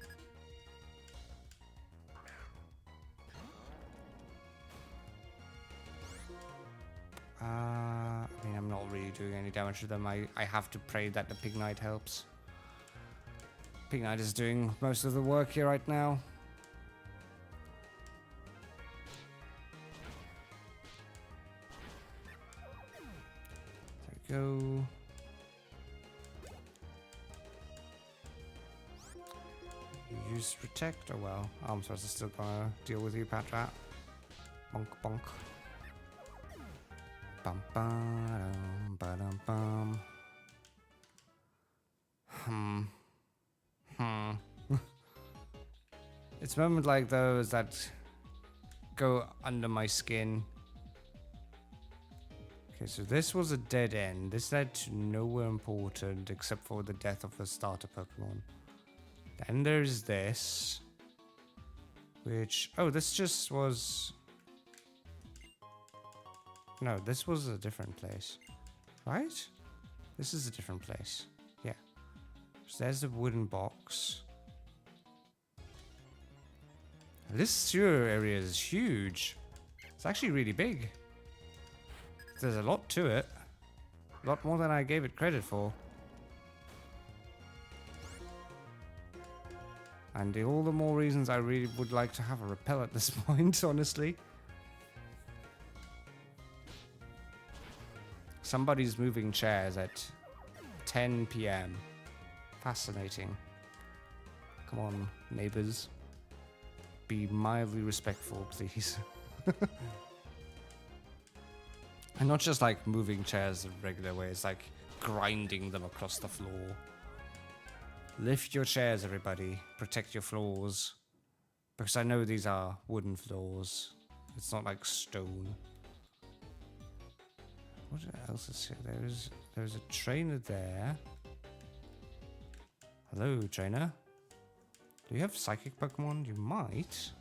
I mean, I'm not really doing any damage to them. I have to pray that the Pignite helps. Pignite is doing most of the work here right now. There we go. Use Protect. Oh well, I'm supposed to still gonna deal with you, Patrat. Bonk bonk. Bum bum bum bum. It's moments like those that go under my skin. Okay, so this was a dead end. This led to nowhere important except for the death of a starter Pokemon. Then there's this, which, oh, this just was, no, this was a different place, right? This is a different place. Yeah. So there's the wooden box. This sewer area is huge. It's actually really big. There's a lot to it. A lot more than I gave it credit for. And all the more reasons I really would like to have a repel at this point, honestly. Somebody's moving chairs at 10 PM. Fascinating. Come on, neighbors. be mildly respectful, please. And not just like moving chairs the regular way, it's like grinding them across the floor. Lift your chairs, everybody. Protect your floors. Because I know these are wooden floors. It's not like stone. What else is here? There's a trainer there. Hello, trainer. Do you have psychic Pokemon? You might.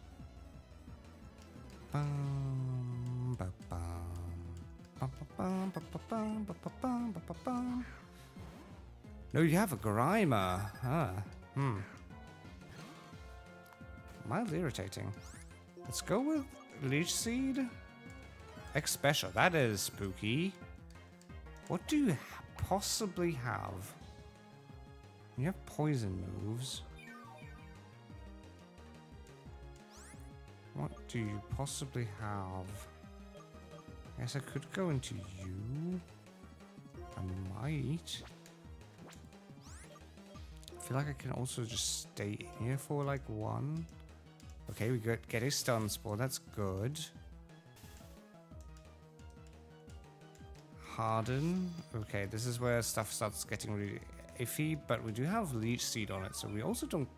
Bum, ba, bum. Bum, ba, bum, ba, ba, bum, ba, ba, bum, ba, ba, bum. No, you have a Grimer. Mildly irritating. Let's go with Leech Seed. X Special. That is spooky. What do you possibly have? You have poison moves. What do you possibly have? I guess I could go into you. I might. I feel like I can also just stay in here for like one. Okay, we get a stun spore. That's good. Harden. Okay, this is where stuff starts getting really iffy, but we do have Leech Seed on it, so we also don't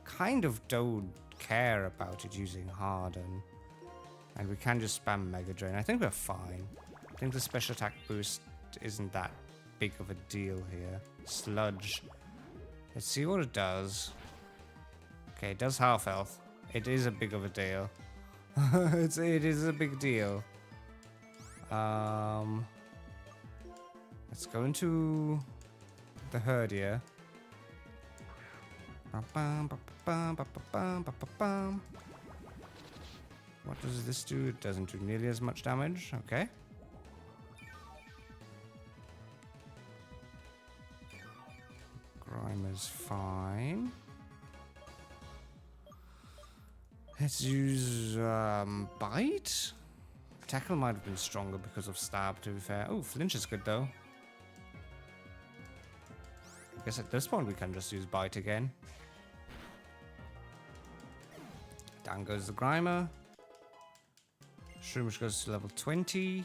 kind of don't care about it using Harden. And we can just spam Mega Drain. I think we're fine. I think the special attack boost isn't that big of a deal here. Sludge. Let's see what it does. Okay, it does half health. It is a big of a deal. It is a big deal. Let's go into the herd here. What does this do? It doesn't do nearly as much damage. Okay. Grimer's fine. Let's use Bite. Tackle might have been stronger because of Stab, to be fair. Oh, Flinch is good though. I guess at this point we can just use Bite again. Down goes the Grimer. Shroomish goes to level 20.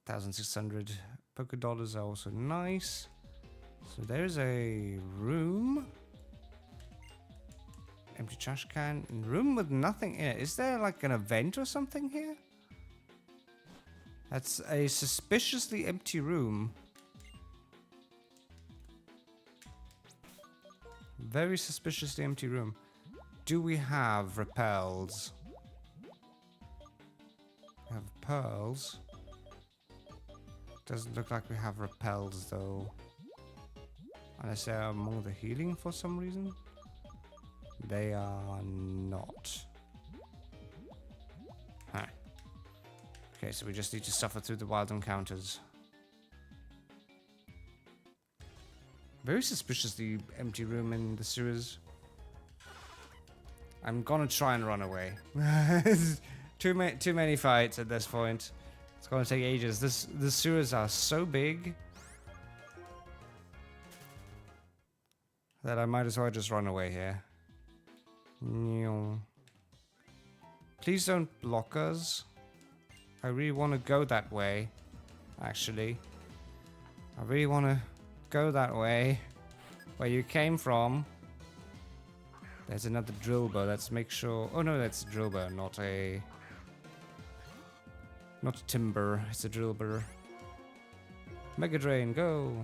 1,600 Poké Dollars are also nice. So there's a room. Empty trash can. Room with nothing in it. Is there like an event or something here? That's a suspiciously empty room. Very suspiciously empty room. Do we have repels? We have pearls. Doesn't look like we have repels though. Unless they're among the healing for some reason. They are not. Huh. Okay, so we just need to suffer through the wild encounters. Very suspiciously empty room in the sewers. I'm gonna try and run away. too many fights at this point. It's gonna take ages. The sewers are so big that I might as well just run away here. Please don't block us. I really want to go that way. Actually, I really want to go that way where you came from. There's another drill bow. Let's make sure. Oh no, that's a drill bow, not a timber. It's a drill bow. Mega Drain, go!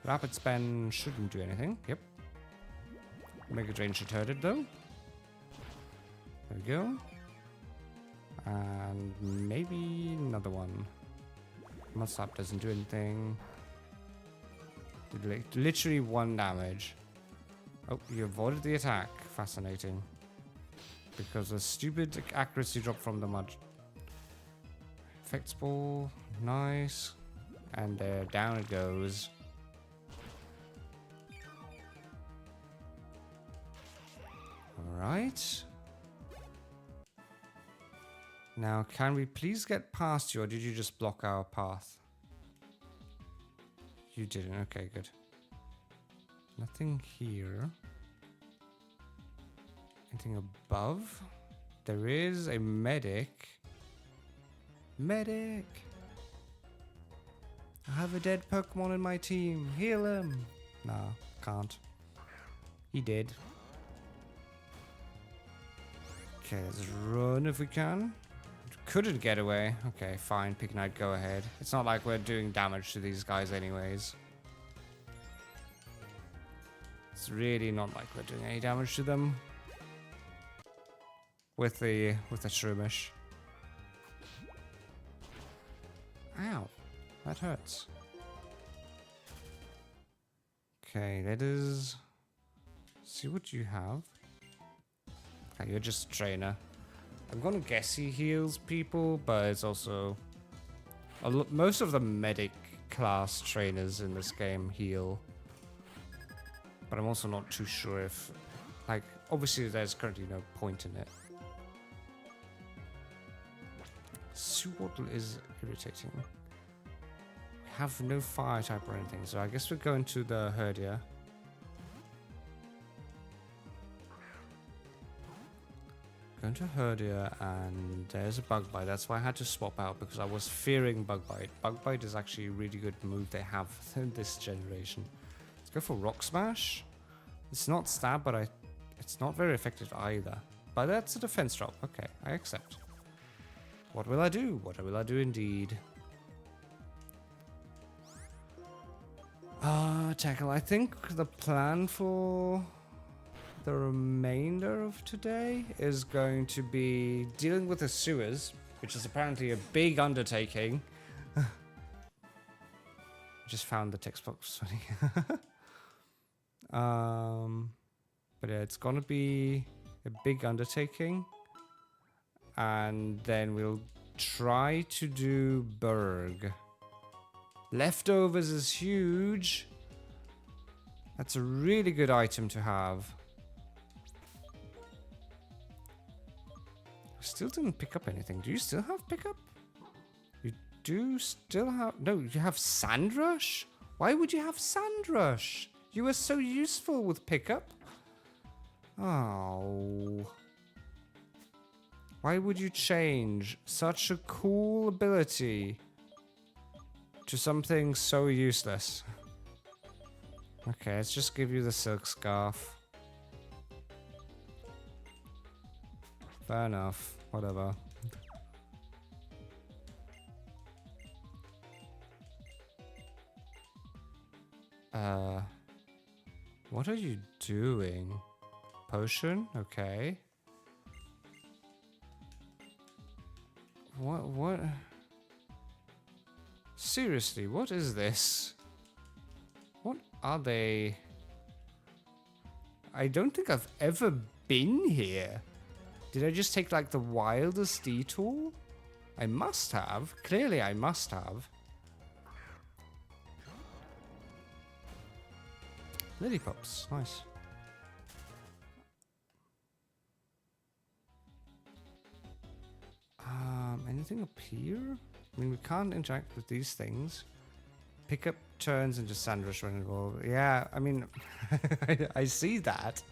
Rapid Spin shouldn't do anything. Yep. Mega Drain should hurt it though. There we go. And maybe another one. Mudslap doesn't do anything. Did literally 1 damage. Oh, you avoided the attack. Fascinating. Because a stupid accuracy drop from the mud. Effects ball. Nice. And down it goes. Alright. Now, can we please get past you, or did you just block our path? You didn't. Okay, good. Nothing here. Anything above? There is a medic. Medic! I have a dead Pokemon in my team. Heal him! Nah, can't. He did. Okay, let's run if we can. Couldn't get away. Okay, fine. Pigknight, go ahead. It's not like we're doing damage to these guys anyways. It's really not like we're doing any damage to them. With the Shroomish. Ow. That hurts. Okay, let us see what you have. Okay, you're just a trainer. I'm gonna guess he heals people, but it's also most of the medic class trainers in this game heal. But I'm also not too sure if, like, obviously there's currently no point in it. Swaddle is irritating. We have no fire type or anything, so I guess we're going to the Herdia. Going to Herdia, and there's a Bug Bite. That's why I had to swap out, because I was fearing Bug Bite. Bug Bite is actually a really good move they have in this generation. Let's go for Rock Smash. It's not stab, but it's not very effective either. But that's a defense drop. Okay, I accept. What will I do? What will I do indeed? Tackle. I think the plan for the remainder of today is going to be dealing with the sewers, which is apparently a big undertaking. Just found the text box funny. But yeah, it's gonna be a big undertaking, and then we'll try to do Berg. Leftovers is huge. That's a really good item to have. Still didn't pick up anything. Do you still have pickup? You do still have... No, you have Sandrush? Why would you have Sandrush? You were so useful with pickup. Oh. Why would you change such a cool ability to something so useless? Okay, let's just give you the Silk Scarf. Fair enough. Whatever. What are you doing? Potion? Okay. What? Seriously, what is this? What are they? I don't think I've ever been here. Did I just take, like, the wildest detour? I must have. Clearly, I must have. Lillipups. Nice. Anything up here? I mean, we can't interact with these things. Pickup turns into Sandrush when involved. Yeah, I mean, I see that.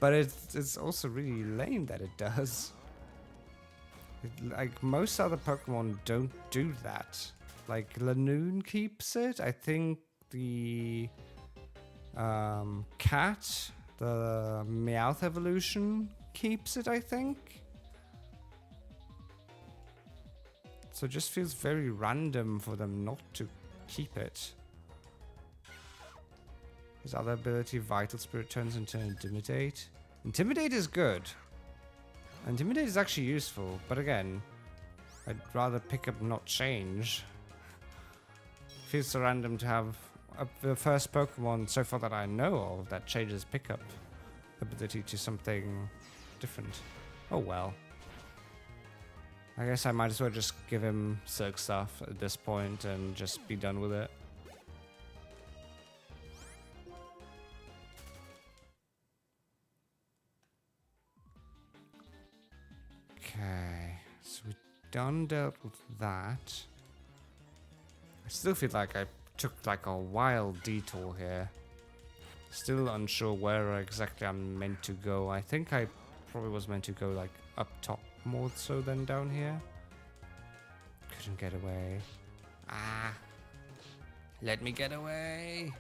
But it's also really lame that it does. Like, most other Pokemon don't do that. Like, Lanoon keeps it. I think the cat, the Meowth evolution, keeps it, I think. So it just feels very random for them not to keep it. His other ability, Vital Spirit, turns into Intimidate. Intimidate is good. Intimidate is actually useful, but again, I'd rather pick up not change. Feels so random to have the first Pokemon so far that I know of that changes pickup ability to something different. Oh well. I guess I might as well just give him Silk stuff at this point and just be done with it. Okay, so we've done dealt with that. I still feel like I took like a wild detour here. Still unsure where exactly I'm meant to go. I think I probably was meant to go like up top more so than down here. Couldn't get away. Ah. Let me get away.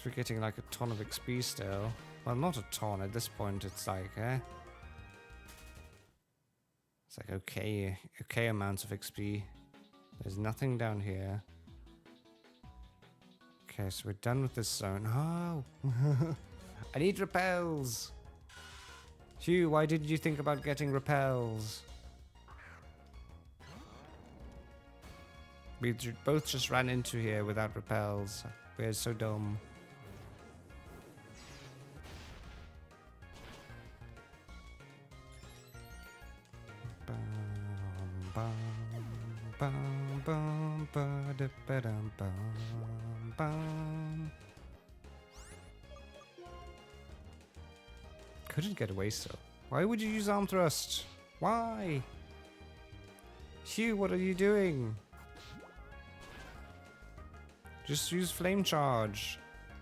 We're getting like a ton of XP still. Well, not a ton at this point. It's like, it's like okay amounts of XP. There's nothing down here. Okay, so we're done with this zone. Oh, I need repels. Hugh, why did you think about getting repels? We both just ran into here without repels. We're so dumb. Couldn't get away still. Why would you use arm thrust? Why? Hugh, what are you doing? Just use flame charge.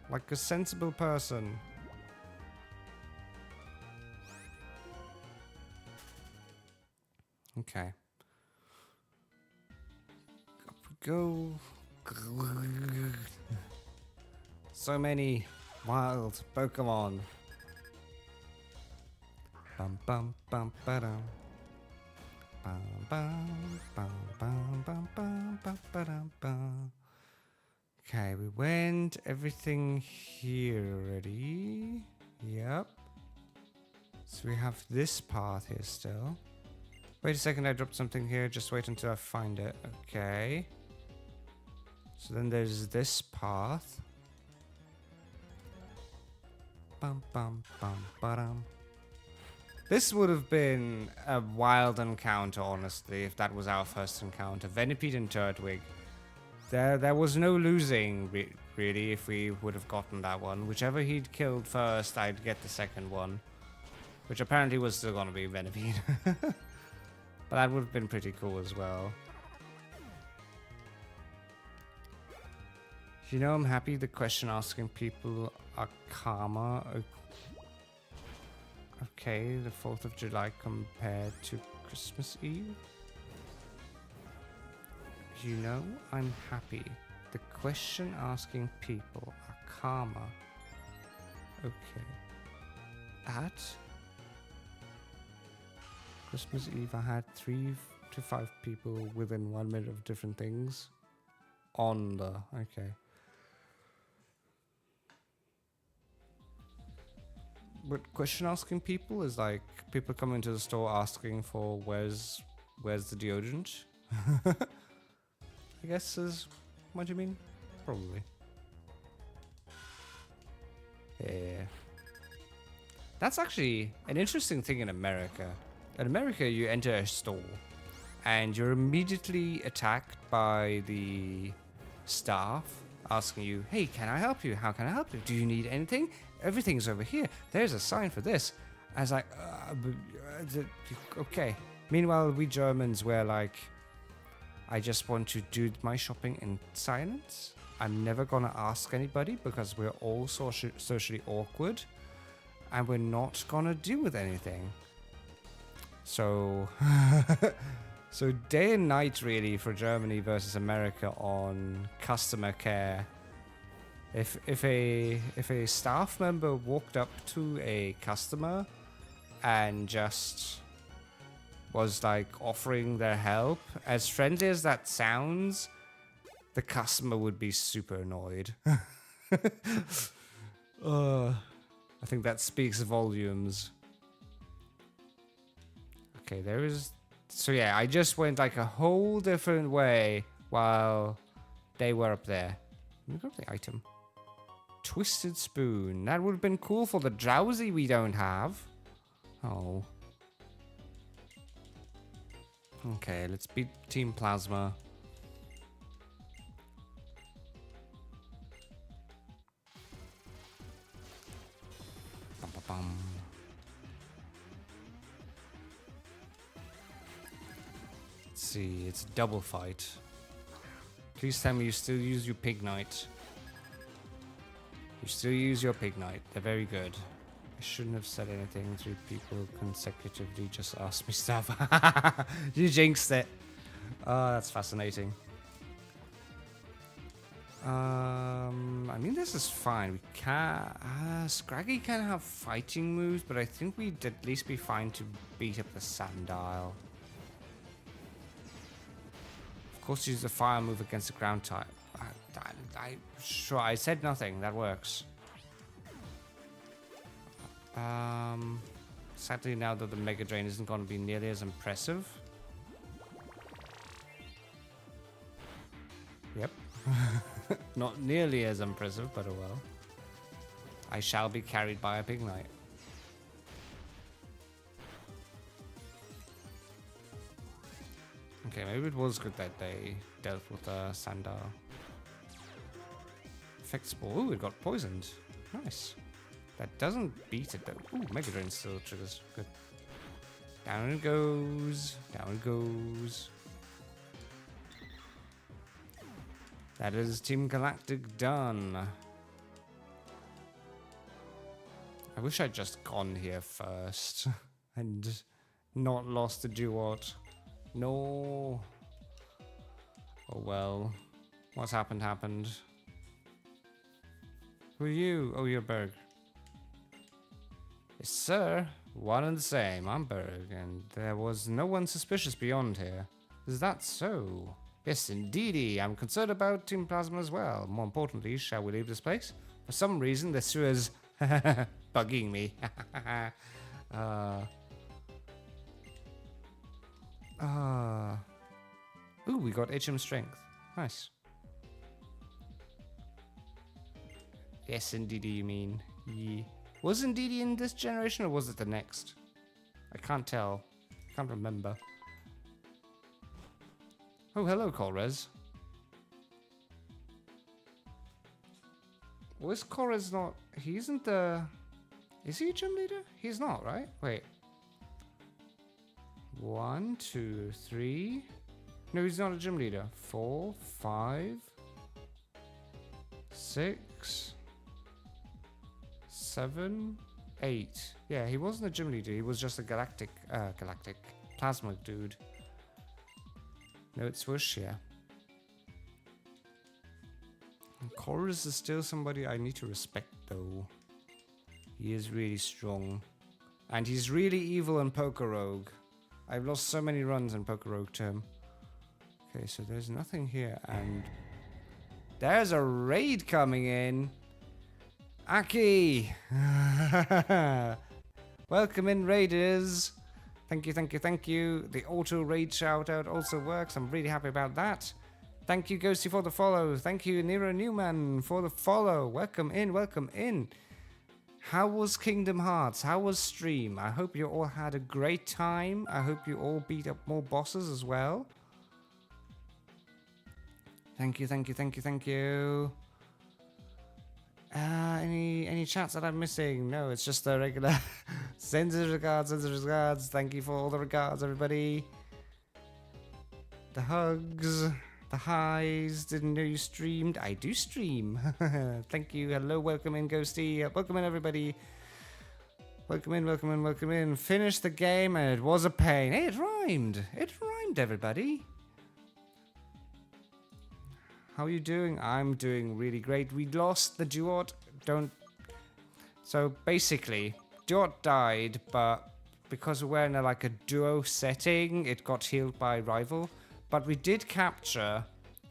Like a sensible person. Okay. Up we go. So many wild Pokemon. Bum bum bum ba-dum. Bum bum bum bum bum bum bum ba-dum bum. Okay, we went everything here already. Yep. So we have this path here still. Wait a second, I dropped something here. Just wait until I find it. Okay. So then there's this path. Bum bum bum ba-dum. This would have been a wild encounter, honestly, if that was our first encounter. Venipede and Turtwig. There was no losing, really, if we would have gotten that one. Whichever he'd killed first, I'd get the second one. Which apparently was still going to be Venipede. But that would have been pretty cool as well. You know, I'm happy the question asking people are karma. Okay, the 4th of July compared to Christmas Eve. You know, I'm happy. The question asking people are karma. Okay. At Christmas Eve, I had 3 to 5 people within 1 minute of different things. On the... Okay. But question asking people is like people come into the store asking for where's the deodorant? I guess is what you mean? Probably. Yeah. That's actually an interesting thing in America. In America, you enter a store and you're immediately attacked by the staff asking you, hey, can I help you? How can I help you? Do you need anything? Everything's over here. There's a sign for this. I was like, okay. Meanwhile, we Germans were like, I just want to do my shopping in silence. I'm never gonna ask anybody because we're all socially awkward and we're not gonna deal with anything. So, so day and night really for Germany versus America on customer care. If a staff member walked up to a customer and just was like offering their help, as friendly as that sounds, the customer would be super annoyed. I think that speaks volumes. Okay, there is... So yeah, I just went like a whole different way while they were up there. Let me grab the item. Twisted Spoon. That would have been cool for the Drowsy we don't have. Oh. Okay, let's beat Team Plasma. Bum, bum, bum. Let's see, it's a double fight. Please tell me you still use your Pig Knight. You still use your Pig Knight. They're very good. I shouldn't have said anything. 3 people consecutively just asked me stuff. You jinxed it. Oh, that's fascinating. I mean, this is fine. We can Scraggy can have fighting moves, but I think we'd at least be fine to beat up the Sandile. Of course, use the fire move against the ground type. Sure, I said nothing. That works. Sadly, now that the Mega Drain isn't going to be nearly as impressive. Yep. Not nearly as impressive, but oh well. I shall be carried by a Pig Knight. Okay, maybe it was good that they dealt with Sandar. Effects ball. Ooh, it got poisoned. Nice. That doesn't beat it though. Ooh, Mega Drain still triggers. Good. Down it goes. Down it goes. That is Team Galactic done. I wish I'd just gone here first and not lost the duot. No. Oh well. What's happened happened. Who are you? Oh, you're Berg. Yes, sir. One and the same. I'm Berg, and there was no one suspicious beyond here. Is that so? Yes, indeedy. I'm concerned about Team Plasma as well. More importantly, shall we leave this place? For some reason, the sewer's bugging me. Ooh, we got HM strength. Nice. Yes, indeedy, you mean. Yeah. Was indeedy in this generation, or was it the next? I can't tell. Can't remember. Oh, hello, Colrez. Was Colrez not... He isn't the... Is he a gym leader? He's not, right? Wait. 1, 2, 3... No, he's not a gym leader. 4, 5... 6... 7... 8. Yeah, he wasn't a gym leader. He was just a galactic plasma dude. No, it's Swoosh, yeah. Chorus is still somebody I need to respect, though. He is really strong. And he's really evil in Poker Rogue. I've lost so many runs in Poker Rogue to him. Okay, so there's nothing here, and... There's a raid coming in! Aki! Welcome in, raiders! Thank you, thank you, thank you. The auto raid shout out also works. I'm really happy about that. Thank you, Ghosty, for the follow. Thank you, Nero Newman, for the follow. Welcome in, welcome in. How was Kingdom Hearts? How was stream? I hope you all had a great time. I hope you all beat up more bosses as well. Thank you, thank you, thank you, thank you. Any chats that I'm missing? No, it's just the regular. Sends his regards, sends his regards. Thank you for all the regards, everybody. The hugs, the highs. Didn't know you streamed. I do stream. Thank you. Hello, welcome in, Ghosty. Welcome in, everybody. Welcome in, welcome in, welcome in. Finished the game, and it was a pain. Hey, it rhymed. It rhymed, everybody. How are you doing? I'm doing really great. We lost the duot. So basically, duot died, but because we're in a duo setting, it got healed by rival. But we did capture.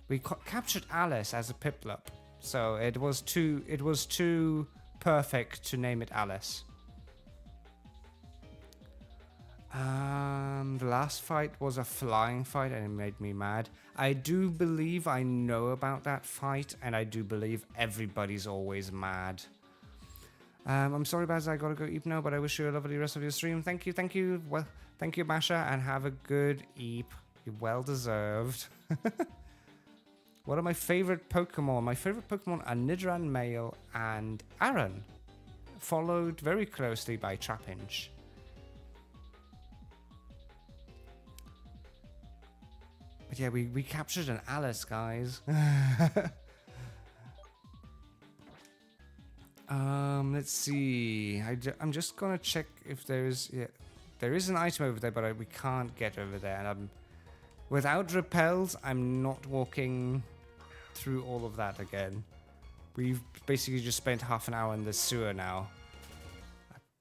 We captured Alice as a Piplup. So it was too perfect to name it Alice. The last fight was a flying fight and it made me mad. I do believe I know about that fight, and I do believe everybody's always mad. I'm sorry, Basil, I gotta go eat now, but I wish you a lovely rest of your stream. Thank you, thank you. Well, thank you, Masha, and have a good eep. You're well deserved. What are my favorite Pokemon? My favorite Pokemon are Nidoran Male and Aaron, followed very closely by Trapinch. But yeah, we captured an Alice, guys. Let's see. I'm just gonna check if there's... Yeah, there is an item over there, but we can't get over there. And without repels, I'm not walking through all of that again. We've basically just spent half an hour in the sewer now.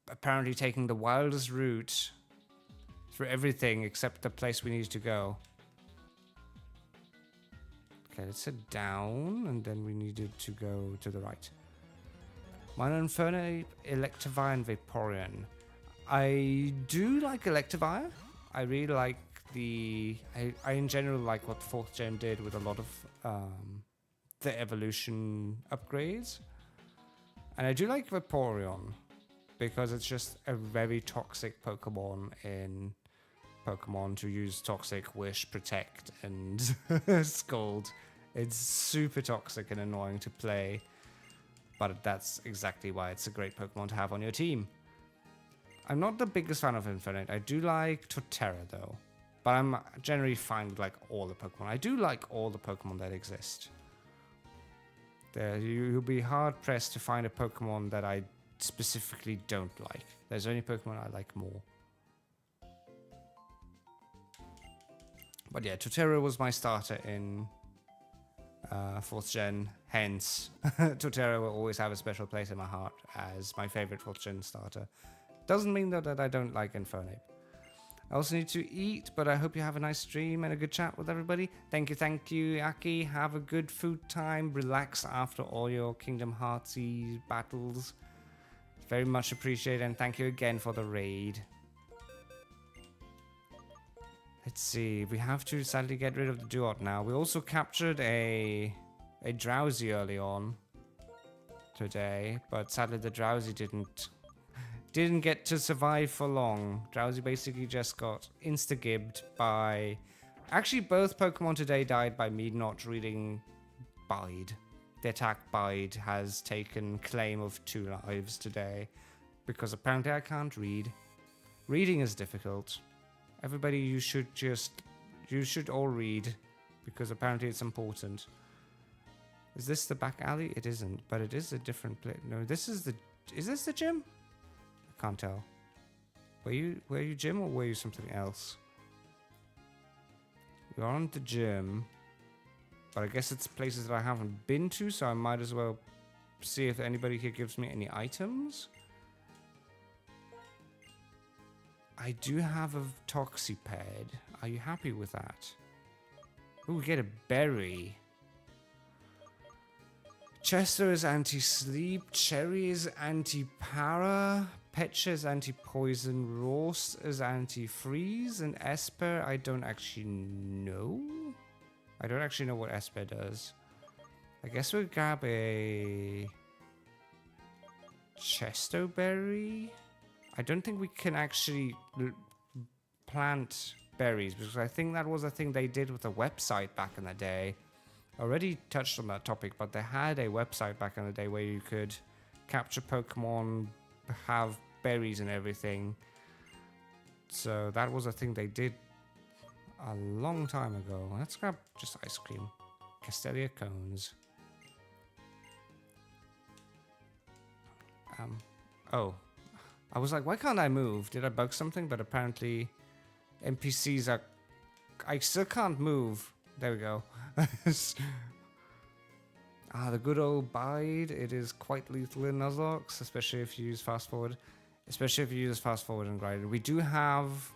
Apparently taking the wildest route through everything except the place we need to go. Okay, let's head down, and then we needed to go to the right. Minor Infernape, Electivire, and Vaporeon. I do like Electivire. I really like I in general like what 4th gen did with a lot of the evolution upgrades. And I do like Vaporeon because it's just a very toxic Pokemon in Pokemon to use Toxic, Wish, Protect, and Scold. It's super toxic and annoying to play, but that's exactly why it's a great Pokemon to have on your team. I'm not the biggest fan of Infernape. I do like Torterra though, but I'm generally fine with like all the Pokemon. I do like all the Pokemon that exist. You'll be hard pressed to find a Pokemon that I specifically don't like. There's only Pokemon I like more. But yeah, Torterra was my starter in 4th gen, hence Torterra will always have a special place in my heart as my favorite 4th gen starter. Doesn't mean though that I don't like Infernape. I also need to eat, but I hope you have a nice stream and a good chat with everybody. Thank you, Aki. Have a good food time. Relax after all your Kingdom Heartsy battles. Very much appreciated, and thank you again for the raid. Let's see. We have to sadly get rid of the Duot now. We also captured a Drowsy early on today, but sadly the Drowsy didn't get to survive for long. Drowsy basically just got insta-gibbed by... Actually, both Pokemon today died by me not reading Bide. The attack Bide has taken claim of 2 lives today, because apparently I can't read. Reading is difficult. Everybody, you should all read, because apparently it's important. Is this the back alley? It isn't, but it is a different place. No, this is the... Is this the gym? Can't tell. Were you gym or were you something else? You're on the gym, but I guess it's places that I haven't been to, so I might as well see if anybody here gives me any items. I do have a Toxiped. Are you happy with that? Oh, we get a berry. Chester is anti-sleep, Cherry is anti-para, Pecha is anti-poison, Rost is anti-freeze, and Esper, I don't actually know. I don't actually know what Esper does. I guess we'll grab a Chestoberry. I don't think we can actually plant berries, because I think that was a thing they did with a website back in the day. Already touched on that topic, but they had a website back in the day where you could capture Pokemon, have berries and everything. So that was a thing they did a long time ago. Let's grab just ice cream. Castelia cones. Oh. I was like, why can't I move? Did I bug something? But apparently NPCs are... I still can't move. There we go. The good old Bide. It is quite lethal in Nuzlocke, especially if you use fast forward. Especially if you use fast forward and grind. We do have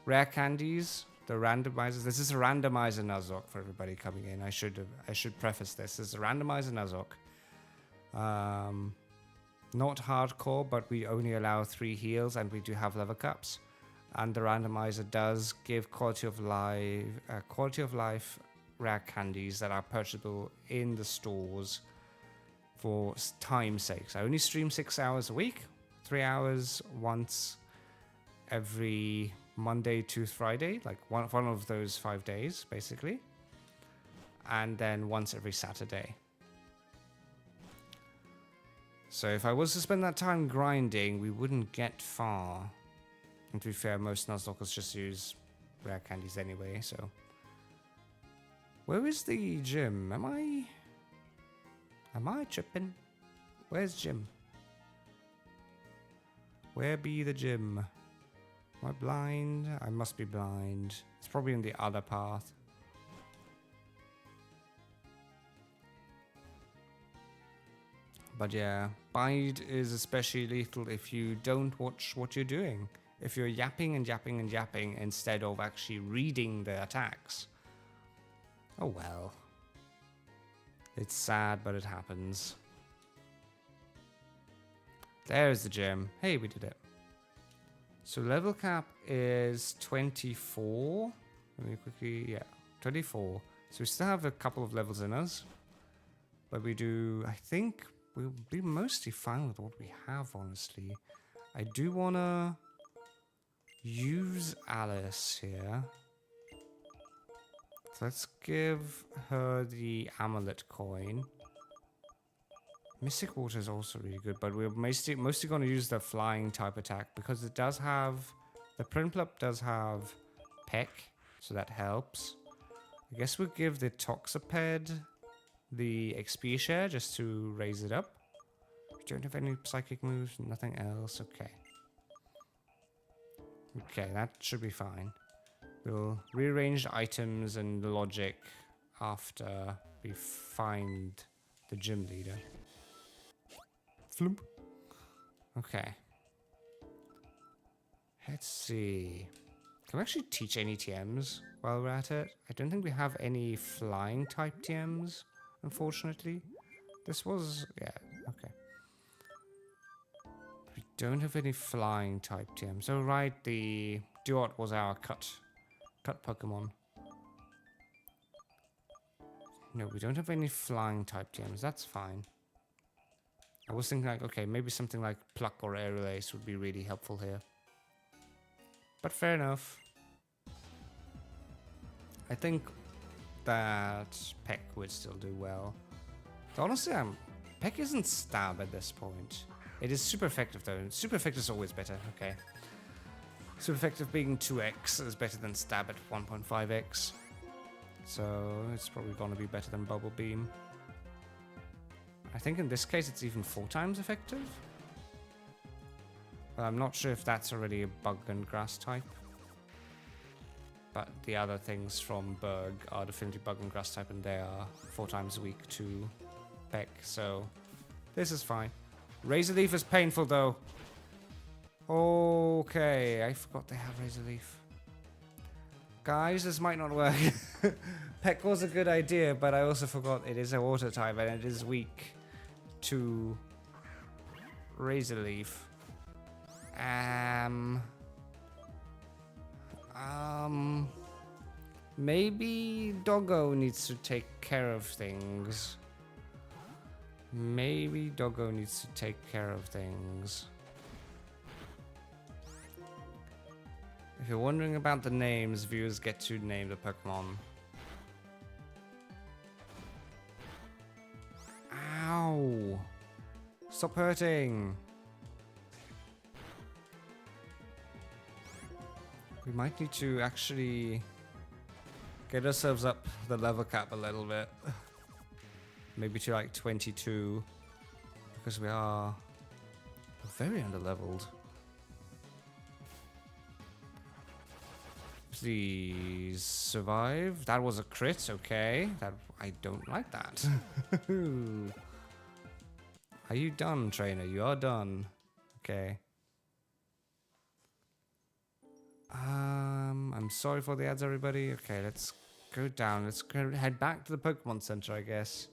rare candies, the randomizers. This is a randomizer Nuzlocke for everybody coming in. I should preface this. This is a randomizer Nuzlocke. Not hardcore, but we only allow 3 heals, and we do have level caps. And the randomizer does give quality of life rare candies that are purchasable in the stores for time's sake. I only stream 6 hours a week, 3 hours once every Monday to Friday, like one of those 5 days, basically. And then once every Saturday. So if I was to spend that time grinding, we wouldn't get far. And to be fair, most Nuzlockers just use rare candies anyway, so. Where is the gym? Am I tripping? Where's gym? Where be the gym? Am I blind? I must be blind. It's probably in the other path. But yeah, bide is especially lethal if you don't watch what you're doing. If you're yapping and yapping and yapping instead of actually reading the attacks. Oh well. It's sad, but it happens. There's the gym. Hey, we did it. So level cap is 24. Let me quickly, yeah, 24. So we still have a couple of levels in us. But we do, I think we'll be mostly fine with what we have, honestly. I do want to use Alice here. So let's give her the amulet coin. Mystic Water is also really good, but we're mostly going to use the flying type attack because it does have, the Prinplup does have Peck, so that helps. I guess we'll give the Toxaped the XP share just to raise it up. We don't have any psychic moves, nothing else, okay. Okay, that should be fine. We'll rearrange the items and the logic after we find the gym leader. Flump. Okay. Let's see. Can we actually teach any TMs while we're at it? I don't think we have any flying type TMs, unfortunately. This was, yeah, okay. We don't have any flying type TMs. So right, the Duot was our cut Pokemon. No, we don't have any flying type TMs. That's fine. I was thinking like, okay, maybe something like Pluck or Aerial Ace would be really helpful here. But fair enough. I think that Peck would still do well. So honestly, Peck isn't stab at this point. It is super effective though. Super effective is always better. Okay. Super effective being 2x is better than stab at 1.5x. So it's probably going to be better than Bubble Beam. I think in this case it's even 4 times effective. But I'm not sure if that's already a bug and grass type. But the other things from Berg are definitely bug and grass type, and they are 4 times weak to Peck. So this is fine. Razor Leaf is painful though. Okay, I forgot they have Razor Leaf. Guys, this might not work. Peck was a good idea, but I also forgot it is a water type and it is weak to Razor Leaf. Maybe Doggo needs to take care of things. Maybe Doggo needs to take care of things. If you're wondering about the names, viewers get to name the Pokemon. Ow! Stop hurting! We might need to actually get ourselves up the level cap a little bit. Maybe to like 22. Because we are very underleveled. Please survive. That was a crit, okay. That I don't like that. Are you done, trainer? You are done. Okay. I'm sorry for the ads, everybody. Okay, let's go down. Let's go head back to the Pokemon Center, I guess.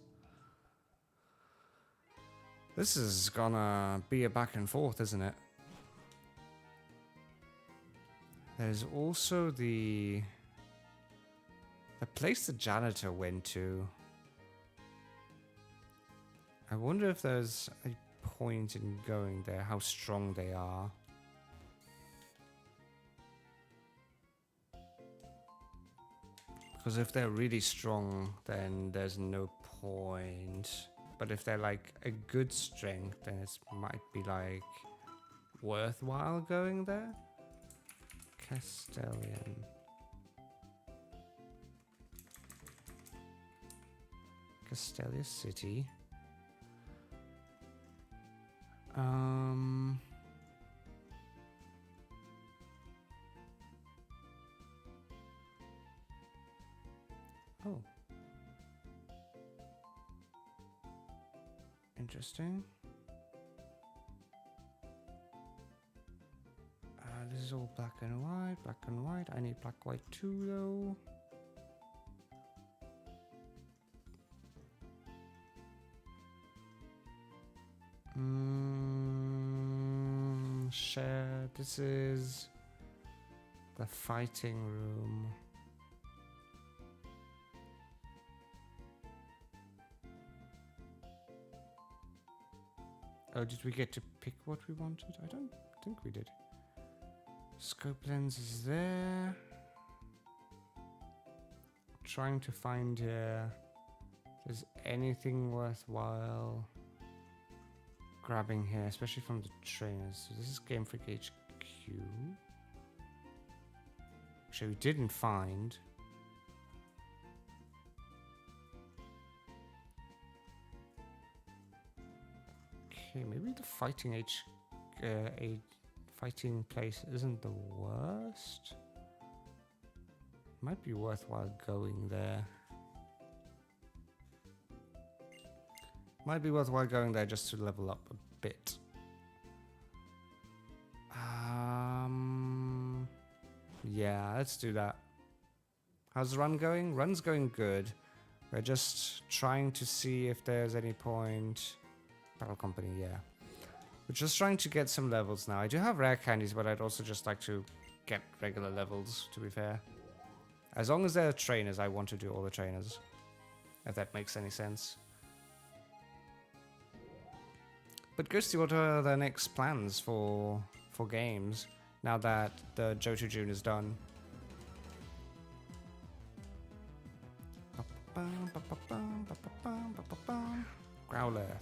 This is gonna be a back and forth, isn't it? There's also the place the janitor went to. I wonder if there's a point in going there, how strong they are. Because if they're really strong, then there's no point. But if they're like a good strength, then it might be like worthwhile going there. Castellian. Castelia City. Oh. Interesting. This is all black and white, black and white. I need black, white too, though. Share. This is the fighting room. Oh, did we get to pick what we wanted? I don't think we did. Scope lens is there. Trying to find here if there's anything worthwhile grabbing here, especially from the trainers. So this is Game Freak HQ. Actually, we didn't find. Okay, maybe the fighting fighting place isn't the worst. Might be worthwhile going there. Might be worthwhile going there just to level up a bit. Yeah, let's do that. How's the run going? Run's going good. We're just trying to see if there's any point. Battle Company, yeah. We're just trying to get some levels now. I do have rare candies, but I'd also just like to get regular levels, to be fair. As long as there are trainers, I want to do all the trainers. If that makes any sense. But Ghosty, what are the next plans for games now that the Johto June is done? Growlithe.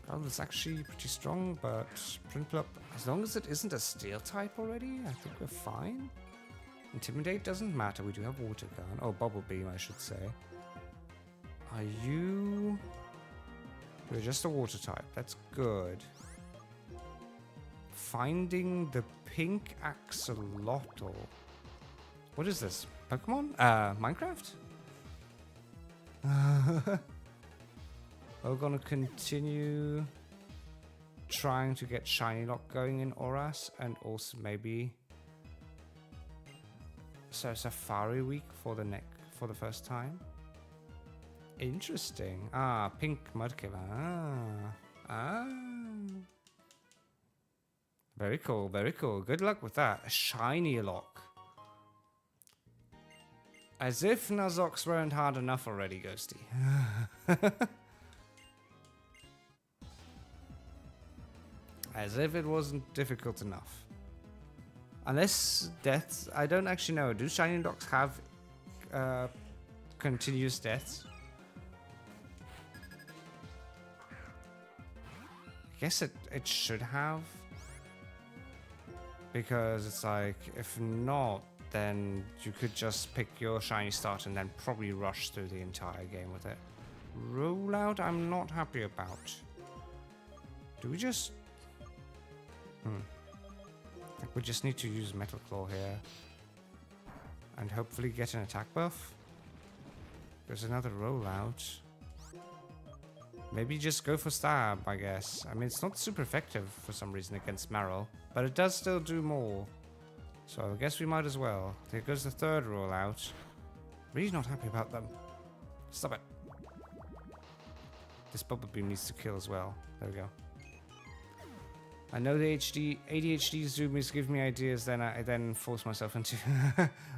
Growlithe's actually pretty strong, but Prinplup, as long as it isn't a steel type already, I think we're fine. Intimidate doesn't matter, we do have Water Gun. Oh, Bubble Beam, I should say. Are you... You're just a water type, that's good. Finding the pink axolotl. What is this? Pokemon? Minecraft? We're gonna continue trying to get Shiny Lock going in Oras, and also maybe Safari Week for the first time. Interesting. Ah, pink Mudkipper. Ah. Very cool, very cool. Good luck with that. A Shiny Lock. As if Nuzlocks weren't hard enough already, Ghosty. As if it wasn't difficult enough. Unless deaths... I don't actually know. Do Shiny Locks have continuous deaths? I guess it should have. Because it's like, if not, then you could just pick your shiny start and then probably rush through the entire game with it. Rollout, I'm not happy about. Do we just... I think we just need to use Metal Claw here. And hopefully get an attack buff. There's another rollout. Maybe just go for Stab, I guess. I mean, it's not super effective for some reason against Marill, but it does still do more. So I guess we might as well. There goes the third rollout. Really not happy about them. Stop it. This Bubble Beam needs to kill as well. There we go. I know the ADHD zoomies give me ideas, then I then force myself into...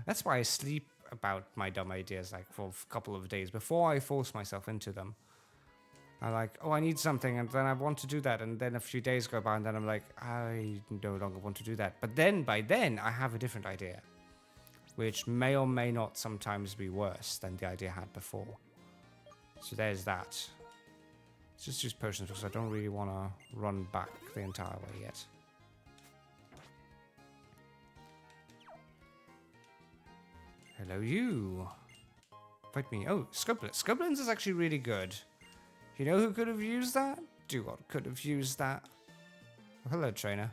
That's why I sleep about my dumb ideas like for a couple of days before I force myself into them. I'm like, oh, I need something, and then I want to do that, and then a few days go by, and then I'm like, I no longer want to do that. But then, by then, I have a different idea, which may or may not sometimes be worse than the idea I had before. So there's that. Let's just use potions, because I don't really want to run back the entire way yet. Hello, you. Fight me. Oh, Scoblins. Scoblins is actually really good. You know who could have used that? Duot could have used that. Oh, hello, trainer.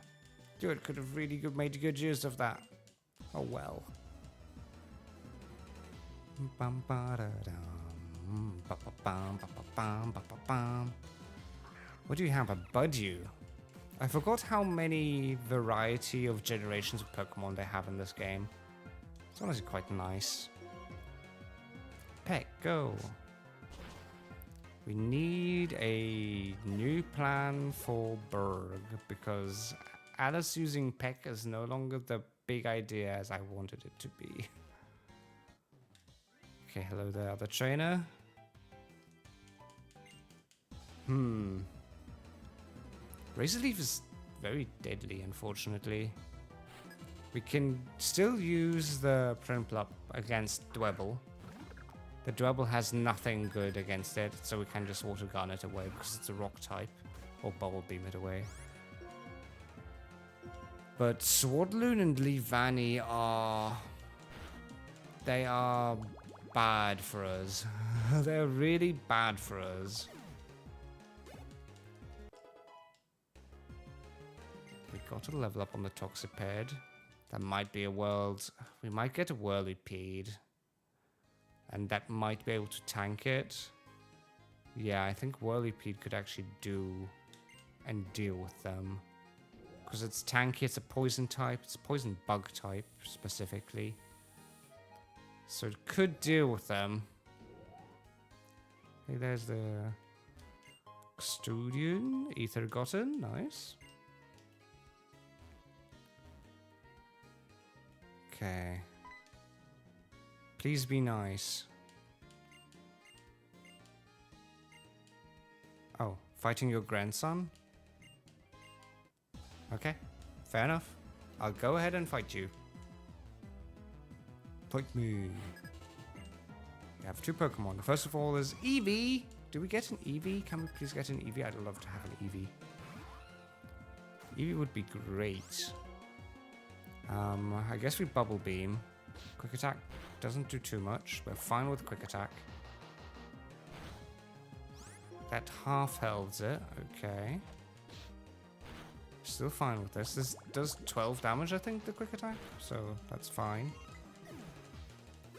Duot could have really made good use of that. Oh well. What do you have? A Budew? I forgot how many variety of generations of Pokemon they have in this game. It's honestly quite nice. Peck, go. We need a new plan for Berg because Alice using Peck is no longer the big idea as I wanted it to be. Okay, hello there, other trainer. Razor Leaf is very deadly, unfortunately. We can still use the Prinplup against Dwebble. The Dwebble has nothing good against it, so we can just Water Gun it away because it's a rock type. Or Bubble Beam it away. But Swadloon and Leavanny are... They are bad for us. They're really bad for us. We got to level up on the Toxiped. That might be a world... We might get a Whirlipede. And that might be able to tank it. Yeah, I think Whirlipede could actually do and deal with them. Because it's tanky, it's a poison type. It's a poison bug type, specifically. So it could deal with them. Hey, there's the... Custodian, Ethergotten, nice. Okay. Please be nice. Oh, fighting your grandson? Okay, fair enough. I'll go ahead and fight you. Fight me. We have two Pokemon. First of all is Eevee. Do we get an Eevee? Can we please get an Eevee? I'd love to have an Eevee. Eevee would be great. I guess we Bubble Beam. Quick Attack doesn't do too much. We're fine with Quick Attack. That half healths it. Okay. Still fine with this. This does 12 damage, I think, the Quick Attack. So that's fine.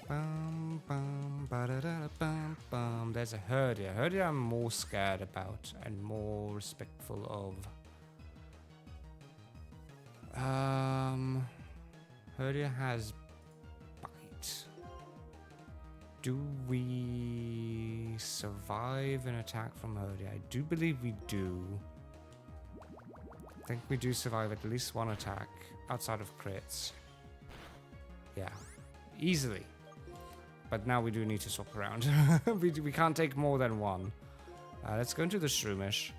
Bum, bum, ba-da-da-da-bum, bum. There's a Herdier. Herdier I'm more scared about and more respectful of. Herdier has Bite. Do we survive an attack from Herdier? I do believe we do. I think we do survive at least one attack outside of crits. Yeah, easily. But now we do need to swap around. we can't take more than one. Let's go into the Shroomish.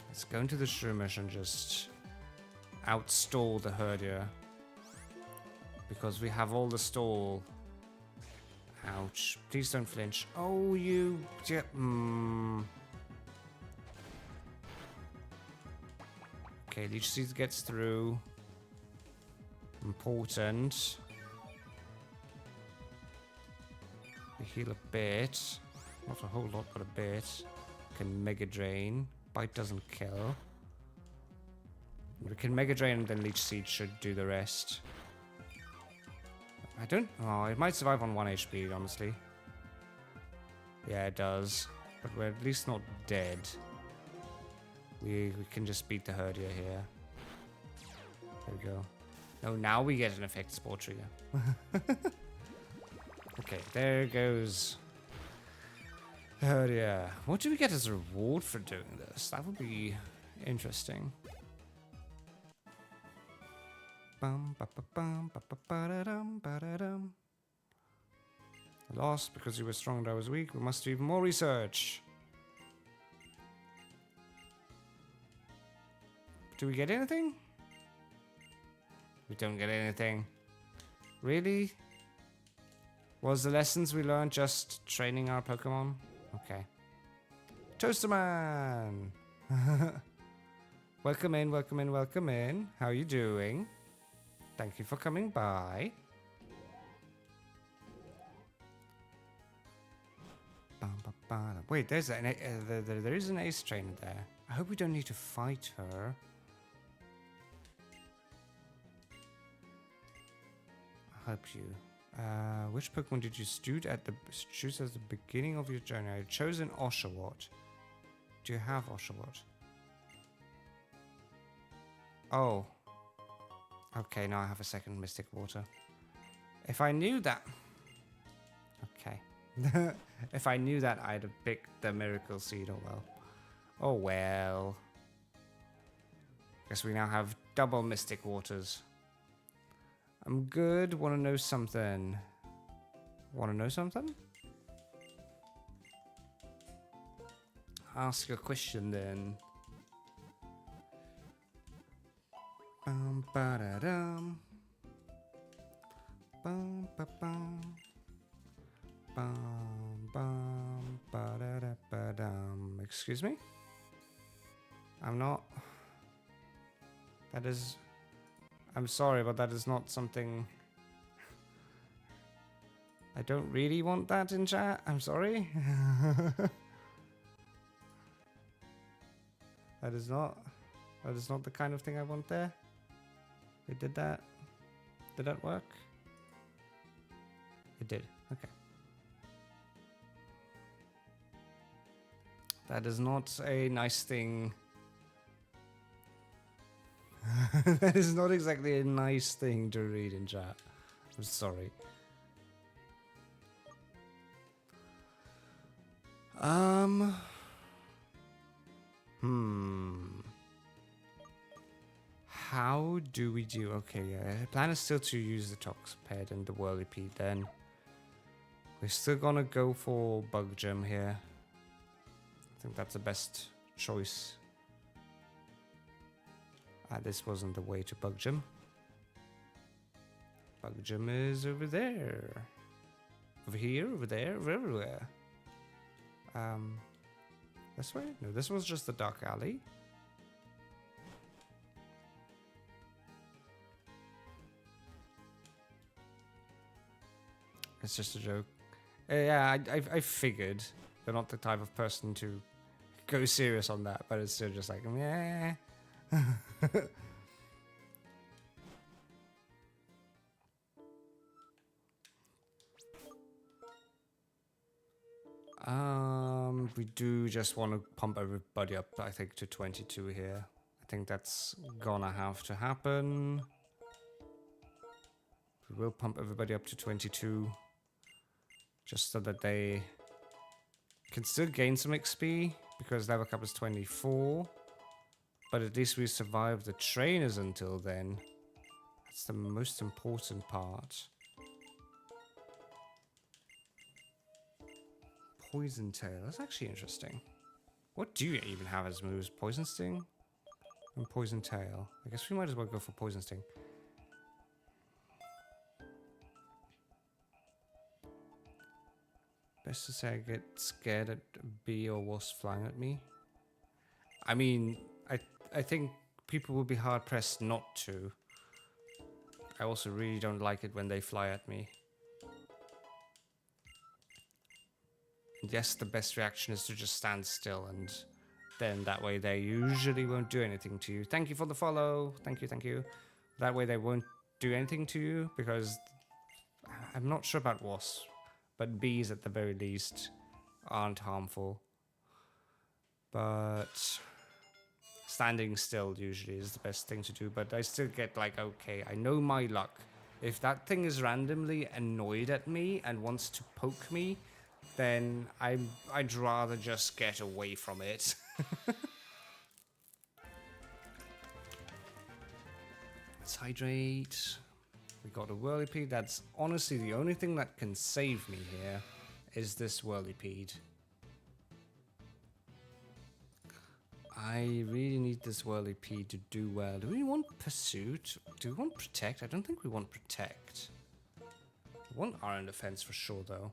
Let's go into the Shroomish and just outstall the Herdier. Because we have all the stall. Ouch. Please don't flinch. Oh, you... Okay, Leech Seed gets through. Important. We heal a bit. Not a whole lot, but a bit. Can Mega Drain. Bite doesn't kill. We can Mega Drain and then Leech Seed should do the rest. I don't... Oh, it might survive on 1 HP, honestly. Yeah, it does. But we're at least not dead. We can just beat the Herdier here. There we go. No, now we get an effect Spore Trigger. Okay, there goes Herdier. What do we get as a reward for doing this? That would be interesting. Bum, ba, ba, bum, ba, ba, ba, da, dum, ba, da, dum. I lost because you were strong and I was weak. We must do even more research. Do we get anything? We don't get anything. Really? Was the lessons we learned just training our Pokemon? Okay. Toasterman! Welcome in, welcome in, welcome in. How are you doing? Thank you for coming by. Wait, there's there is an ace trainer there. I hope we don't need to fight her. I'll help you. Which Pokemon did you choose at the beginning of your journey? I chose an Oshawott. Do you have Oshawott? Oh. Okay, now I have a second Mystic Water. If I knew that... Okay. If I knew that, I'd have picked the Miracle Seed. Oh well. Oh well. Guess we now have double Mystic Waters. I'm good. Want to know something? Want to know something? Ask a question then. Bum ba da dum. Bum ba bum. Bum bum ba da da ba dum. Excuse me? I'm not. That is. I'm sorry, but that is not something. I don't really want that in chat. I'm sorry. That is not the kind of thing I want there. It did that. Did that work? It did. Okay. That is not a nice thing. That is not exactly a nice thing to read in chat. I'm sorry. How do we do? Okay, yeah. The plan is still to use the Toxped and the Whirlipede then. We're still gonna go for Bug Gem here. I think that's the best choice. This wasn't the way to Bug Gem. Bug Gem is over there. Over here, over there, everywhere. This way? No, this was just the dark alley. It's just a joke. Yeah, I figured they're not the type of person to go serious on that, but it's still just like, yeah. We do just want to pump everybody up, I think, to 22 here. I think that's gonna have to happen. We will pump everybody up to 22. Just so that they can still gain some XP, because level cap is 24. But at least we survive the trainers until then. That's the most important part. Poison Tail. That's actually interesting. What do you even have as moves? Poison Sting and Poison Tail. I guess we might as well go for Poison Sting. Best to say I get scared at a bee or wasp flying at me. I mean, I think people will be hard pressed not to. I also really don't like it when they fly at me. Yes, the best reaction is to just stand still, and then that way they usually won't do anything to you. Thank you for the follow. Thank you, thank you. That way they won't do anything to you, because I'm not sure about wasps, but bees at the very least aren't harmful. But standing still usually is the best thing to do, but I still get like, okay, I know my luck. If that thing is randomly annoyed at me and wants to poke me, then I'd rather just get away from it. Let's hydrate. We got a Whirlipede. That's honestly the only thing that can save me here is this Whirlipede. I really need this Whirlipede to do well. Do we want Pursuit? Do we want Protect? I don't think we want Protect. We want Iron Defense for sure, though.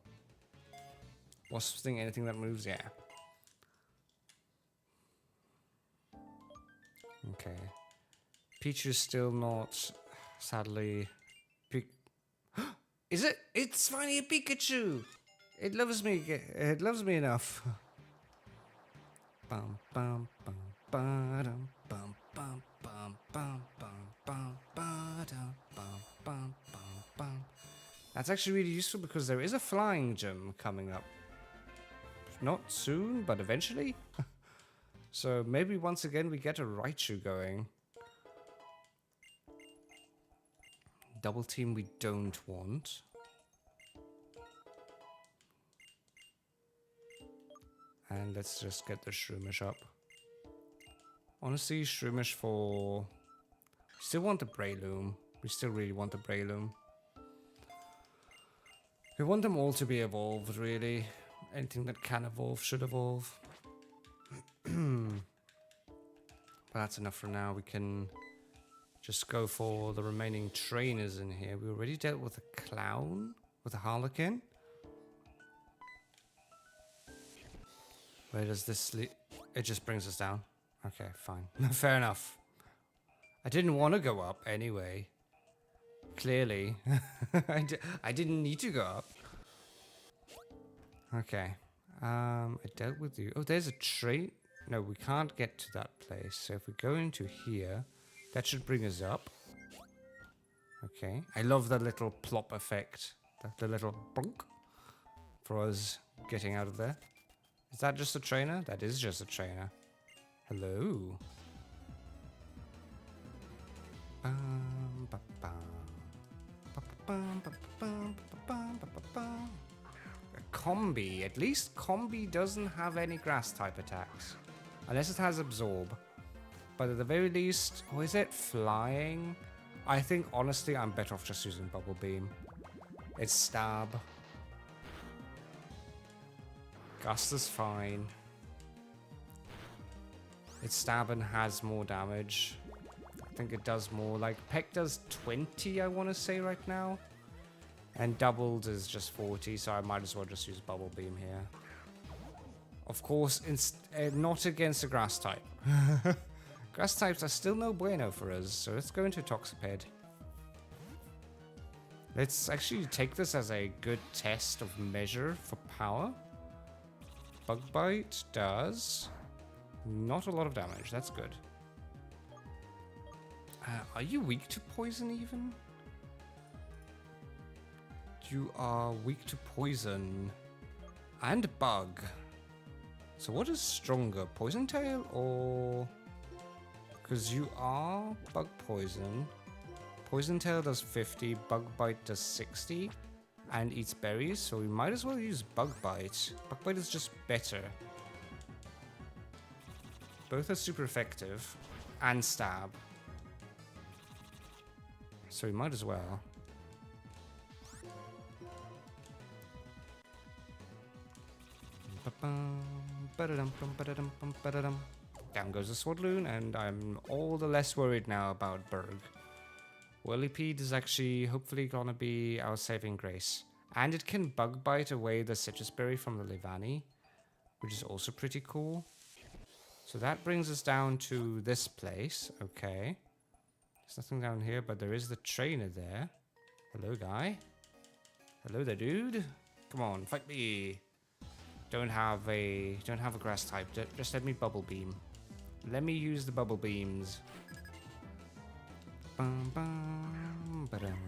Wasp Sting, anything that moves? Yeah. Okay. Peach is still not, sadly... Is it? It's finally a Pikachu! It loves me. It loves me enough. Bum bum bum ba-dum, bum bum bum bum bum bum ba-dum, bum bum bum bum. That's actually really useful because there is a flying gym coming up. Not soon, but eventually. So maybe once again we get a Raichu going. Double team we don't want. And let's just get the Shroomish up. Honestly, Shroomish for... Still want the Breloom. We still really want the Breloom. We want them all to be evolved, really. Anything that can evolve should evolve. But that's enough for now. We can just go for the remaining trainers in here. We already dealt with a clown, with a harlequin. Where does this lead? It just brings us down. Okay, fine. Fair enough. I didn't want to go up anyway. Clearly. I didn't need to go up. Okay. I dealt with you. Oh, there's a train. No, we can't get to that place. So if we go into here, that should bring us up. Okay. I love the little plop effect. The little bonk for us getting out of there. Is that just a trainer? That is just a trainer. Hello. A combi. At least combi doesn't have any grass type attacks. Unless it has absorb. But at the very least... Oh, is it flying? I think, honestly, I'm better off just using Bubble Beam. It's stab. Gust is fine. Its stab and has more damage. I think it does more. Like, Peck does 20, I want to say right now. And doubled is just 40, so I might as well just use Bubble Beam here. Of course, not against a grass type. Grass types are still no bueno for us, so let's go into Toxiped. Let's actually take this as a good test of measure for power. Bug Bite does not a lot of damage. That's good. Are you weak to poison even? You are weak to poison and bug. So what is stronger, Poison Tail or... Because you are bug poison. Poison Tail does 50, Bug Bite does 60. And eats berries, so we might as well use Bug Bite. Bug Bite is just better. Both are super effective. And stab. So we might as well. Down goes the Swadloon, and I'm all the less worried now about Berg. Whirlipede is actually hopefully gonna be our saving grace. And it can Bug Bite away the Citrus Berry from the Levani, which is also pretty cool. So that brings us down to this place. Okay. There's nothing down here, but there is the trainer there. Hello, guy. Hello there, dude. Come on, fight me. Don't have a grass type. Just let me Bubble Beam. Let me use the Bubble Beams. Bum, bum, ba-dum,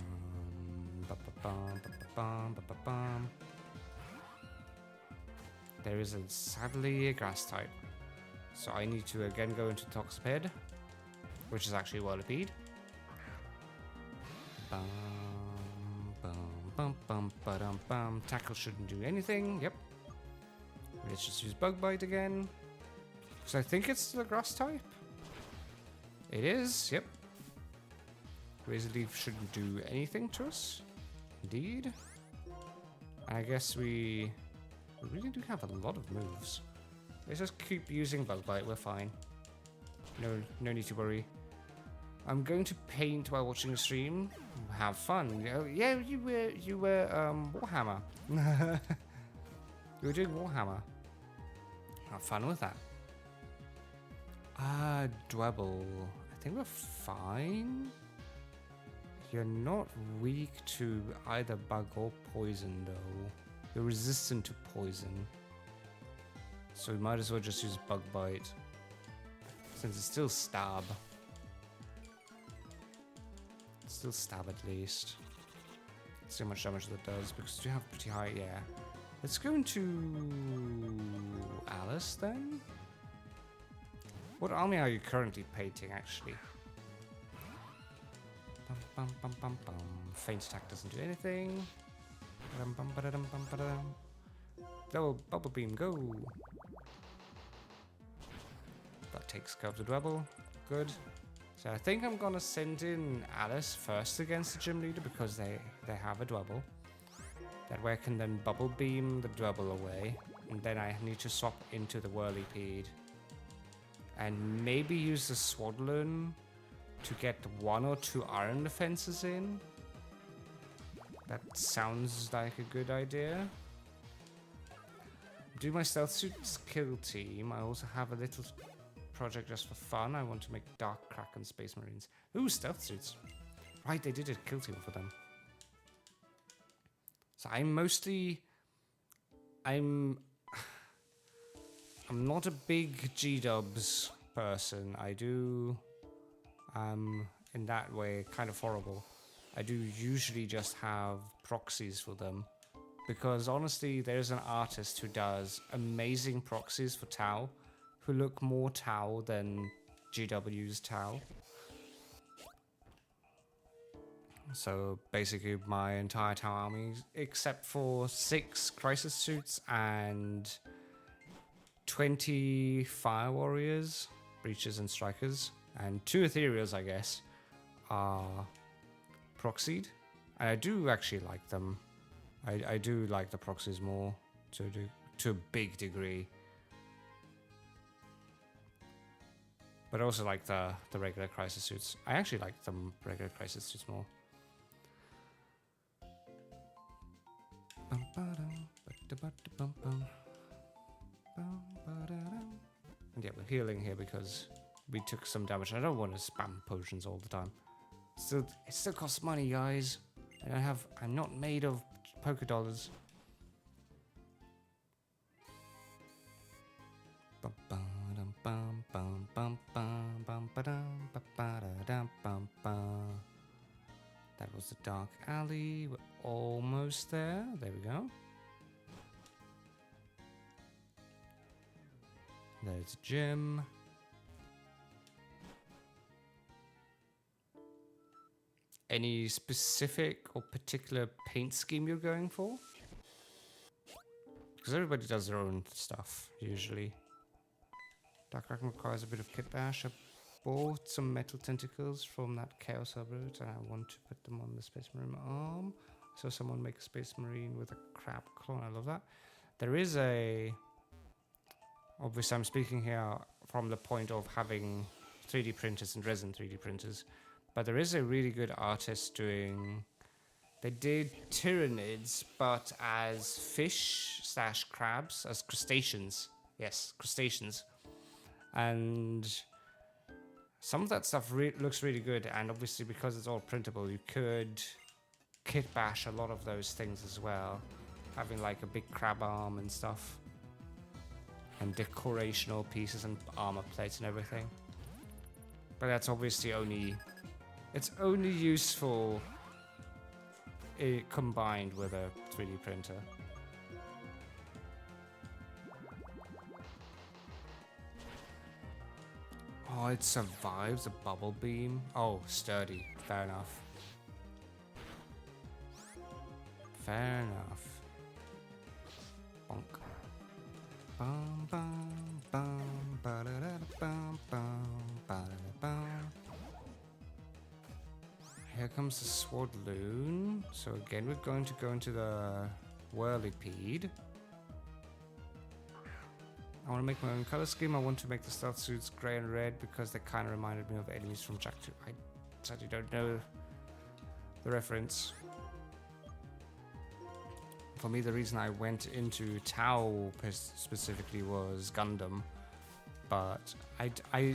ba-ba-bum, ba-ba-bum, ba-ba-bum. There is sadly a grass type. So I need to again go into Toxiped, which is actually Whirlipede. Bum, bum, bum, bum, ba-dum, bum. Tackle shouldn't do anything. Yep. Let's just use Bug Bite again. So I think it's the grass type. It is. Yep. Razor Leaf shouldn't do anything to us. Indeed. I guess we really do have a lot of moves. Let's just keep using Bug Bite. We're fine. No need to worry. I'm going to paint while watching the stream. Have fun. Yeah, you were Warhammer. You were doing Warhammer. Have fun with that. Dwebble. I think we're fine. You're not weak to either bug or poison, though. You're resistant to poison. So we might as well just use Bug Bite. Since it's still stab. It's still stab at least. Let's see how much damage that does, because we have pretty high, yeah. Let's go into Alice then. What army are you currently painting, actually? Bum, bum, bum, bum, bum. Feint attack doesn't do anything. Ba-dum, bum, ba-da-dum, bum, ba-da-dum. Double bubble beam, go! That takes care of the double. Good. So I think I'm gonna send in Alice first against the gym leader because they have a double. That way I can then bubble beam the double away, and then I need to swap into the Whirlipede. And maybe use the Swaddlern to get 1 or 2 iron defenses in. That sounds like a good idea. Do my stealth suits kill team. I also have a little project just for fun. I want to make Dark Kraken Space Marines. Ooh, stealth suits. Right, they did a kill team for them. So I'm not a big G-dubs person. I do, in that way, kind of horrible. I do usually just have proxies for them. Because honestly, there's an artist who does amazing proxies for Tau, who look more Tau than GW's Tau. So basically my entire Tau army, except for 6 crisis suits and 20 fire warriors, breachers and strikers, and 2 ethereals, I guess, are proxied. And I do actually like them. I do like the proxies more to a big degree. But I also like the regular crisis suits. I actually like the regular crisis suits more. And yeah, we're healing here because we took some damage. I don't want to spam potions all the time. It still costs money, guys. And I'm not made of polka dollars. That was the dark alley. We're almost there. There we go. There's a gym. Any specific or particular paint scheme you're going for? Because everybody does their own stuff, usually. Dark Kraken requires a bit of kit bash. I bought some metal tentacles from that Chaos Route, and I want to put them on the Space Marine arm. I saw someone make a Space Marine with a crab claw, and I love that. There is a... Obviously, I'm speaking here from the point of having 3D printers and resin 3D printers. But there is a really good artist doing... They did Tyranids, but as fish/crabs, as crustaceans. Yes, crustaceans. And some of that stuff looks really good. And obviously, because it's all printable, you could kit bash a lot of those things as well. Having like a big crab arm and stuff. And decorational pieces and armor plates and everything. But that's obviously only... It's only useful combined with a 3D printer. Oh, it survives a bubble beam. Oh, sturdy. Fair enough. Fair enough. Bonk. Bum, bum, bum, ba-da-da-da-bum, bum, ba-da-da-bum. Here comes the Swaddlern. So again, we're going to go into the Whirlipede. I want to make my own color scheme. I want to make the stealth suits grey and red because they kind of reminded me of enemies from Jak 2. I sadly don't know the reference. For me, the reason I went into Tau specifically was Gundam. But I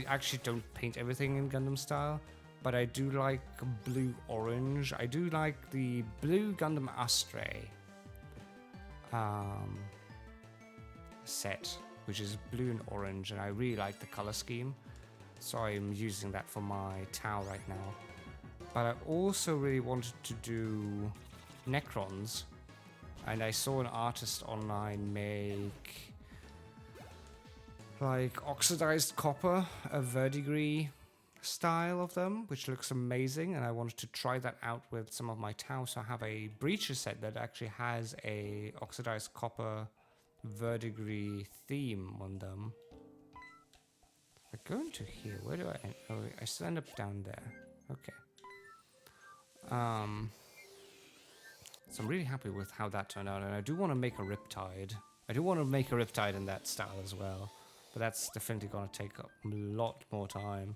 actually don't paint everything in Gundam style. But I do like blue-orange. I do like the blue Gundam Astray. set, which is blue and orange, and I really like the color scheme, so I'm using that for my towel right now. But I also really wanted to do Necrons, and I saw an artist online make like oxidized copper, a verdigris style of them, which looks amazing, and I wanted to try that out with some of my towels. So I have a breacher set that actually has a oxidized copper verdigris theme on them. If I go into here, where do I end? Oh, I still end up down there. Okay. So I'm really happy with how that turned out, and I do want to make a riptide. I do want to make a riptide in that style as well, but that's definitely going to take a lot more time.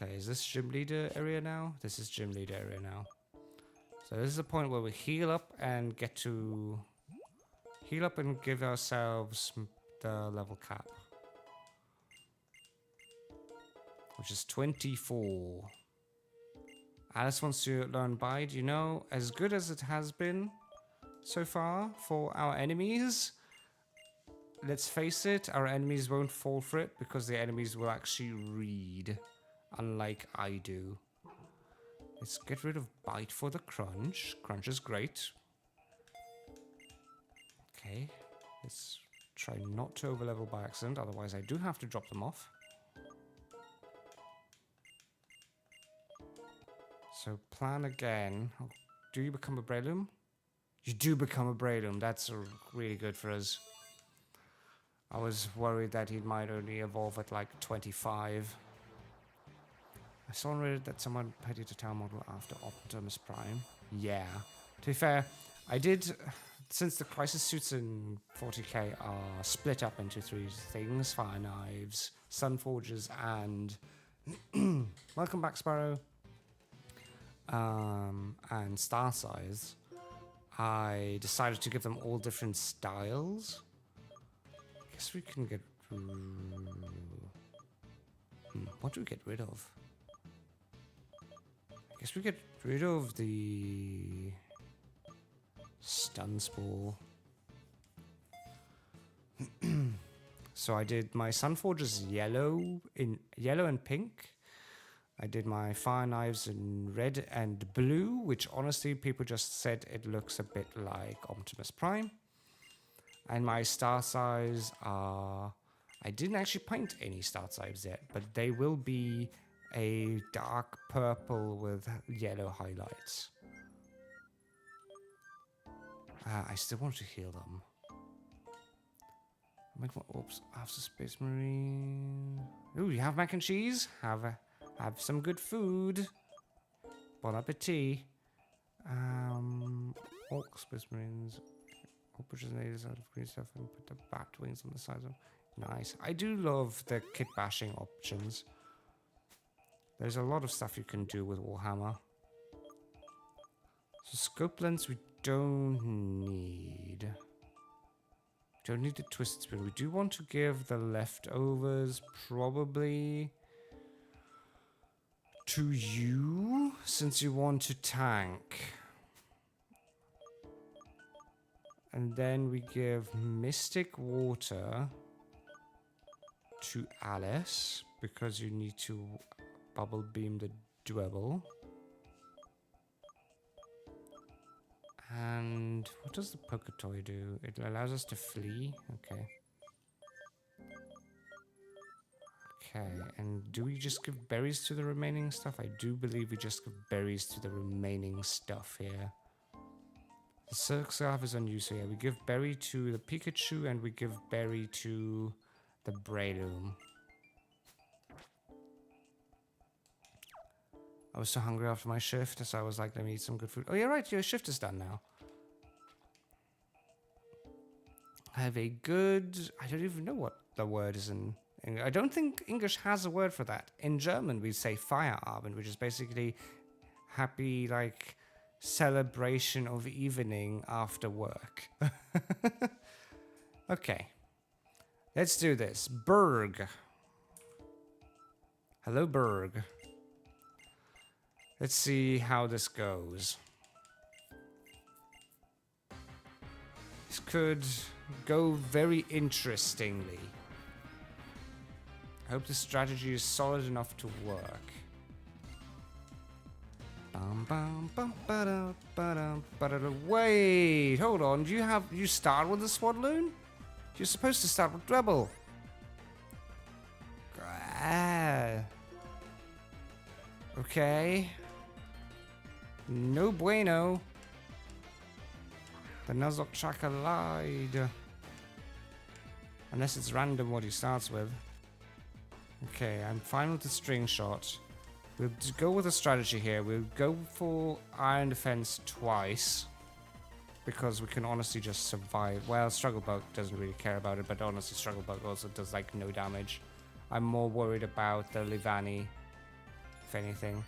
Okay, is this gym leader area now? This is gym leader area now. So this is the point where we heal up and get to heal up and give ourselves the level cap, which is 24. Alice wants to learn Bide. You know, as good as it has been so far for our enemies, let's face it, our enemies won't fall for it because the enemies will actually read, unlike I do. Let's get rid of Bite for the Crunch. Crunch is great. Okay, let's try not to overlevel by accident, otherwise I do have to drop them off. So plan again. Oh, do you become a Breloom? You do become a Breloom. That's really good for us. I was worried that he might only evolve at like 25. I saw on Reddit that someone painted a tower model after Optimus Prime. Yeah. To be fair, I did, since the crisis suits in 40k are split up into 3 things: Fire Knives, Sun Forges, and welcome back, Sparrow. And Star Size, I decided to give them all different styles. I guess we can get... what do we get rid of? I guess we get rid of the Stun Spore. So I did my Sun Forges yellow and pink. I did my Fire Knives in red and blue, which honestly people just said it looks a bit like Optimus Prime. And my Star Size are... I didn't actually paint any Star Size yet, but they will be a dark purple with yellow highlights. I still want to heal them. Oops, after Space Marine. Ooh, you have mac and cheese? Have some good food. Bon appetit. Orc Space Marines. Orc natives out of green stuff and put the bat wings on the sides of. Nice. I do love the kit bashing options. There's a lot of stuff you can do with Warhammer. So scope lens we don't need. Don't need the twisted spin. We do want to give the leftovers probably to you, since you want to tank. And then we give Mystic Water to Alice, because you need to bubble beam the Dwebble. And what does the Poketoy do? It allows us to flee. Okay. Okay, and do we just give berries to the remaining stuff? I do believe we just give berries to the remaining stuff here. The Silk Scarf is unused, so yeah, we give berry to the Pikachu and we give berry to the Breloom. I was so hungry after my shift, so I was like, let me eat some good food. Oh, yeah, right, your shift is done now. I have a good... I don't even know what the word is in... I don't think English has a word for that. In German, we say Feierabend, which is basically happy, like, celebration of evening after work. Okay. Let's do this. Berg. Hello, Berg. Let's see how this goes. This could go very interestingly. I hope the strategy is solid enough to work. Wait, hold on. You start with the Swadloon? You're supposed to start with Dwebble. Okay. No bueno. The Nuzlocke tracker lied. Unless it's random what he starts with. Okay, I'm fine with the string shot. We'll go with a strategy here. We'll go for Iron Defense twice. Because we can honestly just survive. Well, Struggle Bug doesn't really care about it, but honestly Struggle Bug also does like no damage. I'm more worried about the Livani, if anything.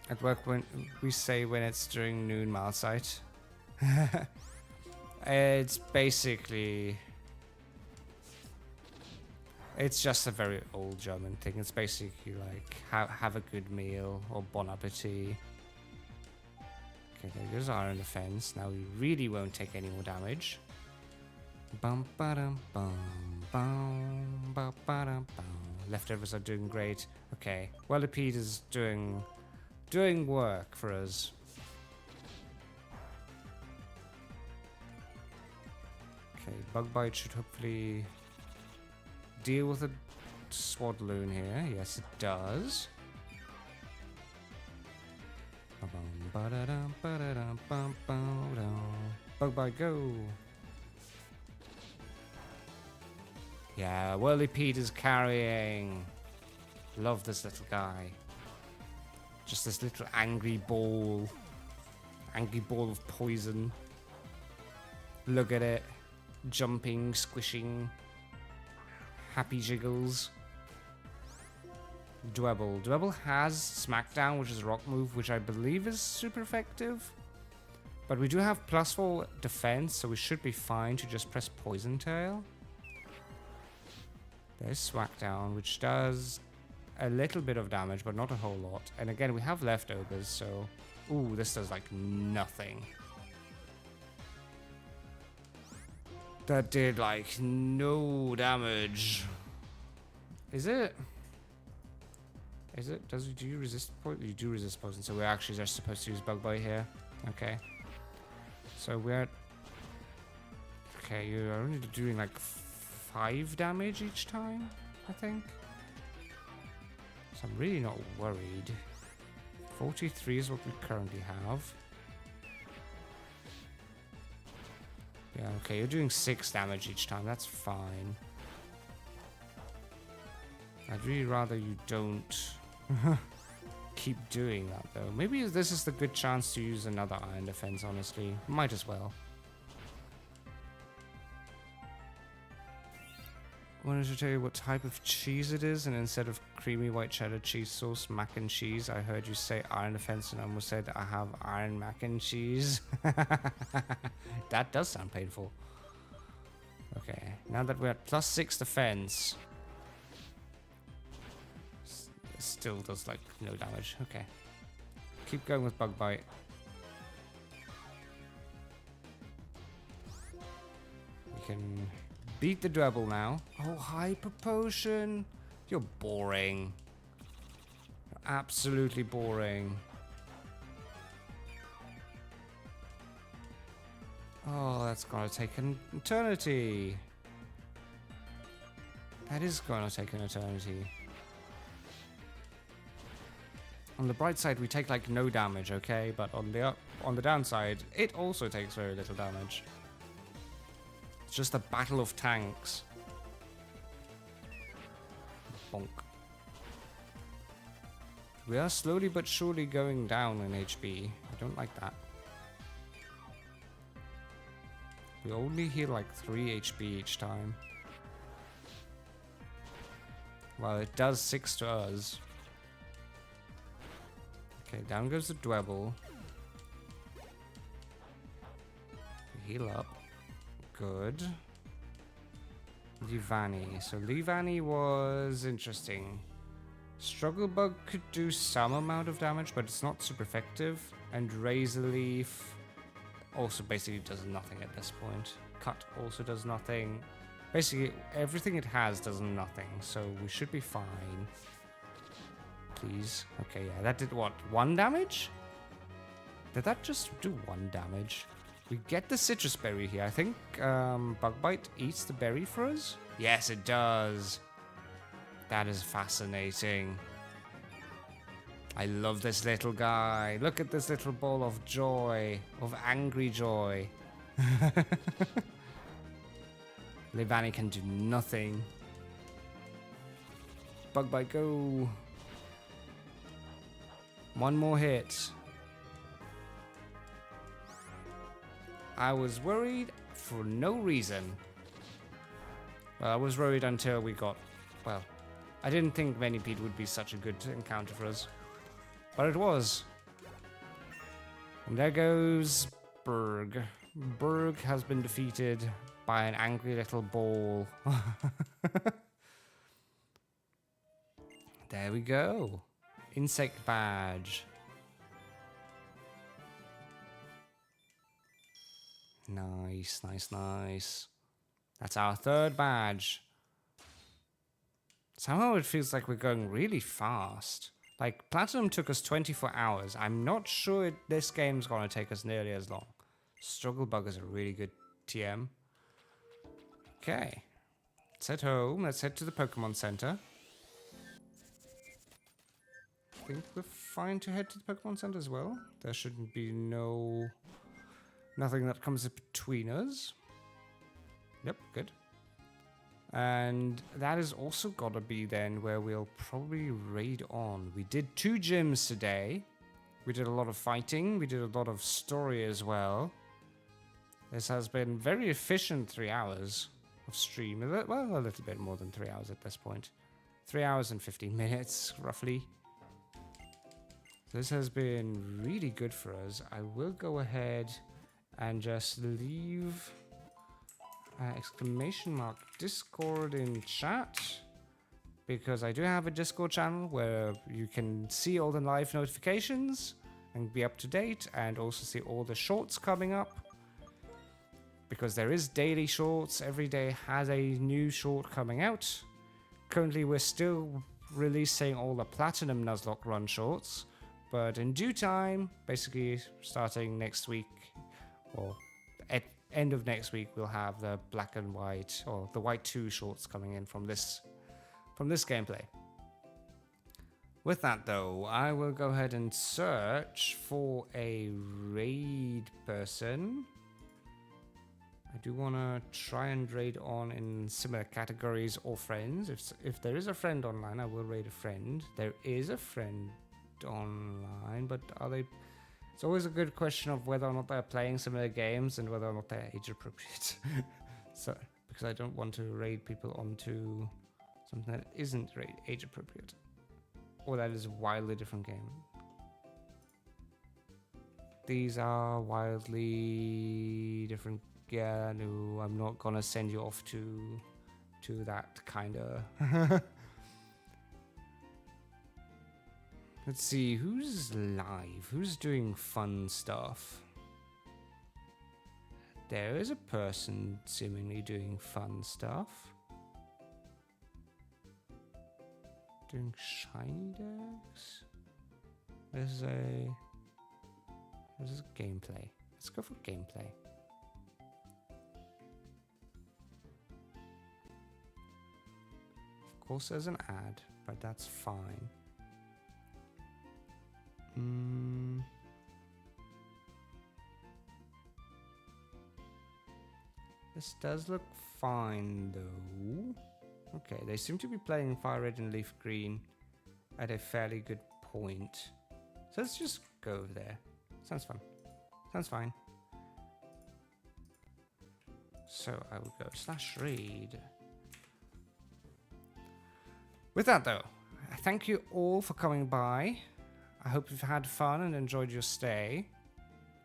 At work when we say when it's during noon Mahlzeit. It's basically... It's just a very old German thing. It's basically like, have a good meal, or bon appetit. Okay, there goes Iron Defense. Now we really won't take any more damage. Bum ba dum bum bum ba ba dum bum. Leftovers are doing great. Okay, Wellipede is doing work for us. Okay, Bug Bite should hopefully deal with a Swadloon here. Yes, it does. Bug Bite, go! Yeah, Whirlipede is carrying. Love this little guy. Just this little angry ball. Angry ball of poison. Look at it. Jumping, squishing. Happy jiggles. Dwebble. Dwebble has Smackdown, which is a rock move, which I believe is super effective. But we do have +4 defense, so we should be fine to just press Poison Tail. There's Smackdown, which does a little bit of damage, but not a whole lot. And again, we have leftovers, so... Ooh, this does like nothing. That did like no damage. Is it? Is it? Do you resist poison? You do resist poison, so we're actually just supposed to use Bug Bite here. Okay. So we're... Okay, you're only doing like 5 damage each time, I think. So I'm really not worried. 43 is what we currently have. Yeah, okay, you're doing 6 damage each time. That's fine. I'd really rather you don't keep doing that, though. Maybe this is the good chance to use another Iron Defense, honestly. Might as well. Wanted to tell you what type of cheese it is, and instead of creamy white cheddar cheese sauce, mac and cheese, I heard you say Iron Defense and I almost said I have iron mac and cheese. That does sound painful. Okay, now that we're at +6 defense, it still does like no damage. Okay, keep going with Bug Bite. We can beat the Dwebble now. Oh, Hyper Potion. You're boring. You're absolutely boring. Oh, that's gonna take an eternity. That is gonna take an eternity. On the bright side, we take like no damage, okay? But on the downside, it also takes very little damage. It's just a battle of tanks. Bonk. We are slowly but surely going down in HP. I don't like that. We only heal like 3 HP each time. Well, it does 6 to us. Okay, down goes the Dwebble. Heal up. Good. Livani. So Livani was interesting. Struggle Bug could do some amount of damage, but it's not super effective. And Razor Leaf also basically does nothing at this point. Cut also does nothing. Basically, everything it has does nothing, so we should be fine. Please. Okay, yeah, that did what? 1 damage? Did that just do 1 damage? We get the citrus berry here. I think Bug Bite eats the berry for us? Yes, it does. That is fascinating. I love this little guy. Look at this little ball of joy. Of angry joy. Leavanny can do nothing. Bug Bite, go. 1 more hit. I was worried for no reason. Well, I was worried until we got... Well, I didn't think Venipede would be such a good encounter for us. But it was. And there goes Berg. Berg has been defeated by an angry little ball. There we go. Insect badge. Nice, nice, nice. That's our 3rd badge. Somehow it feels like we're going really fast. Like, Platinum took us 24 hours. I'm not sure this game's going to take us nearly as long. Struggle Bug is a really good TM. Okay. Let's head home. Let's head to the Pokemon Center. I think we're fine to head to the Pokemon Center as well. There shouldn't be nothing that comes between us. Yep, good. And that is also gotta be then where we'll probably raid on. We did 2 gyms today. We did a lot of fighting. We did a lot of story as well. This has been very efficient 3 hours of stream. Well, a little bit more than 3 hours at this point. 3 hours and 15 minutes, roughly. This has been really good for us. I will go ahead and just leave exclamation mark Discord in chat, because I do have a Discord channel where you can see all the live notifications and be up to date, and also see all the shorts coming up, because there is daily shorts. Every day has a new short coming out. Currently we're still releasing all the Platinum Nuzlocke run shorts, but in due time, basically starting next week, or at end of next week, we'll have the black and white, or the White2 shorts coming in from this gameplay. With that though, I will go ahead and search for a raid person. I do want to try and raid on in similar categories or friends. If there is a friend online, I will raid a friend. There is a friend online, but are they... It's always a good question of whether or not they're playing similar games and whether or not they're age appropriate. So, because I don't want to raid people onto something that isn't age appropriate, or that is a wildly different game. These are wildly different. Yeah, no, I'm not gonna send you off to that kinda. Let's see, who's live? Who's doing fun stuff? There is a person seemingly doing fun stuff. Doing shiny decks? This is gameplay. Let's go for gameplay. Of course there's an ad, but that's fine. This does look fine though. Okay, they seem to be playing Fire Red and Leaf Green at a fairly good point. So let's just go over there. Sounds fun. Sounds fine. So I will go /raid. With that though, thank you all for coming by. I hope you've had fun and enjoyed your stay.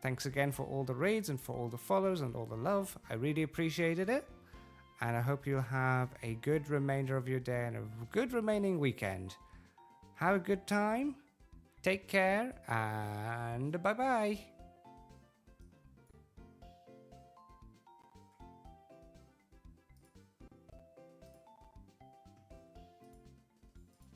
Thanks again for all the raids and for all the follows and all the love. I really appreciated it. And I hope you'll have a good remainder of your day and a good remaining weekend. Have a good time. Take care and bye-bye.